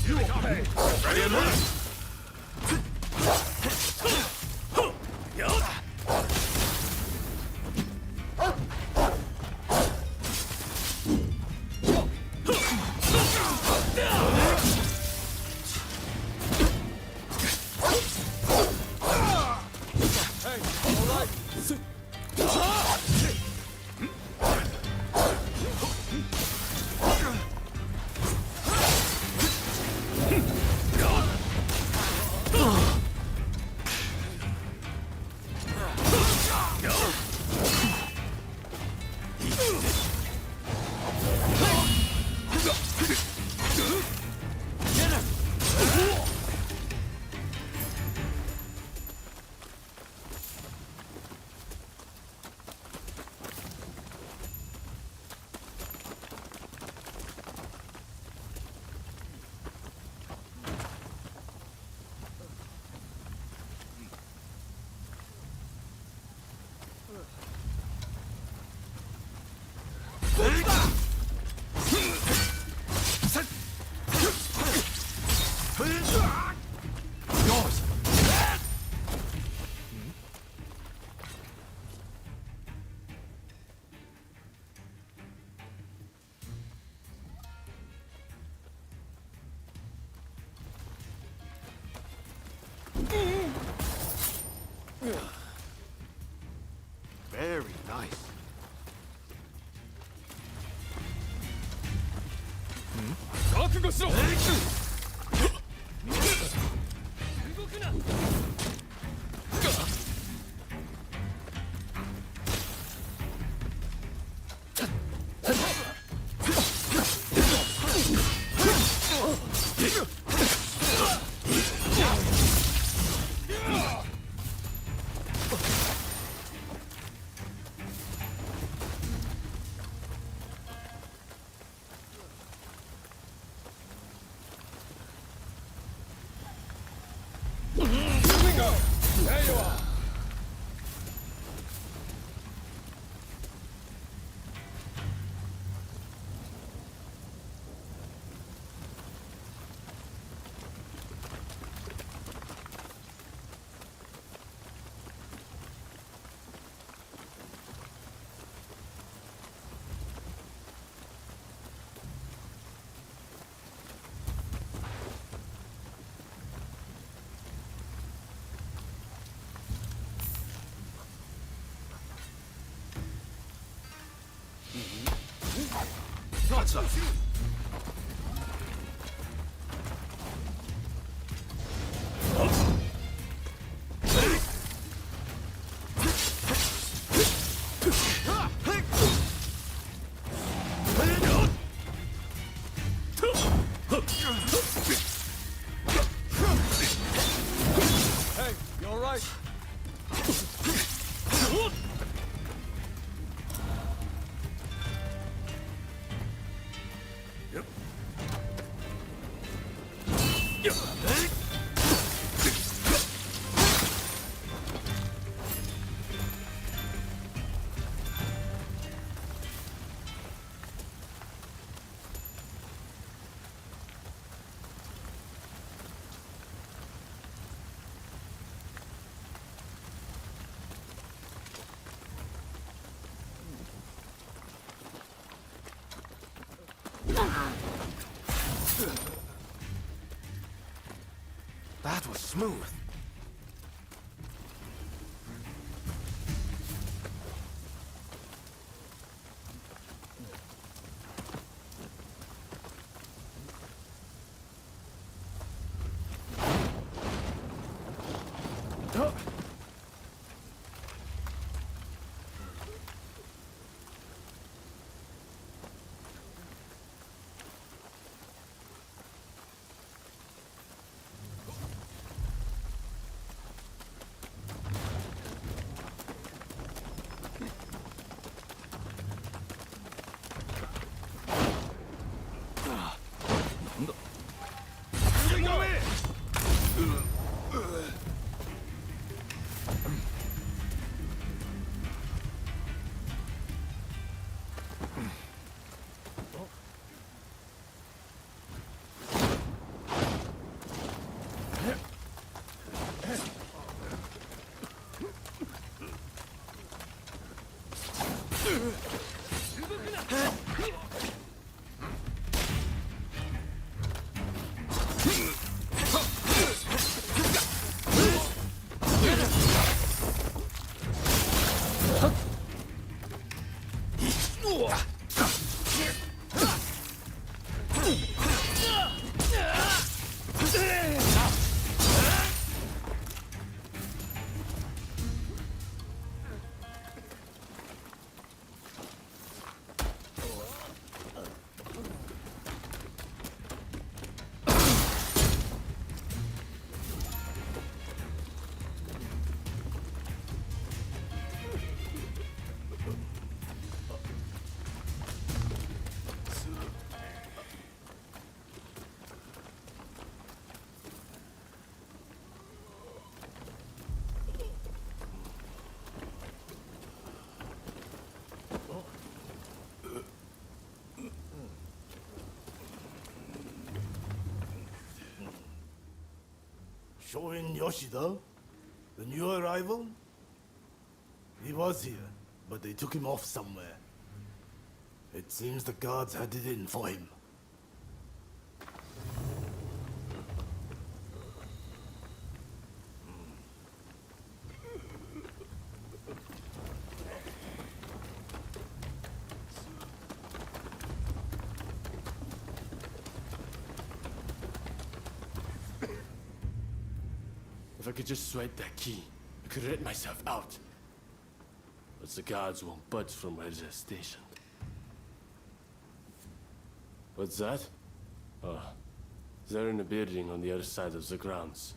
You will pay! Ready and run! Yours! Very nice. There you are! Gotcha! That was smooth. Shoin Yoshida? The new arrival? He was here, but they took him off somewhere. It seems the guards had it in for him. If I could just swipe that key, I could let myself out. But the guards won't budge from where they're stationed. What's that? Oh, they're in a building on the other side of the grounds.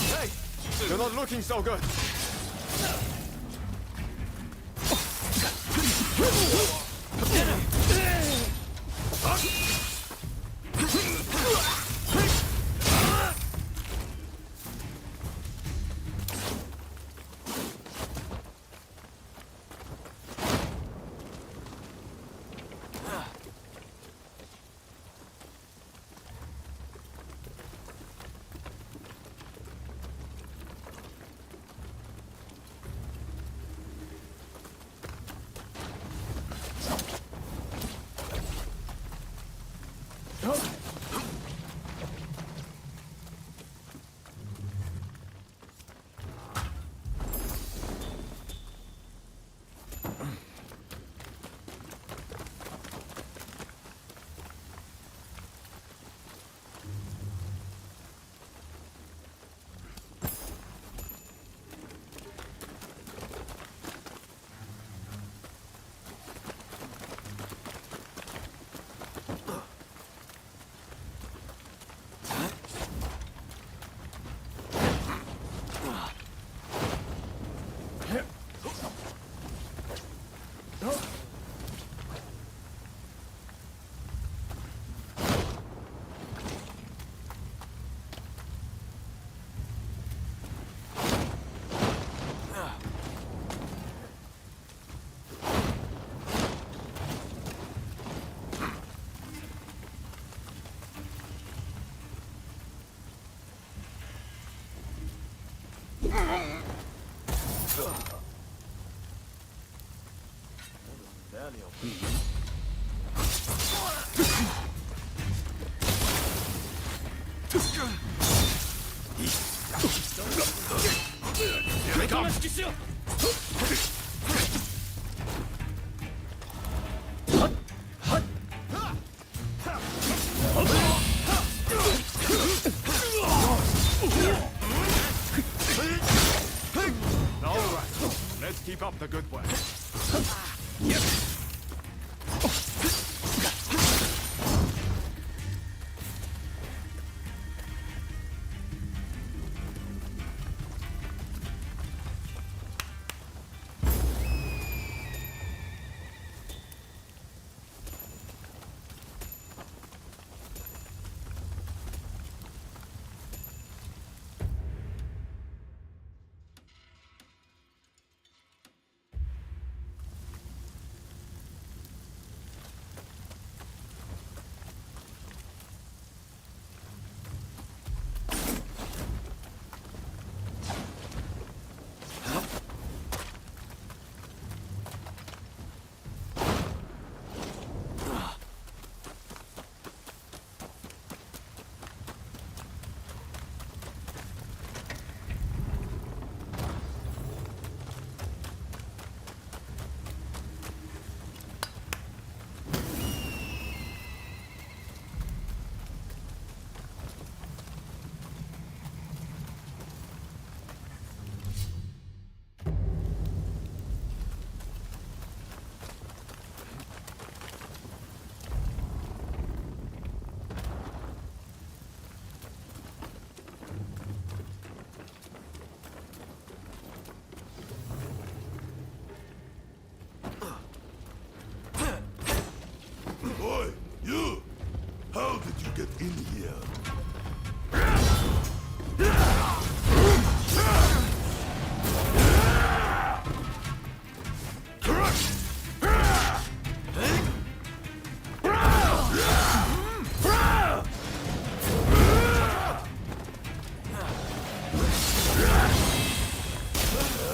Hey! You're not looking so good! fairly open. Here they come! All right, let's keep up the good work. Boy, you! How did you get in here?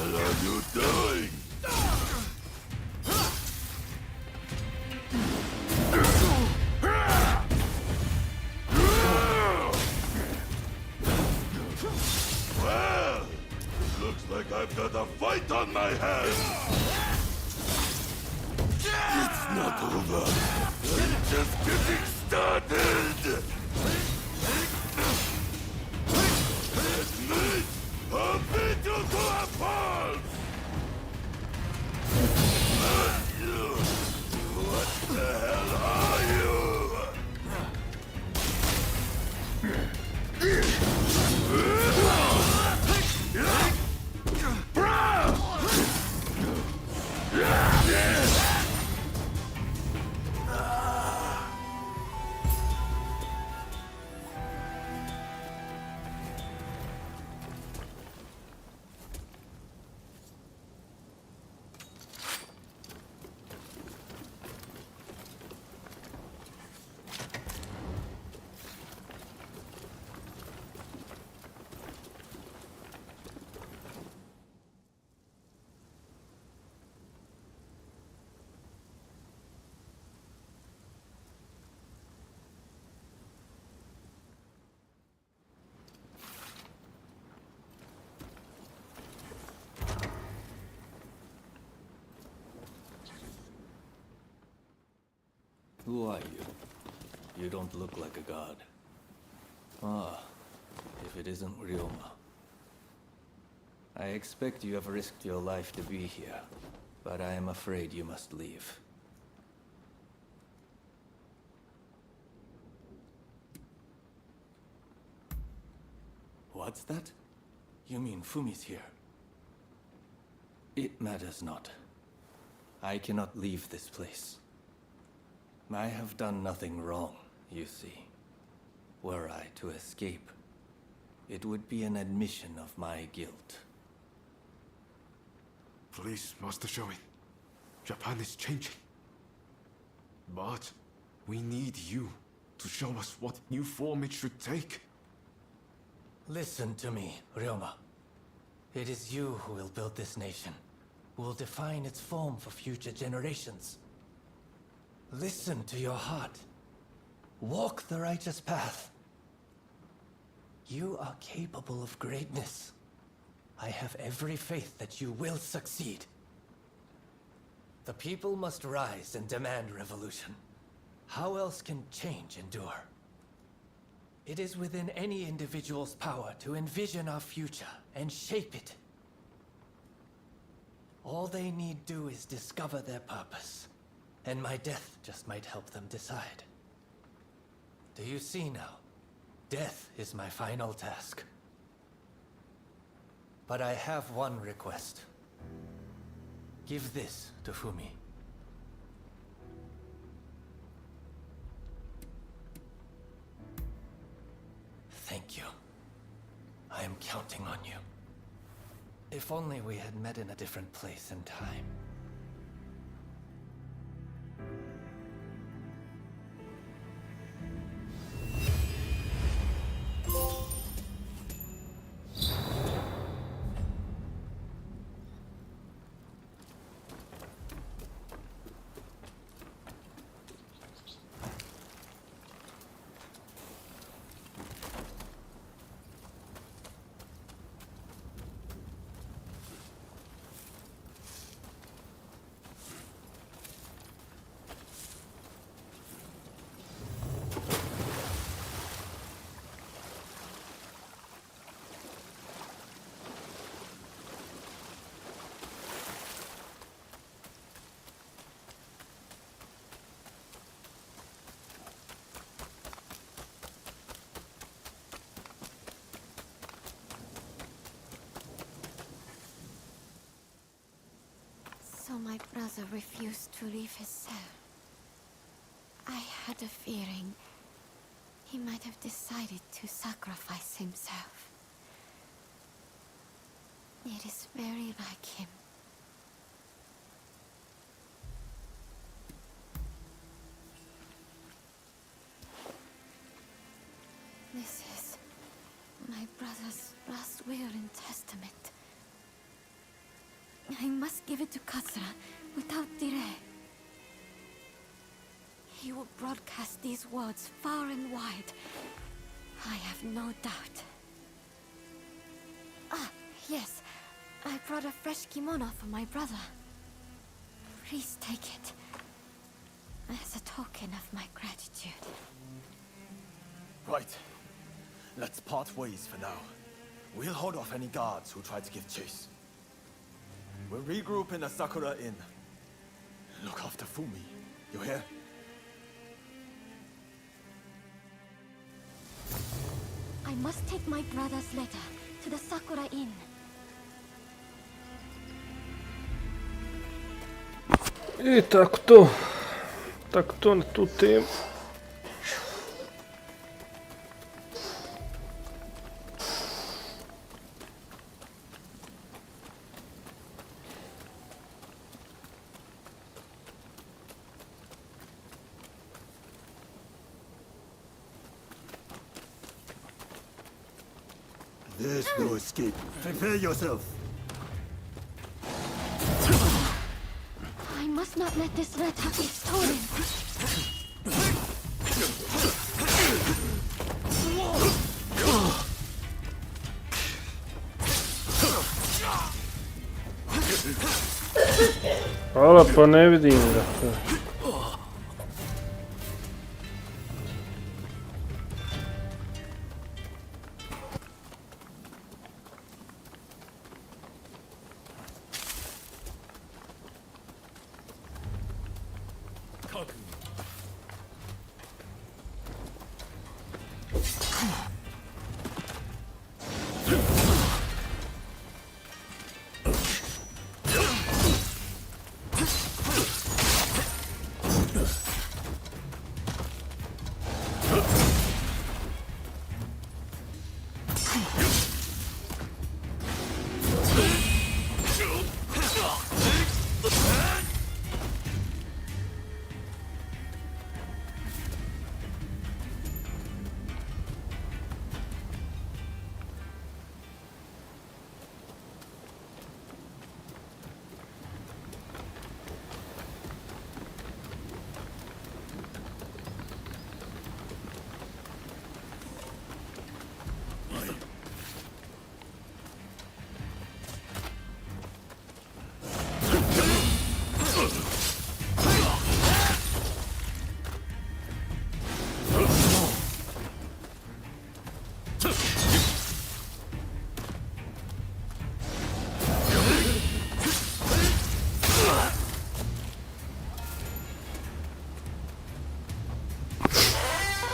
What are you doing? Well, looks like I've got a fight on my hands. It's not over. I'm just getting started. Admit, I'll beat you to a pulp. What the hell are you? Who are you? You don't look like a god. Ah, if it isn't Ryoma. I expect you have risked your life to be here, but I am afraid you must leave. What's that? You mean Fumi's here? It matters not. I cannot leave this place. I have done nothing wrong, you see. Were I to escape, it would be an admission of my guilt. Please, Master Shoin. Japan is changing. But we need you to show us what new form it should take. Listen to me, Ryoma. It is you who will build this nation, who will define its form for future generations. Listen to your heart. Walk the righteous path. You are capable of greatness. I have every faith that you will succeed. The people must rise and demand revolution. How else can change endure? It is within any individual's power to envision our future and shape it. All they need do is discover their purpose, and my death just might help them decide. Do you see now? Death is my final task. But I have one request. Give this to Fumi. Thank you. I am counting on you. If only we had met in a different place and time. So my brother refused to leave his cell. I had a feeling he might have decided to sacrifice himself. It is very like him. This is my brother's last will and testament. I must give it to Katsura without delay. He will broadcast these words far and wide. I have no doubt. Ah, yes. I brought a fresh kimono for my brother. Please take it. As a token of my gratitude. Right. Let's part ways for now. We'll hold off any guards who try to give chase. We'll regroup in the Sakura Inn. Look after Fumi. You hear? I must take my brother's letter to the Sakura Inn. I tako to na tu temu. There's no escape. Prepare yourself. I must not let this letter be stolen. Hvala, pa ne vidim ga.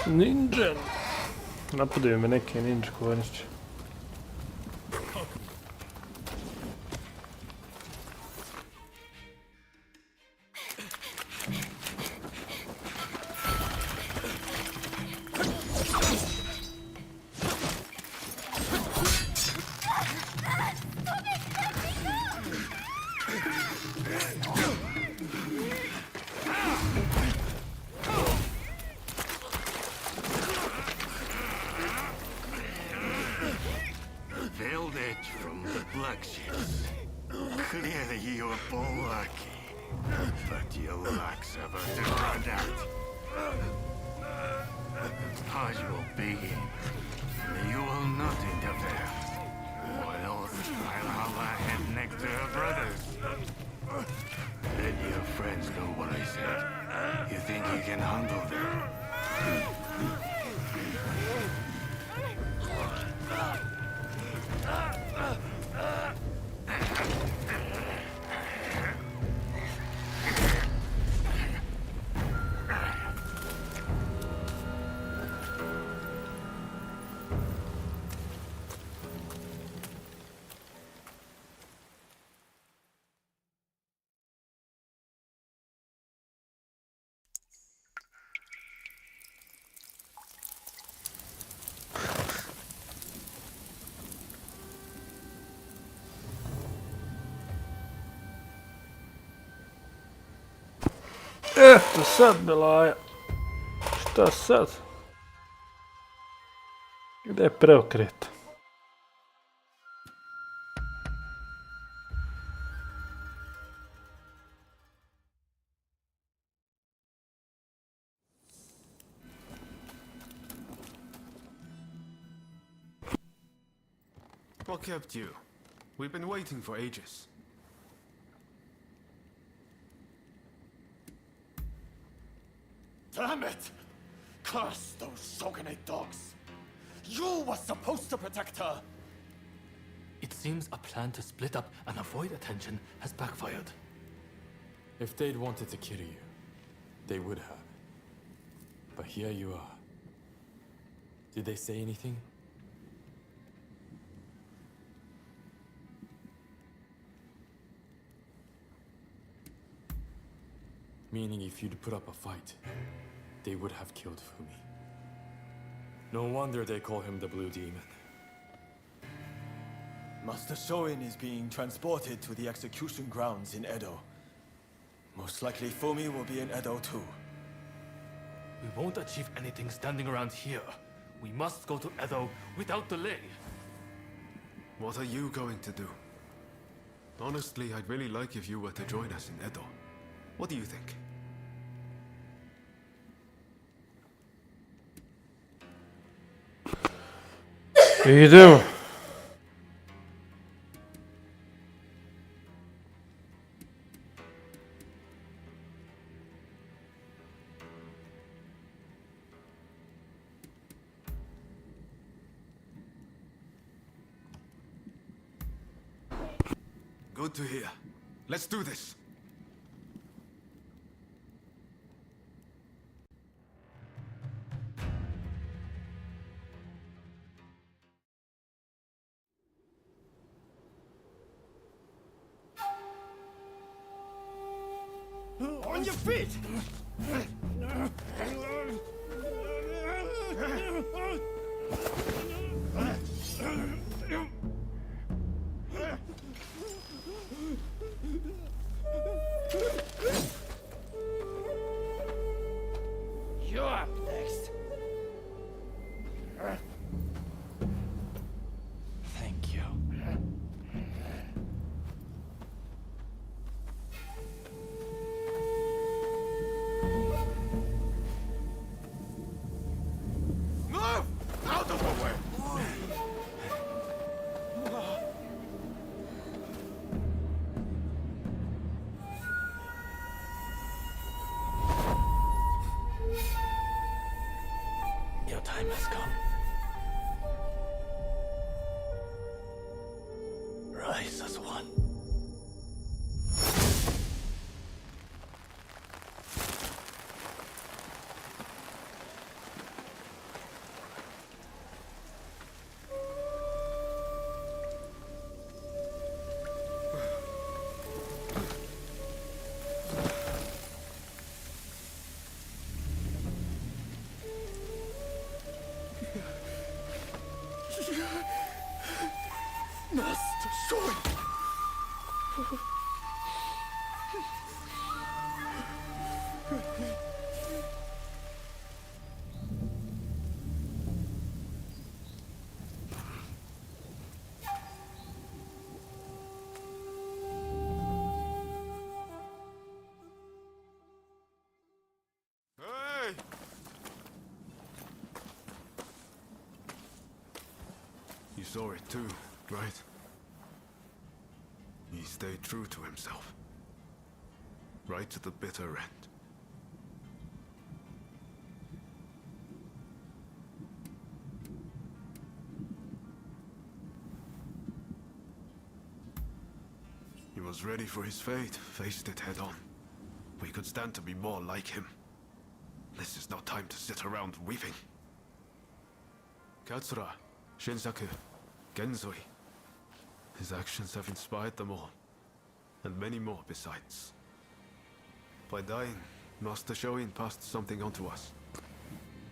Ninja. Napadaju me neki ninja konjići. Veiled edge from the black ships. Clearly you're lucky. But your luck's about to run out. Pause will begin. You will not interfere. Or else I'll have a head next to her brothers. Let your friends know what I said. You think you can handle them? Eto sad, Belaja. Šta sad? Gde je preokret? What kept you? We've been waiting for ages. Damn it! Curse those Shogunate dogs! You were supposed to protect her! It seems a plan to split up and avoid attention has backfired. If they'd wanted to kill you, they would have. But here you are. Did they say anything? Meaning if you'd put up a fight, they would have killed Fumi. No wonder they call him the Blue Demon. Master Shoin is being transported to the execution grounds in Edo. Most likely Fumi will be in Edo too. We won't achieve anything standing around here. We must go to Edo without delay. What are you going to do? Honestly, I'd really like if you were to join us in Edo. What do you think? Idemo. Good to hear. Let's do this. On your feet! You're up next. Thank you. Move! Out of the way! Your time has come. Rise as one. Hey! You saw it too, right? He stayed true to himself. Right to the bitter end. He was ready for his fate, faced it head on. We could stand to be more like him. This is no time to sit around weeping. Katsura, Shinsaku, Genzoi. His actions have inspired them all, and many more besides. By dying, Master Shoin passed something on to us.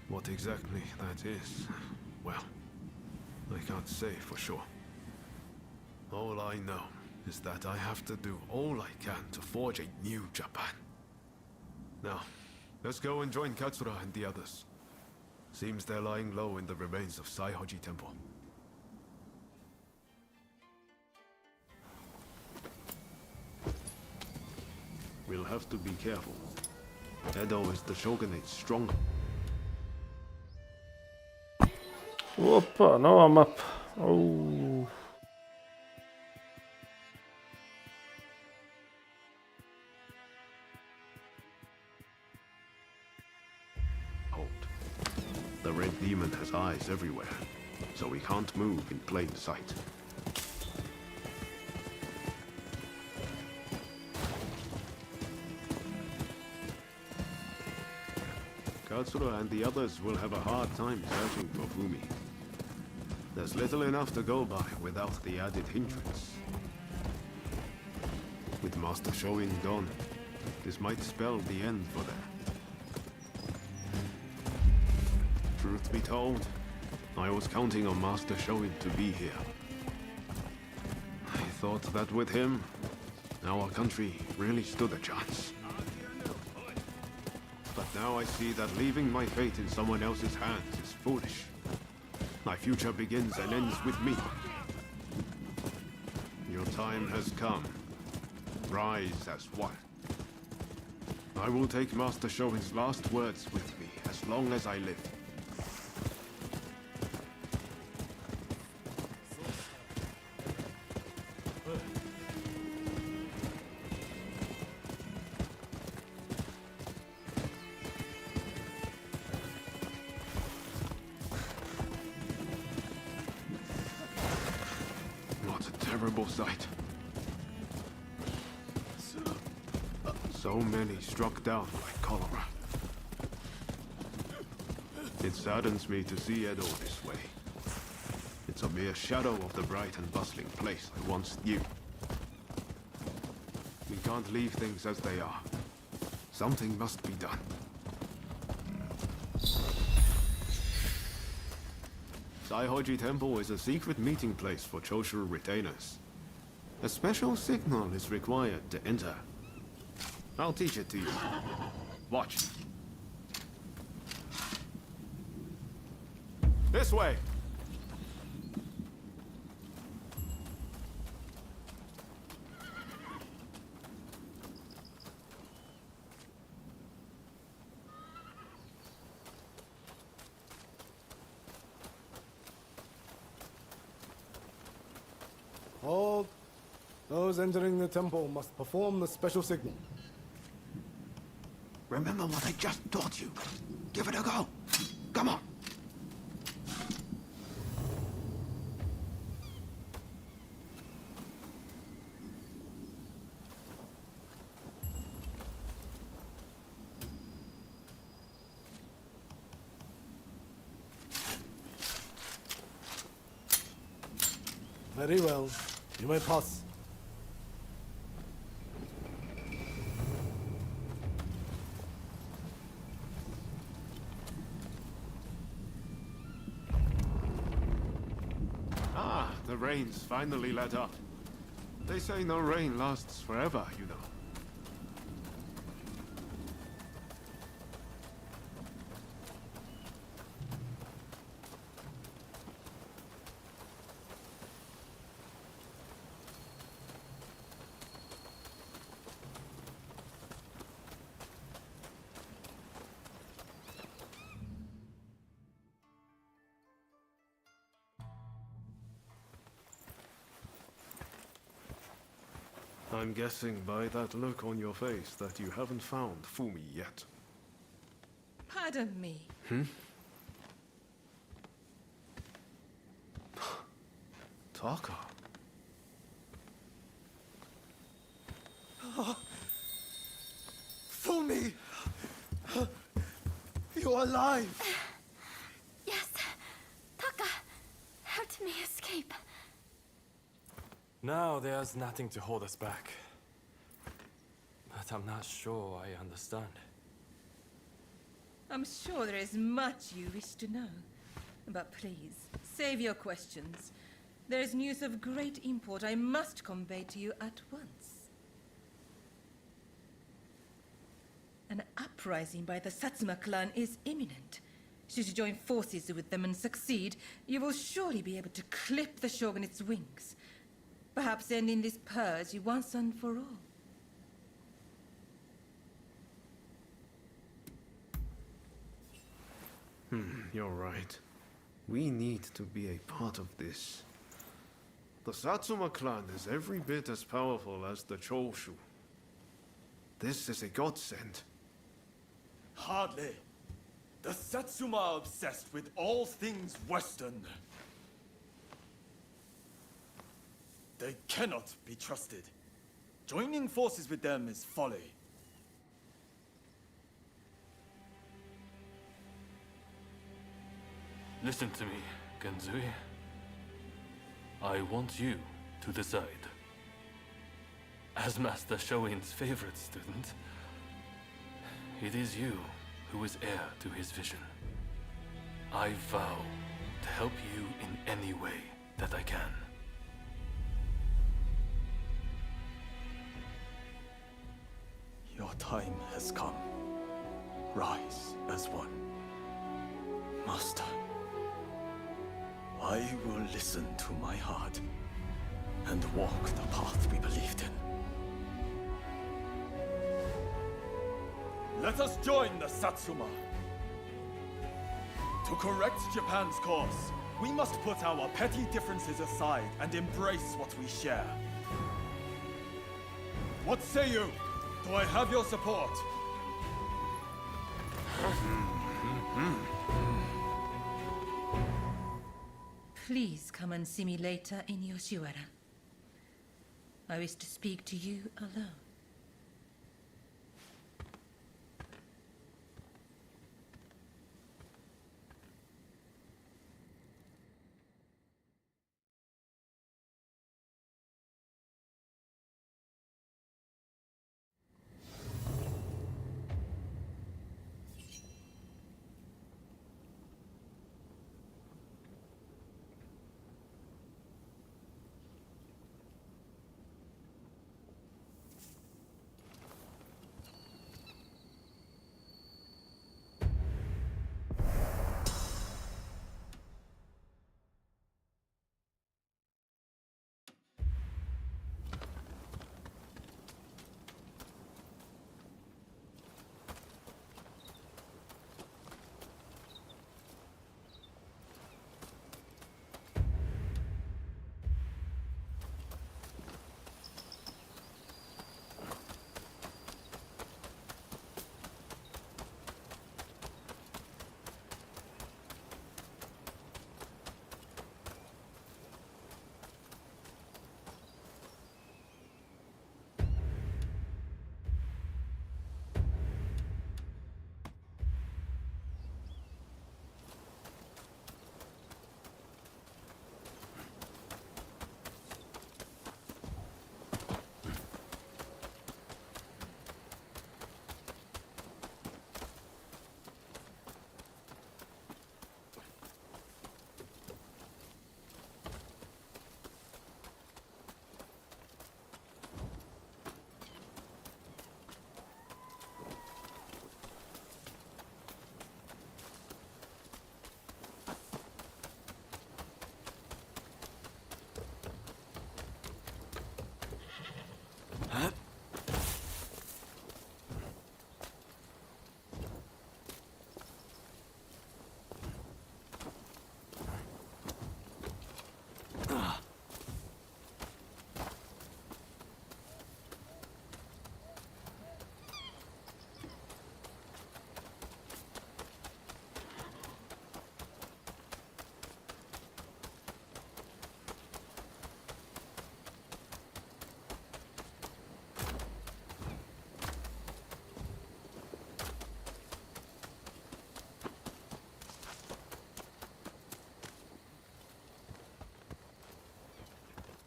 What exactly that is, well, I can't say for sure. All I know is that I have to do all I can to forge a new Japan. Now, let's go and join Katsura and the others. Seems they're lying low in the remains of Saihoji Temple. We'll have to be careful. Edo is the shogunate's stronghold. Opa, nova mapa. Oh. The Red Demon has eyes everywhere, so we can't move in plain sight. Katsura and the others will have a hard time searching for Fumi. There's little enough to go by without the added hindrance. With Master Shoin gone, this might spell the end for them. Truth be told, I was counting on Master Shoin to be here. I thought that with him, our country really stood a chance. But now I see that leaving my fate in someone else's hands is foolish. My future begins and ends with me. Your time has come. Rise as one. I will take Master Shoin's last words with me as long as I live. Sight. So many struck down by cholera. It saddens me to see Edo this way. It's a mere shadow of the bright and bustling place I once knew. We can't leave things as they are. Something must be done. Saihoji Temple is a secret meeting place for Choshu retainers. A special signal is required to enter. I'll teach it to you. Watch. This way! Hold. Those entering the temple must perform the special signal. Remember what I just taught you. Give it a go. Come on. Very well. You may pass. The rain's finally let up. They say no rain lasts forever, you know. I'm guessing by that look on your face that you haven't found Fumi yet. Pardon me. Taka. Fumi! You're alive! Yes. Taka helped me escape. Now there's nothing to hold us back. But I'm not sure I understand. I'm sure there is much you wish to know. But please, save your questions. There is news of great import I must convey to you at once. An uprising by the Satsuma clan is imminent. Should you join forces with them and succeed, you will surely be able to clip the shogunate's wings. Perhaps ending this purge once and for all. You're right. We need to be a part of this. The Satsuma clan is every bit as powerful as the Choshu. This is a godsend. Hardly. The Satsuma are obsessed with all things Western. They cannot be trusted. Joining forces with them is folly. Listen to me, Genzui. I want you to decide. As Master Shoin's favorite student, it is you who is heir to his vision. I vow to help you in any way that I can. Your time has come. Rise as one. Master, I will listen to my heart and walk the path we believed in. Let us join the Satsuma. To correct Japan's course, we must put our petty differences aside and embrace what we share. What say you? Do I have your support? Please come and see me later in Yoshiwara. I wish to speak to you alone.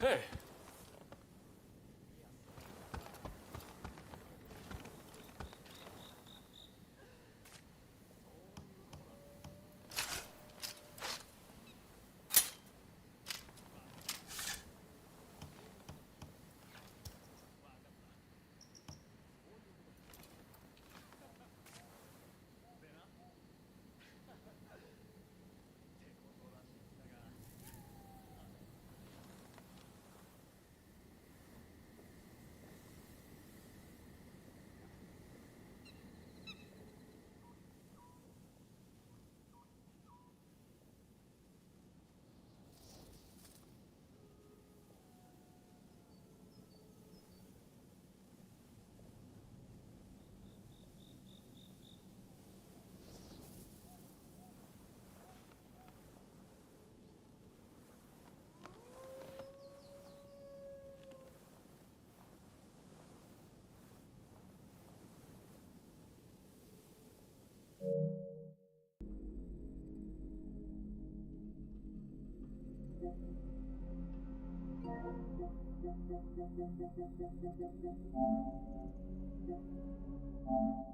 Hey! Thank you.